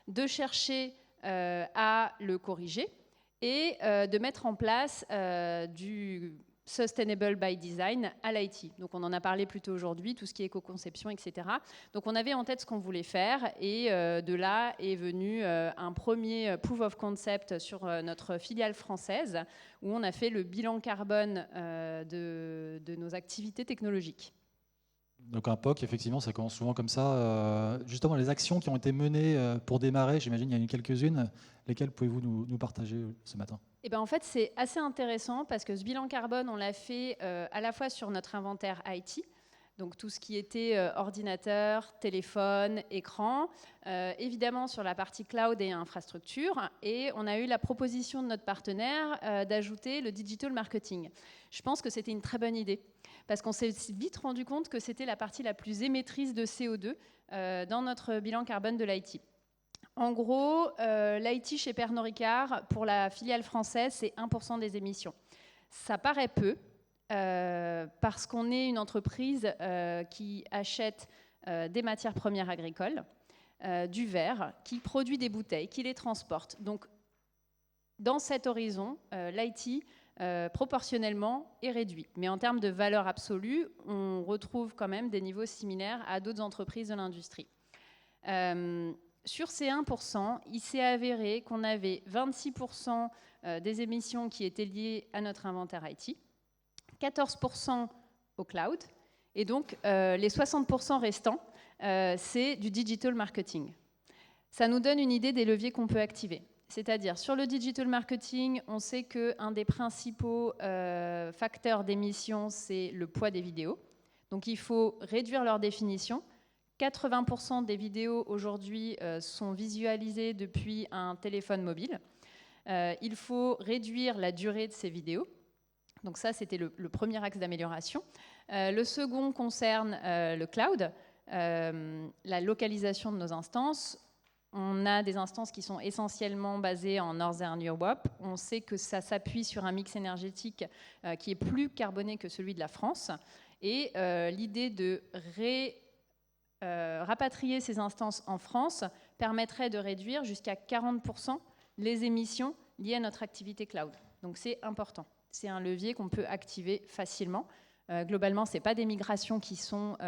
de chercher à le corriger, et de mettre en place du Sustainable by Design à l'IT. Donc on en a parlé plus tôt aujourd'hui, tout ce qui est éco-conception, etc. Donc on avait en tête ce qu'on voulait faire, et de là est venu un premier proof of concept sur notre filiale française, où on a fait le bilan carbone de nos activités technologiques. Donc un POC, effectivement, ça commence souvent comme ça. Justement, les actions qui ont été menées pour démarrer, j'imagine il y en a eu quelques-unes. Lesquelles pouvez-vous nous partager ce matin? Eh ben, en fait, c'est assez intéressant parce que ce bilan carbone, on l'a fait à la fois sur notre inventaire IT, donc tout ce qui était ordinateur, téléphone, écran, évidemment sur la partie cloud et infrastructure, et on a eu la proposition de notre partenaire d'ajouter le digital marketing. Je pense que c'était une très bonne idée, parce qu'on s'est vite rendu compte que c'était la partie la plus émettrice de CO2 dans notre bilan carbone de l'IT. En gros, l'IT chez Pernod Ricard, pour la filiale française, c'est 1% des émissions. Ça paraît peu, parce qu'on est une entreprise qui achète des matières premières agricoles, du verre, qui produit des bouteilles, qui les transporte. Donc, dans cet horizon, l'IT, proportionnellement, est réduit. Mais en termes de valeur absolue, on retrouve quand même des niveaux similaires à d'autres entreprises de l'industrie. Sur ces 1%, il s'est avéré qu'on avait 26% des émissions qui étaient liées à notre inventaire IT, 14% au cloud, et donc les 60% restants, c'est du digital marketing. Ça nous donne une idée des leviers qu'on peut activer. C'est-à-dire, sur le digital marketing, on sait qu'un des principaux facteurs d'émissions, c'est le poids des vidéos. Donc il faut réduire leur définition. 80% des vidéos aujourd'hui sont visualisées depuis un téléphone mobile. Il faut réduire la durée de ces vidéos. Donc ça, c'était le premier axe d'amélioration. Le second concerne le cloud, la localisation de nos instances. On a des instances qui sont essentiellement basées en Northern Europe. On sait que ça s'appuie sur un mix énergétique qui est plus carboné que celui de la France. Et l'idée de rapatrier ces instances en France permettrait de réduire jusqu'à 40% les émissions liées à notre activité cloud. Donc c'est important. C'est un levier qu'on peut activer facilement. Globalement, ce n'est pas des migrations qui sont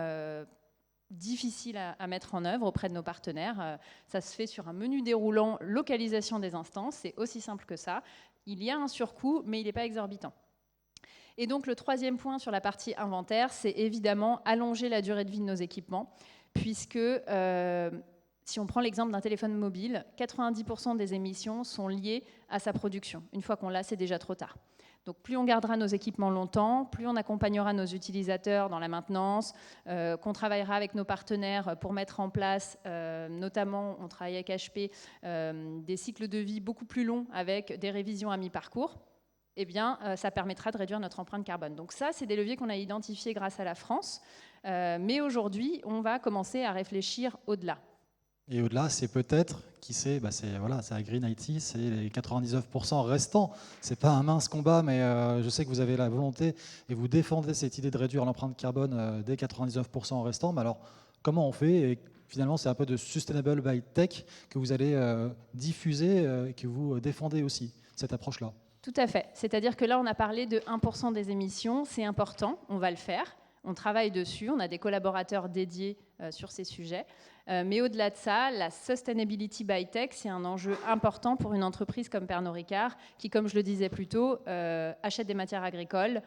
difficiles à mettre en œuvre auprès de nos partenaires. Ça se fait sur un menu déroulant localisation des instances. C'est aussi simple que ça. Il y a un surcoût, mais il n'est pas exorbitant. Et donc le troisième point sur la partie inventaire, c'est évidemment allonger la durée de vie de nos équipements, puisque si on prend l'exemple d'un téléphone mobile, 90% des émissions sont liées à sa production. Une fois qu'on l'a, c'est déjà trop tard. Donc plus on gardera nos équipements longtemps, plus on accompagnera nos utilisateurs dans la maintenance, qu'on travaillera avec nos partenaires pour mettre en place, notamment on travaille avec HP, des cycles de vie beaucoup plus longs avec des révisions à mi-parcours, eh bien, ça permettra de réduire notre empreinte carbone. Donc ça, c'est des leviers qu'on a identifiés grâce à la France. Mais aujourd'hui, on va commencer à réfléchir au-delà. Et au-delà, c'est peut-être, qui sait, c'est à Green IT, c'est les 99% restants. C'est pas un mince combat, mais je sais que vous avez la volonté et vous défendez cette idée de réduire l'empreinte carbone des 99% restants. Mais alors, comment on fait? Et finalement, c'est un peu de sustainable by tech que vous allez diffuser et que vous défendez aussi, cette approche-là. Tout à fait. C'est-à-dire que là, on a parlé de 1% des émissions. C'est important, on va le faire. On travaille dessus, on a des collaborateurs dédiés sur ces sujets. Mais au-delà de ça, la sustainability by tech, c'est un enjeu important pour une entreprise comme Pernod Ricard, qui, comme je le disais plus tôt, achète des matières agricoles,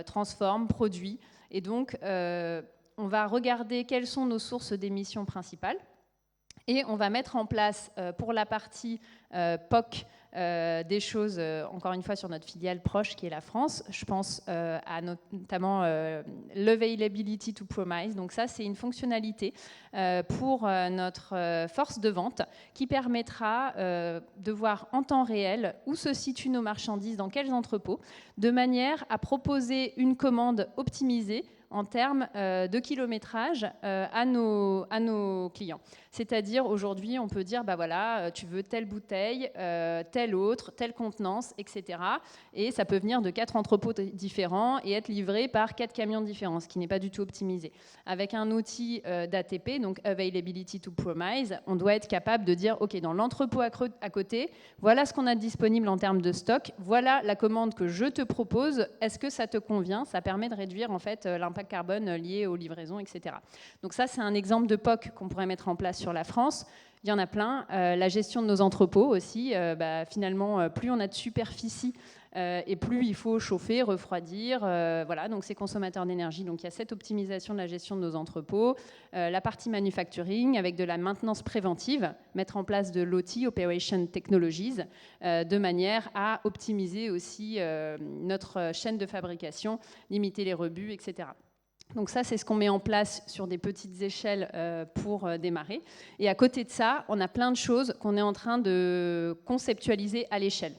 transforme, produit. Et donc, on va regarder quelles sont nos sources d'émissions principales. Et on va mettre en place, pour la partie POC, des choses, encore une fois, sur notre filiale proche qui est la France. Je pense à notamment l'availability to promise. Donc ça, c'est une fonctionnalité pour notre force de vente qui permettra de voir en temps réel où se situent nos marchandises, dans quels entrepôts, de manière à proposer une commande optimisée en termes de kilométrage à nos clients. C'est-à-dire, aujourd'hui, on peut dire, bah voilà, tu veux telle bouteille, telle autre, telle contenance, etc. Et ça peut venir de 4 entrepôts différents et être livré par 4 camions différents, ce qui n'est pas du tout optimisé. Avec un outil d'ATP, donc Availability to Promise, on doit être capable de dire, OK, dans l'entrepôt à côté, voilà ce qu'on a disponible en termes de stock, voilà la commande que je te propose, est-ce que ça te convient? Ça permet de réduire en fait l'impact carbone lié aux livraisons, etc. Donc ça, c'est un exemple de POC qu'on pourrait mettre en place sur la France. Il y en a plein. La gestion de nos entrepôts aussi. Finalement, plus on a de superficie et plus il faut chauffer, refroidir. Voilà, donc c'est consommateur d'énergie. Donc il y a cette optimisation de la gestion de nos entrepôts. La partie manufacturing avec de la maintenance préventive, mettre en place de l'OT, Operation Technologies, de manière à optimiser aussi notre chaîne de fabrication, limiter les rebuts, etc. Donc ça, c'est ce qu'on met en place sur des petites échelles pour démarrer. Et à côté de ça, on a plein de choses qu'on est en train de conceptualiser à l'échelle.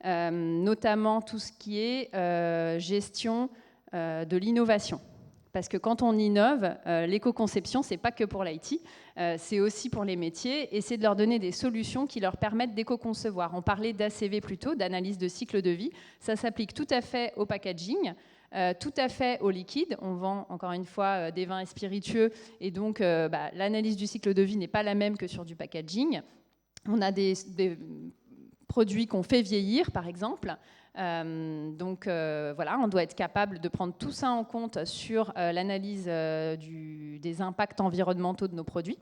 Notamment tout ce qui est gestion de l'innovation. Parce que quand on innove, l'éco-conception, c'est pas que pour l'IT, c'est aussi pour les métiers, et c'est de leur donner des solutions qui leur permettent d'éco-concevoir. On parlait d'ACV plutôt, d'analyse de cycle de vie. Ça s'applique tout à fait au packaging, tout à fait au liquide. On vend, encore une fois, des vins et spiritueux, et donc l'analyse du cycle de vie n'est pas la même que sur du packaging. On a des produits qu'on fait vieillir, par exemple. Voilà, on doit être capable de prendre tout ça en compte sur l'analyse des impacts environnementaux de nos produits.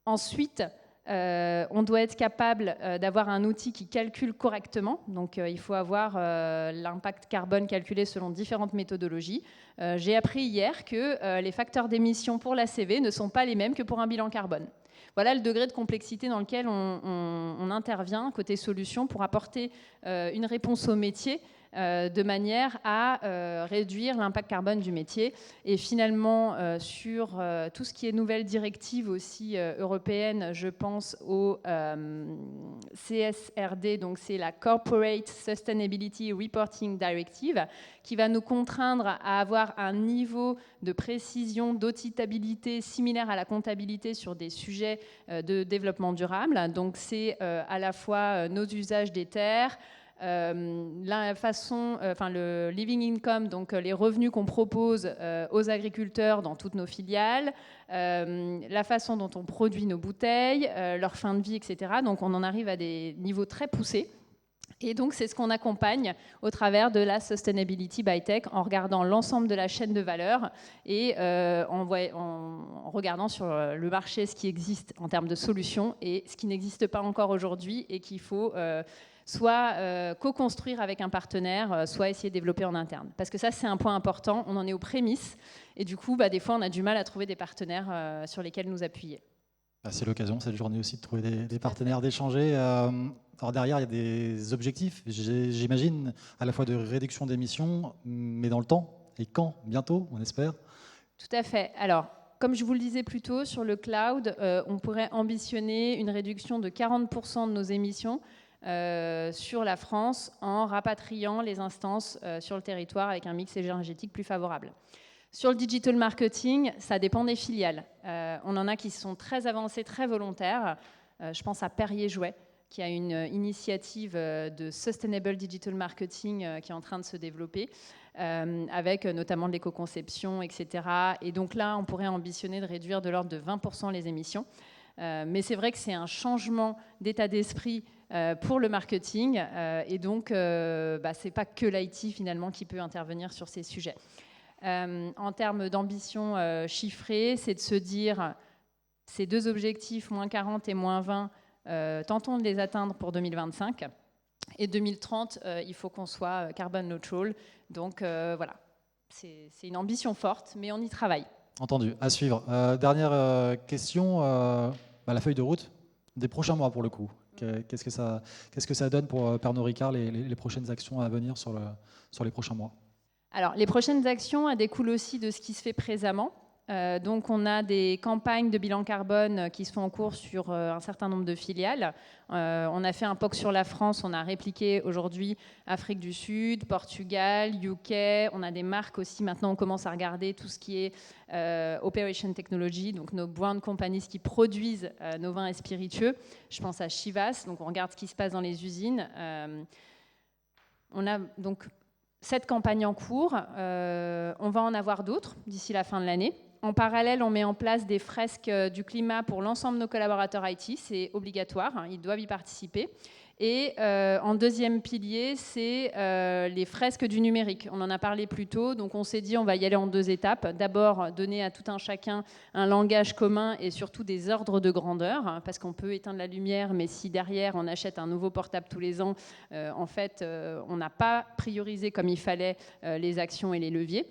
Ensuite, on doit être capable d'avoir un outil qui calcule correctement. Donc, il faut avoir l'impact carbone calculé selon différentes méthodologies. J'ai appris hier que les facteurs d'émission pour l'ACV ne sont pas les mêmes que pour un bilan carbone. Voilà le degré de complexité dans lequel on intervient côté solution pour apporter une réponse au métier de manière à réduire l'impact carbone du métier. Et finalement, sur tout ce qui est nouvelles directives aussi européennes, je pense au CSRD, donc c'est la Corporate Sustainability Reporting Directive, qui va nous contraindre à avoir un niveau de précision, d'auditabilité similaire à la comptabilité sur des sujets de développement durable. Donc c'est à la fois nos usages des terres, le living income, donc les revenus qu'on propose aux agriculteurs dans toutes nos filiales, la façon dont on produit nos bouteilles, leur fin de vie, etc. Donc on en arrive à des niveaux très poussés. Et donc c'est ce qu'on accompagne au travers de la Sustainability by Tech en regardant l'ensemble de la chaîne de valeur et en regardant sur le marché ce qui existe en termes de solutions et ce qui n'existe pas encore aujourd'hui et qu'il faut soit co-construire avec un partenaire, soit essayer de développer en interne. Parce que ça, c'est un point important, on en est aux prémices, et du coup, des fois, on a du mal à trouver des partenaires sur lesquels nous appuyer. C'est l'occasion, cette journée aussi, de trouver des partenaires, d'échanger. Alors derrière, il y a des objectifs, j'imagine, à la fois de réduction d'émissions, mais dans le temps, et quand? Bientôt, on espère? Tout à fait. Alors, comme je vous le disais plus tôt, sur le cloud, on pourrait ambitionner une réduction de 40% de nos émissions sur la France en rapatriant les instances sur le territoire avec un mix énergétique plus favorable. Sur le digital marketing, ça dépend des filiales. On en a qui sont très avancées, très volontaires. Je pense à Perrier Jouet, qui a une initiative de Sustainable Digital Marketing qui est en train de se développer, avec notamment de l'éco-conception, etc. Et donc là, on pourrait ambitionner de réduire de l'ordre de 20% les émissions. Mais c'est vrai que c'est un changement d'état d'esprit pour le marketing. Et donc, ce n'est pas que l'IT finalement qui peut intervenir sur ces sujets. En termes d'ambition chiffrée, c'est de se dire ces deux objectifs, moins 40 et moins 20, tentons de les atteindre pour 2025. Et 2030, il faut qu'on soit carbone neutral. Donc voilà, c'est une ambition forte, mais on y travaille. Entendu, à suivre. Dernière question, la feuille de route des prochains mois pour le coup. Qu'est-ce que ça donne pour Pernod Ricard, les prochaines actions à venir sur les prochains mois? Alors, les prochaines actions elles découlent aussi de ce qui se fait présamment. Donc, on a des campagnes de bilan carbone qui se font en cours sur un certain nombre de filiales. On a fait un POC sur la France, on a répliqué aujourd'hui Afrique du Sud, Portugal, UK. On a des marques aussi. Maintenant, on commence à regarder tout ce qui est Operation Technology, donc nos brand companies qui produisent nos vins et spiritueux. Je pense à Chivas, donc on regarde ce qui se passe dans les usines. On a donc cette campagne en cours. On va en avoir d'autres d'ici la fin de l'année. En parallèle, on met en place des fresques du climat pour l'ensemble de nos collaborateurs IT. C'est obligatoire, ils doivent y participer. Et en deuxième pilier, c'est les fresques du numérique. On en a parlé plus tôt, donc on s'est dit on va y aller en 2 étapes. D'abord, donner à tout un chacun un langage commun et surtout des ordres de grandeur, parce qu'on peut éteindre la lumière, mais si derrière on achète un nouveau portable tous les ans, en fait, on n'a pas priorisé comme il fallait les actions et les leviers.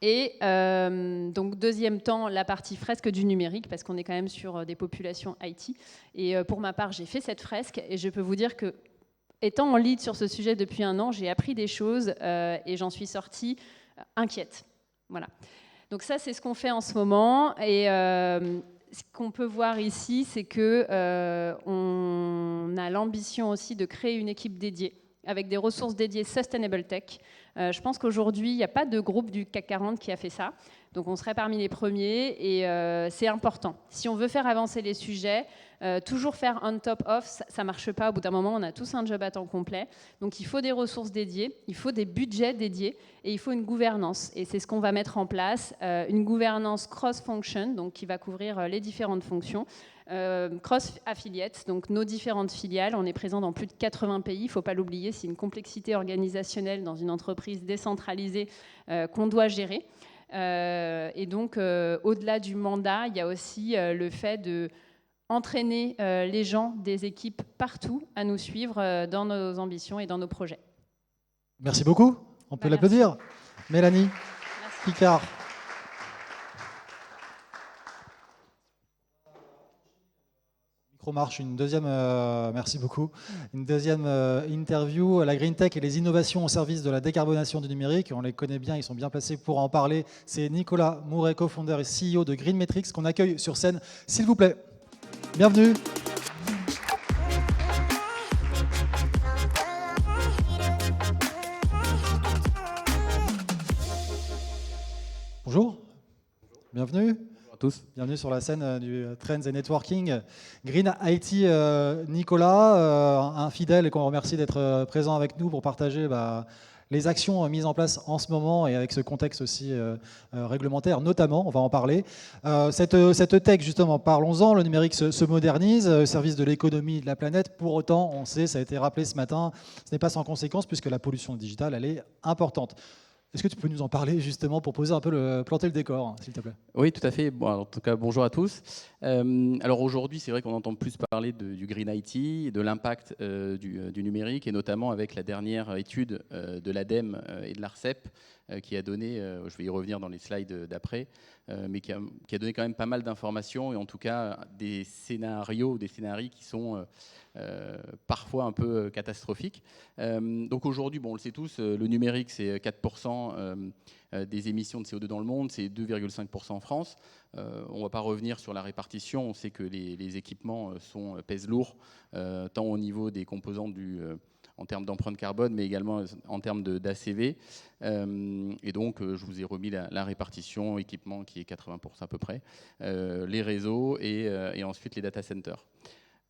Et donc deuxième temps, la partie fresque du numérique, parce qu'on est quand même sur des populations IT. Et pour ma part, j'ai fait cette fresque et je peux vous dire que, étant en lead sur ce sujet depuis 1 an, j'ai appris des choses et j'en suis sortie inquiète. Voilà. Donc ça, c'est ce qu'on fait en ce moment. Et ce qu'on peut voir ici, c'est que on a l'ambition aussi de créer une équipe dédiée, avec des ressources dédiées Sustainable Tech. Je pense qu'aujourd'hui, il n'y a pas de groupe du CAC 40 qui a fait ça. Donc on serait parmi les premiers et c'est important. Si on veut faire avancer les sujets, toujours faire on top off, ça ne marche pas. Au bout d'un moment, on a tous un job à temps complet. Donc il faut des ressources dédiées, il faut des budgets dédiés et il faut une gouvernance. Et c'est ce qu'on va mettre en place, une gouvernance cross-function, donc qui va couvrir les différentes fonctions. Cross-affiliates, donc nos différentes filiales. On est présent dans plus de 80 pays, il ne faut pas l'oublier, c'est une complexité organisationnelle dans une entreprise décentralisée qu'on doit gérer. Et donc, au-delà du mandat, il y a aussi le fait d'entraîner les gens des équipes partout à nous suivre dans nos ambitions et dans nos projets. Merci beaucoup. On peut l'applaudir. Mélanie Picard. Marche une deuxième, merci beaucoup, une deuxième interview, la Green Tech et les innovations au service de la décarbonation du numérique. On les connaît bien, ils sont bien placés pour en parler. C'est Nicolas Mouret, co-founder et CEO de Green Metrics, qu'on accueille sur scène, s'il vous plaît. Bienvenue. Bonjour, bienvenue. Tous. Bienvenue sur la scène du Trends and Networking. Green IT, Nicolas, un fidèle et qu'on remercie d'être présent avec nous pour partager les actions mises en place en ce moment et avec ce contexte aussi réglementaire notamment, on va en parler. Cette tech justement, parlons-en, le numérique se modernise au service de l'économie de la planète. Pour autant, on sait, ça a été rappelé ce matin, ce n'est pas sans conséquence puisque la pollution digitale, elle est importante. Est-ce que tu peux nous en parler justement pour poser un peu planter le décor, s'il te plaît? Oui, tout à fait. Bon, en tout cas, bonjour à tous. Alors aujourd'hui, c'est vrai qu'on entend plus parler du Green IT, de l'impact du numérique, et notamment avec la dernière étude de l'ADEME et de l'ARCEP qui a donné, je vais y revenir dans les slides d'après, mais qui a donné quand même pas mal d'informations et en tout cas des scénarios qui sont parfois un peu catastrophiques. Donc aujourd'hui, bon, on le sait tous, le numérique c'est 4% des émissions de CO2 dans le monde, c'est 2,5% en France. On ne va pas revenir sur la répartition, on sait que les équipements pèsent lourd, tant au niveau des composantes en termes d'empreinte carbone, mais également en termes d'ACV. Et donc, je vous ai remis la répartition équipement qui est 80% à peu près, les réseaux et ensuite les data centers.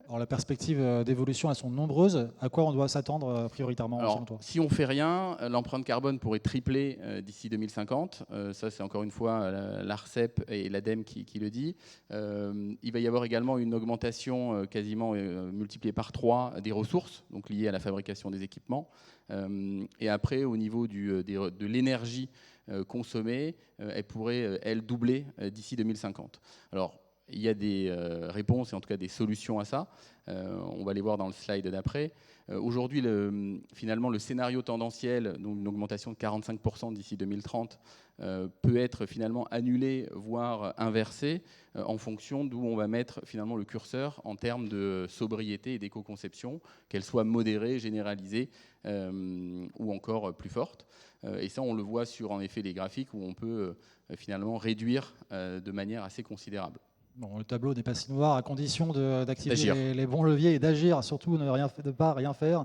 Alors, la perspective d'évolution, elles sont nombreuses. À quoi on doit s'attendre prioritairement selon toi ? Si on fait rien, l'empreinte carbone pourrait tripler d'ici 2050. Ça, c'est encore une fois l'ARCEP et l'ADEME qui le dit. Il va y avoir également une augmentation quasiment multipliée par 3 des ressources, donc liées à la fabrication des équipements. Et après, au niveau de l'énergie consommée, elle pourrait, elle, doubler d'ici 2050. Alors, il y a des réponses et en tout cas des solutions à ça. On va les voir dans le slide d'après. Aujourd'hui, finalement, le scénario tendanciel, donc une augmentation de 45% d'ici 2030, peut être finalement annulé, voire inversé, en fonction d'où on va mettre finalement le curseur en termes de sobriété et d'éco-conception, qu'elle soit modérée, généralisée ou encore plus forte. Et ça, on le voit sur en effet les graphiques où on peut finalement réduire de manière assez considérable. Bon, le tableau n'est pas si noir, à condition d'activer les bons leviers et d'agir, surtout ne pas rien faire.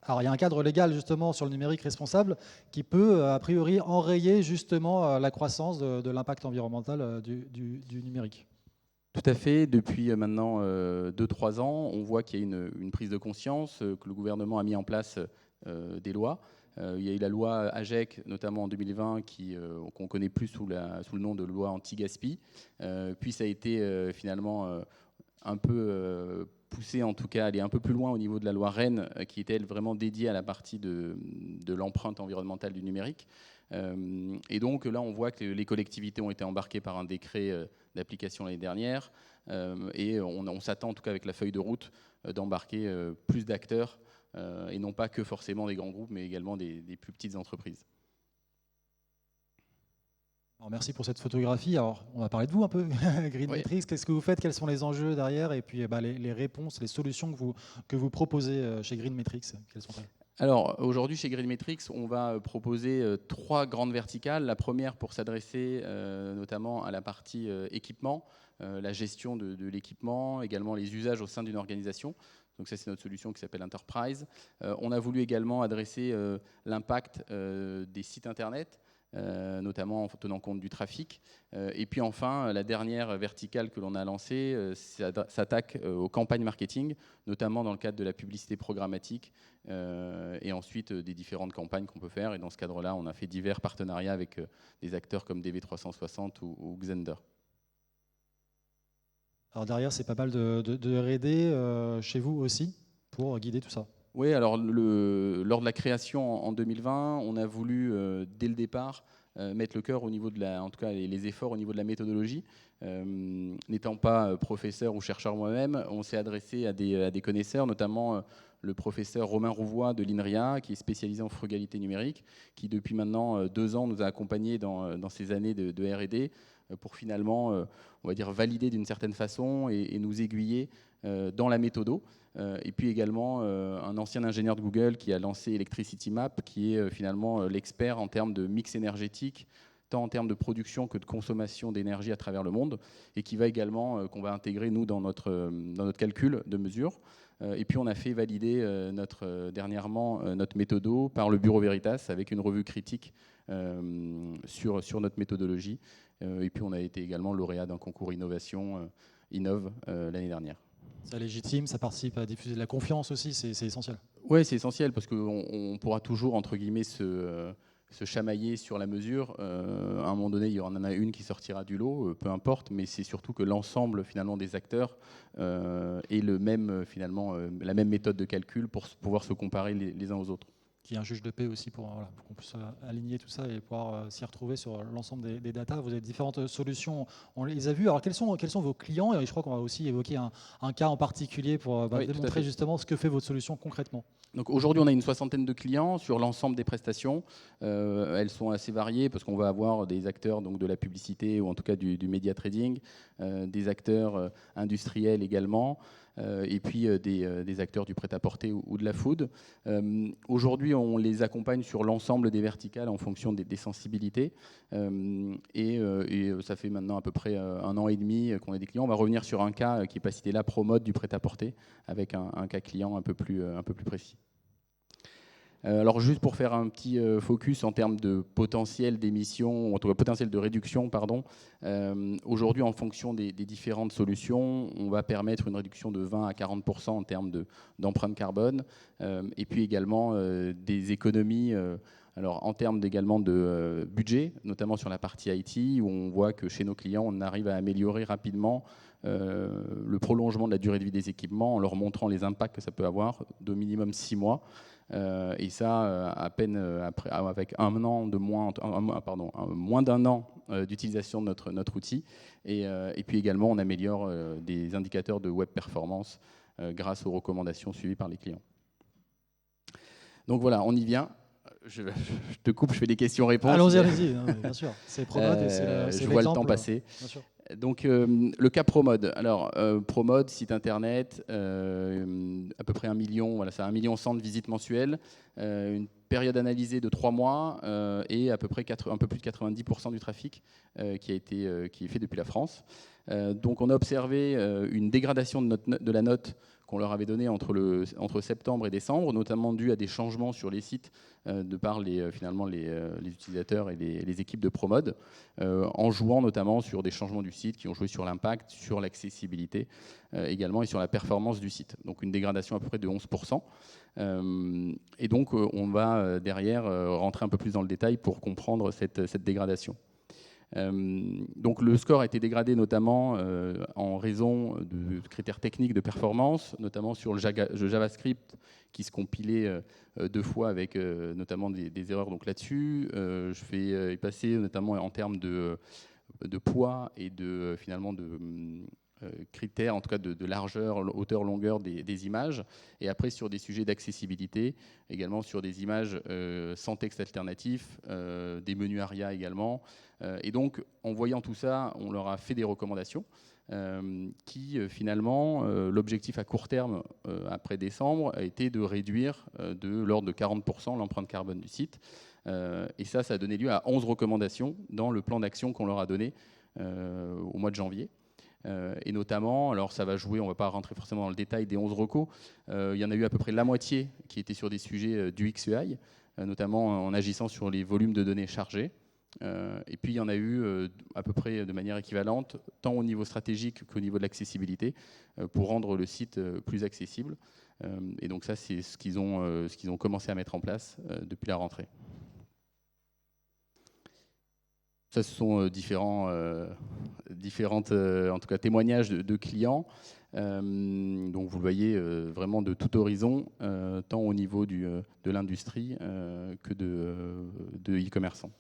Alors, il y a un cadre légal justement sur le numérique responsable qui peut, a priori, enrayer justement la croissance de l'impact environnemental du numérique. Tout à fait. Depuis maintenant 2-3 ans, on voit qu'il y a une prise de conscience, que le gouvernement a mis en place des lois. Il y a eu la loi AGEC, notamment en 2020, qu'on connaît plus sous le nom de loi anti-gaspi. Puis ça a été finalement un peu poussé, en tout cas, aller un peu plus loin au niveau de la loi REEN, qui était elle, vraiment dédiée à la partie de l'empreinte environnementale du numérique. Et donc là, on voit que les collectivités ont été embarquées par un décret d'application l'année dernière. Et on s'attend, en tout cas avec la feuille de route, d'embarquer plus d'acteurs et non pas que forcément des grands groupes, mais également des plus petites entreprises. Alors, merci pour cette photographie. Alors, on va parler de vous un peu, Green Metrics. Qu'est-ce que vous faites? Quels sont les enjeux derrière? Et puis les réponses, les solutions que vous proposez chez Green Metrics, quelles sont-elles? Alors aujourd'hui chez Green Metrics, on va proposer 3 grandes verticales. La première pour s'adresser notamment à la partie équipement, la gestion de l'équipement, également les usages au sein d'une organisation. Donc ça, c'est notre solution qui s'appelle Enterprise. On a voulu également adresser l'impact des sites Internet, notamment en tenant compte du trafic. Et puis enfin, la dernière verticale que l'on a lancée s'attaque aux campagnes marketing, notamment dans le cadre de la publicité programmatique et ensuite des différentes campagnes qu'on peut faire. Et dans ce cadre-là, on a fait divers partenariats avec des acteurs comme DV360 ou Xender. Alors derrière, c'est pas mal de R&D chez vous aussi pour guider tout ça. Oui, alors lors de la création en 2020, on a voulu dès le départ mettre le cœur au niveau en tout cas les efforts au niveau de la méthodologie. N'étant pas professeur ou chercheur moi-même, on s'est adressé à des connaisseurs, notamment le professeur Romain Rouvois de l'INRIA, qui est spécialisé en frugalité numérique, qui depuis maintenant 2 ans nous a accompagnés dans ces années de R&D pour finalement, on va dire, valider d'une certaine façon et nous aiguiller dans la méthodo. Et puis également un ancien ingénieur de Google qui a lancé Electricity Map, qui est finalement l'expert en termes de mix énergétique, tant en termes de production que de consommation d'énergie à travers le monde, et qui va également, qu'on va intégrer nous dans notre calcul de mesure. Et puis on a fait valider dernièrement notre méthodo par le Bureau Veritas avec une revue critique sur notre méthodologie. Et puis on a été également lauréat d'un concours innovation Innov l'année dernière. Ça légitime, ça participe à diffuser de la confiance aussi, c'est essentiel. Oui, c'est essentiel parce qu'on pourra toujours, entre guillemets, se chamailler sur la mesure. À un moment donné, il y en a une qui sortira du lot, peu importe, mais c'est surtout que l'ensemble finalement des acteurs ait la même méthode de calcul pour pouvoir se comparer les uns aux autres. Qui est un juge de paix aussi pour qu'on puisse aligner tout ça et pouvoir s'y retrouver sur l'ensemble des datas. Vous avez différentes solutions, on les a vues. Alors quels sont vos clients? Et je crois qu'on va aussi évoquer un cas en particulier pour démontrer justement ce que fait votre solution concrètement. Donc aujourd'hui, on a une 60aine de clients sur l'ensemble des prestations. Elles sont assez variées parce qu'on va avoir des acteurs donc, de la publicité ou en tout cas du media trading, des acteurs industriels également, et puis des acteurs du prêt-à-porter ou de la food. Aujourd'hui, on les accompagne sur l'ensemble des verticales en fonction des sensibilités. Et ça fait maintenant à peu près 1 an et demi qu'on a des clients. On va revenir sur un cas qui n'est pas cité là, ProMode du prêt-à-porter, avec un cas client un peu plus précis. Alors juste pour faire un petit focus en termes de potentiel d'émission, en tout cas potentiel de réduction, pardon, aujourd'hui en fonction des différentes solutions, on va permettre une réduction de 20 à 40% en termes d'empreinte carbone, et puis également des économies alors en termes également de budget, notamment sur la partie IT, où on voit que chez nos clients, on arrive à améliorer rapidement le prolongement de la durée de vie des équipements en leur montrant les impacts que ça peut avoir de minimum 6 mois. Et ça, à peine après, avec moins d'un an d'utilisation de notre outil. Et puis également, on améliore des indicateurs de web performance grâce aux recommandations suivies par les clients. Donc voilà, on y vient. Je te coupe, je fais des questions-réponses. Allons-y, allez-y, bien sûr. C'est Promode et c'est je vois le temps passer. Bien sûr. Donc le cas Promode. Alors Promode, site internet, à peu près 1 million, voilà, c'est 1,1 million de visites mensuelles, une période analysée de 3 mois et à peu près un peu plus de 90% du trafic qui est fait depuis la France. Donc on a observé une dégradation de la note qu'on leur avait donnée entre septembre et décembre, notamment due à des changements sur les sites de par finalement les utilisateurs et les équipes de Promode, en jouant notamment sur des changements du site qui ont joué sur l'impact, sur l'accessibilité également et sur la performance du site. Donc une dégradation à peu près de 11%. Et donc on va derrière rentrer un peu plus dans le détail pour comprendre cette dégradation. Donc le score a été dégradé notamment en raison de critères techniques de performance, notamment sur le JavaScript qui se compilait 2 fois avec notamment des erreurs donc là-dessus. Je fais passer notamment en termes de poids et finalement de critères, en tout cas de largeur, hauteur, longueur des images, et après sur des sujets d'accessibilité, également sur des images sans texte alternatif, des menus ARIA également. Et donc, en voyant tout ça, on leur a fait des recommandations qui, finalement, l'objectif à court terme, après décembre, a été de réduire de l'ordre de 40% l'empreinte carbone du site. Et ça a donné lieu à 11 recommandations dans le plan d'action qu'on leur a donné au mois de janvier. Et notamment, alors ça va jouer, on ne va pas rentrer forcément dans le détail des 11 recos, il y en a eu à peu près la moitié qui étaient sur des sujets du XUI, notamment en agissant sur les volumes de données chargés. Et puis il y en a eu à peu près de manière équivalente, tant au niveau stratégique qu'au niveau de l'accessibilité, pour rendre le site plus accessible. Et donc ça, c'est ce qu'ils ont commencé à mettre en place depuis la rentrée. Ça, ce sont différents en tout cas, témoignages de clients. Donc vous le voyez vraiment de tout horizon, tant au niveau de l'industrie que de e-commerçants.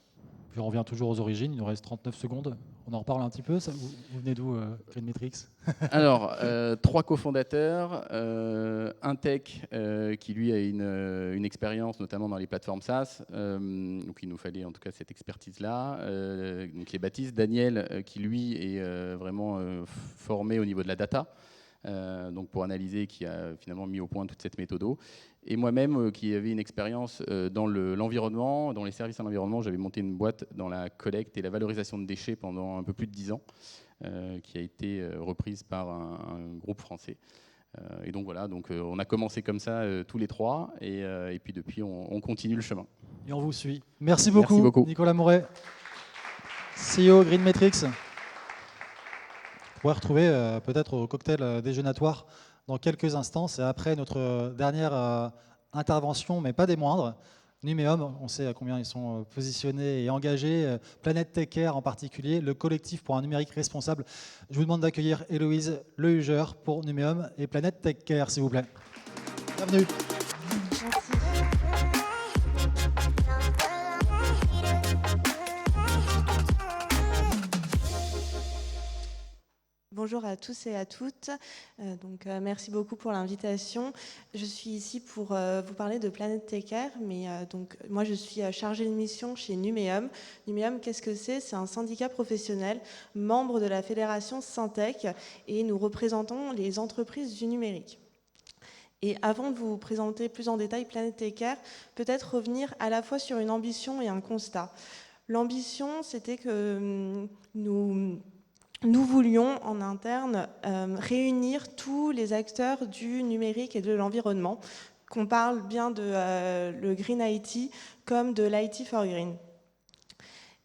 Puis on revient toujours aux origines, il nous reste 39 secondes. On en reparle un petit peu. Vous venez d'où, GreenMetrics? Alors, 3 cofondateurs, un tech qui lui a une expérience notamment dans les plateformes SaaS, donc il nous fallait en tout cas cette expertise-là. Donc les Baptiste, Daniel qui lui est vraiment formé au niveau de la data, donc pour analyser, qui a finalement mis au point toute cette méthode. Et moi-même, qui avais une expérience dans l'environnement, dans les services à l'environnement, j'avais monté une boîte dans la collecte et la valorisation de déchets pendant un peu plus de 10 ans, qui a été reprise par un groupe français. Et donc voilà, donc, on a commencé comme ça tous les 3, et puis depuis, on continue le chemin. Et on vous suit. Merci beaucoup. Nicolas Mouret, CEO GreenMetrics. Vous pourrez retrouver peut-être au cocktail déjeunatoire dans quelques instants. C'est après notre dernière intervention, mais pas des moindres. Numéum, on sait à combien ils sont positionnés et engagés. Planète Tech Care en particulier, le collectif pour un numérique responsable. Je vous demande d'accueillir Héloïse Lehugeur pour Numéum et Planète Tech Care, s'il vous plaît. Bienvenue. Bonjour à tous et à toutes. Merci beaucoup pour l'invitation. Je suis ici pour vous parler de Planète Tech Care, mais moi je suis chargée de mission chez Numéum. Numéum, qu'est-ce que c'est? C'est un syndicat professionnel, membre de la fédération Syntec, et nous représentons les entreprises du numérique. Et avant de vous présenter plus en détail Planète Tech Care, peut-être revenir à la fois sur une ambition et un constat. L'ambition, c'était que nous voulions en interne réunir tous les acteurs du numérique et de l'environnement, qu'on parle bien de le Green IT comme de l'IT for Green.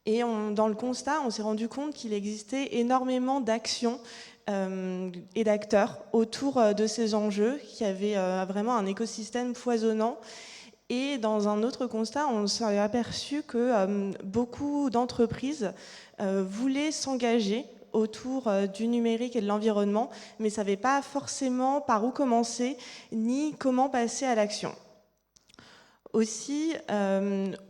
Et dans le constat, on s'est rendu compte qu'il existait énormément d'actions et d'acteurs autour de ces enjeux, qui avaient vraiment un écosystème foisonnant. Et dans un autre constat, on s'est aperçu que beaucoup d'entreprises voulaient s'engager autour du numérique et de l'environnement, mais ne savaient pas forcément par où commencer, ni comment passer à l'action. Aussi,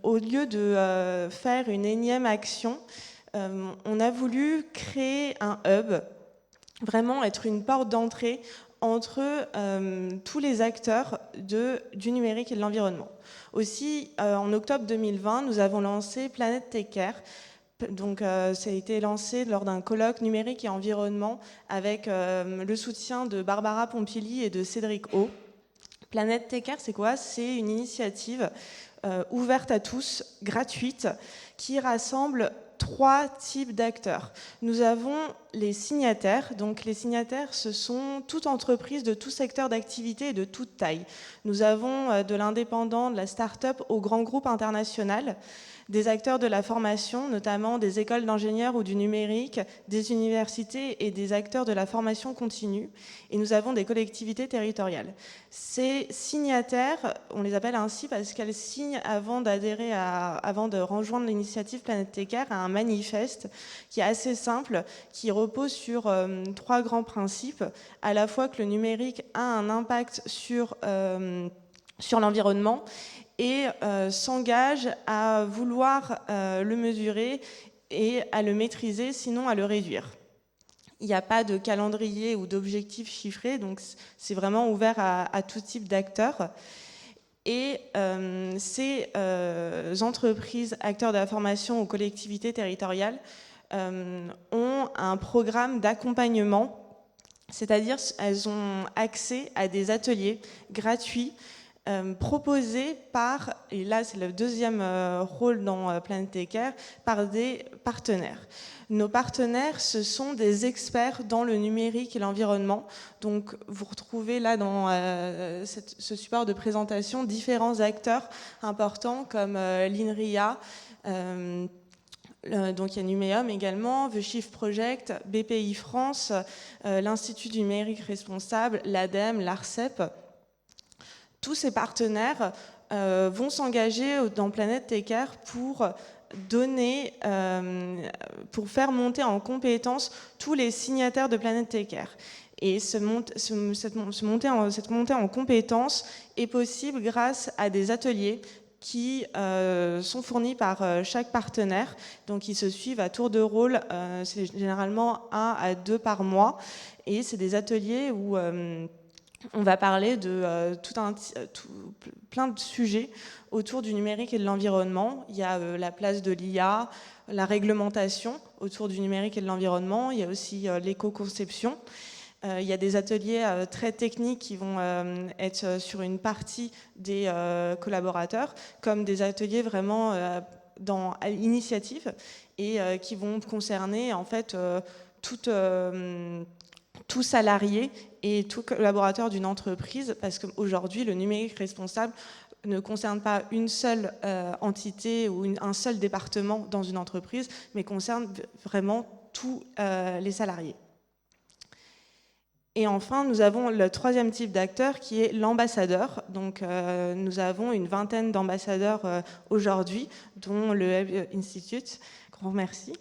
au lieu de faire une énième action, on a voulu créer un hub, vraiment être une porte d'entrée entre tous les acteurs du numérique et de l'environnement. Aussi, en octobre 2020, nous avons lancé Planète Take Care. Donc, ça a été lancé lors d'un colloque numérique et environnement avec le soutien de Barbara Pompili et de Cédric O. Planète Take Care, c'est quoi? C'est une initiative ouverte à tous, gratuite, qui rassemble 3 types d'acteurs. Nous avons les signataires. Donc les signataires, ce sont toute entreprise de tout secteur d'activité et de toute taille. Nous avons de l'indépendant, de la start-up au grand groupe international, des acteurs de la formation, notamment des écoles d'ingénieurs ou du numérique, des universités et des acteurs de la formation continue. Et nous avons des collectivités territoriales. Ces signataires, on les appelle ainsi parce qu'elles signent avant de rejoindre l'initiative Planète Take Care à un manifeste qui est assez simple, qui repose sur 3 grands principes, à la fois que le numérique a un impact sur l'environnement et s'engage à vouloir le mesurer et à le maîtriser, sinon à le réduire. Il n'y a pas de calendrier ou d'objectifs chiffrés, donc c'est vraiment ouvert à tout type d'acteurs. Et ces entreprises, acteurs de la formation ou collectivités territoriales ont un programme d'accompagnement, c'est-à-dire elles ont accès à des ateliers gratuits proposés par, et là c'est le deuxième rôle dans Planète Take Care, par des partenaires. Nos partenaires, ce sont des experts dans le numérique et l'environnement. Donc vous retrouvez là dans ce support de présentation différents acteurs importants comme l'INRIA, donc il y a Numéum également, The Shift Project, BPI France, l'Institut du numérique responsable, l'ADEME, l'ARCEP. Tous ces partenaires vont s'engager dans Planète Take Care pour faire monter en compétence tous les signataires de Planète Take Care. Et cette montée en compétence est possible grâce à des ateliers qui sont fournis par chaque partenaire. Donc ils se suivent à tour de rôle, c'est généralement 1 à 2 par mois. Et c'est des ateliers où on va parler de plein de sujets autour du numérique et de l'environnement. Il y a la place de l'IA, la réglementation autour du numérique et de l'environnement. Il y a aussi l'éco-conception. Il y a des ateliers très techniques qui vont être sur une partie des collaborateurs, comme des ateliers vraiment à l'initiative et qui vont concerner en fait tout salarié et tout collaborateur d'une entreprise, parce qu'aujourd'hui, le numérique responsable ne concerne pas une seule entité ou un seul département dans une entreprise, mais concerne vraiment tous les salariés. Et enfin, nous avons le 3e type d'acteur qui est l'ambassadeur. Donc, nous avons une 20aine d'ambassadeurs aujourd'hui, dont le Web Institute. Grand merci.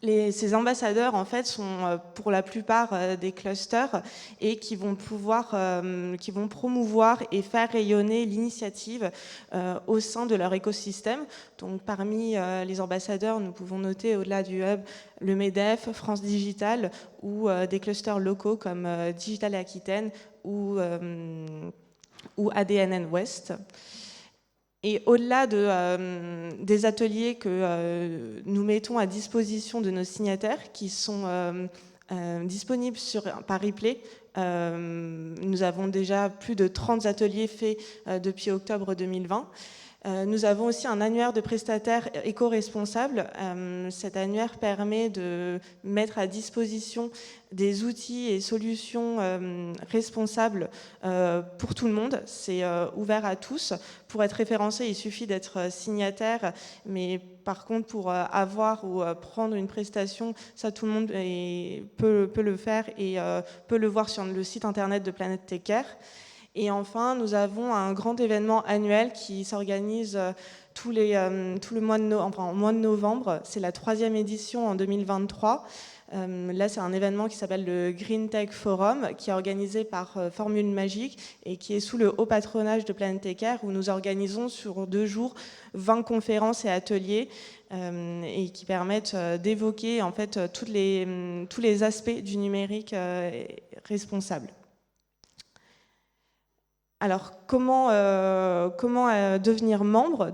Ces ambassadeurs, en fait, sont pour la plupart des clusters et qui vont promouvoir et faire rayonner l'initiative au sein de leur écosystème. Donc, parmi les ambassadeurs, nous pouvons noter, au-delà du hub, le MEDEF, France Digital ou des clusters locaux comme Digital Aquitaine ou ADNN West. Et au-delà des ateliers que nous mettons à disposition de nos signataires, qui sont disponibles par replay, nous avons déjà plus de 30 ateliers faits depuis octobre 2020. Nous avons aussi un annuaire de prestataires éco-responsables. Cet annuaire permet de mettre à disposition des outils et solutions responsables pour tout le monde. C'est ouvert à tous. Pour être référencé, il suffit d'être signataire, mais par contre, pour avoir ou prendre une prestation, ça, tout le monde peut le faire et peut le voir sur le site internet de Planète TechCare. Et enfin, nous avons un grand événement annuel qui s'organise tout le mois en mois de novembre. C'est la 3e édition en 2023. Là, c'est un événement qui s'appelle le Green Tech Forum, qui est organisé par Formule Magique et qui est sous le haut patronage de Planète TechCare, où nous organisons sur 2 jours 20 conférences et ateliers et qui permettent d'évoquer en fait tous les aspects du numérique responsable. Alors, comment devenir membre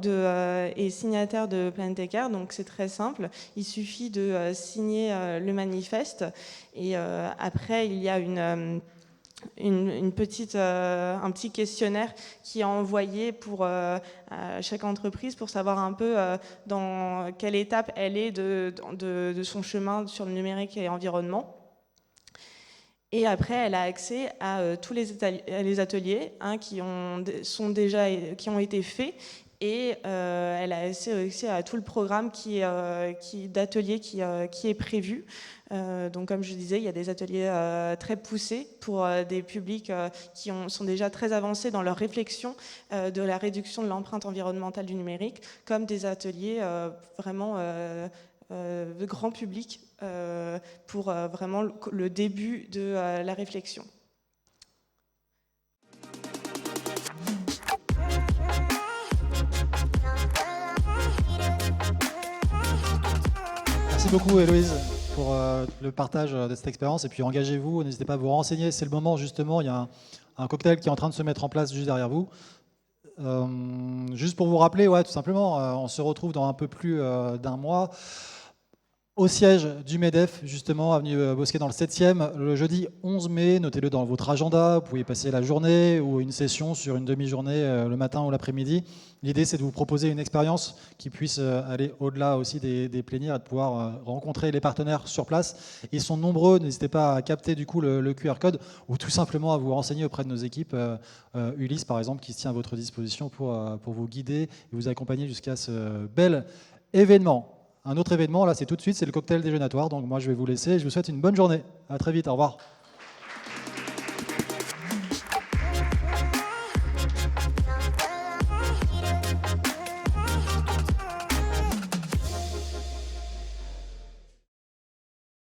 et signataire de Planète TechCare? Donc, c'est très simple. Il suffit de signer le manifeste et après, il y a un petit questionnaire qui est envoyé à chaque entreprise pour savoir un peu dans quelle étape elle est de son chemin sur le numérique et l'environnement. Et après, elle a accès à tous les ateliers qui ont été faits, et elle a accès à tout le programme d'ateliers qui est prévu. Donc, comme je disais, il y a des ateliers très poussés pour des publics qui sont déjà très avancés dans leur réflexion de la réduction de l'empreinte environnementale du numérique, comme des ateliers vraiment de grand public pour vraiment le début de la réflexion. Merci beaucoup Héloïse pour le partage de cette expérience, et puis engagez-vous, n'hésitez pas à vous renseigner, c'est le moment justement, il y a un cocktail qui est en train de se mettre en place juste derrière vous. Juste pour vous rappeler, tout simplement, on se retrouve dans un peu plus d'un mois au siège du MEDEF, justement, avenue Bosquet dans le 7e, le jeudi 11 mai. Notez-le dans votre agenda, vous pouvez passer la journée ou une session sur une demi-journée le matin ou l'après-midi. L'idée, c'est de vous proposer une expérience qui puisse aller au-delà aussi des plénières et de pouvoir rencontrer les partenaires sur place. Ils sont nombreux, n'hésitez pas à capter du coup le QR code ou tout simplement à vous renseigner auprès de nos équipes. Ulysse, par exemple, qui se tient à votre disposition pour vous guider et vous accompagner jusqu'à ce bel événement. Un autre événement, là, c'est tout de suite, c'est le cocktail déjeunatoire. Donc moi, je vais vous laisser. Je vous souhaite une bonne journée. À très vite. Au revoir.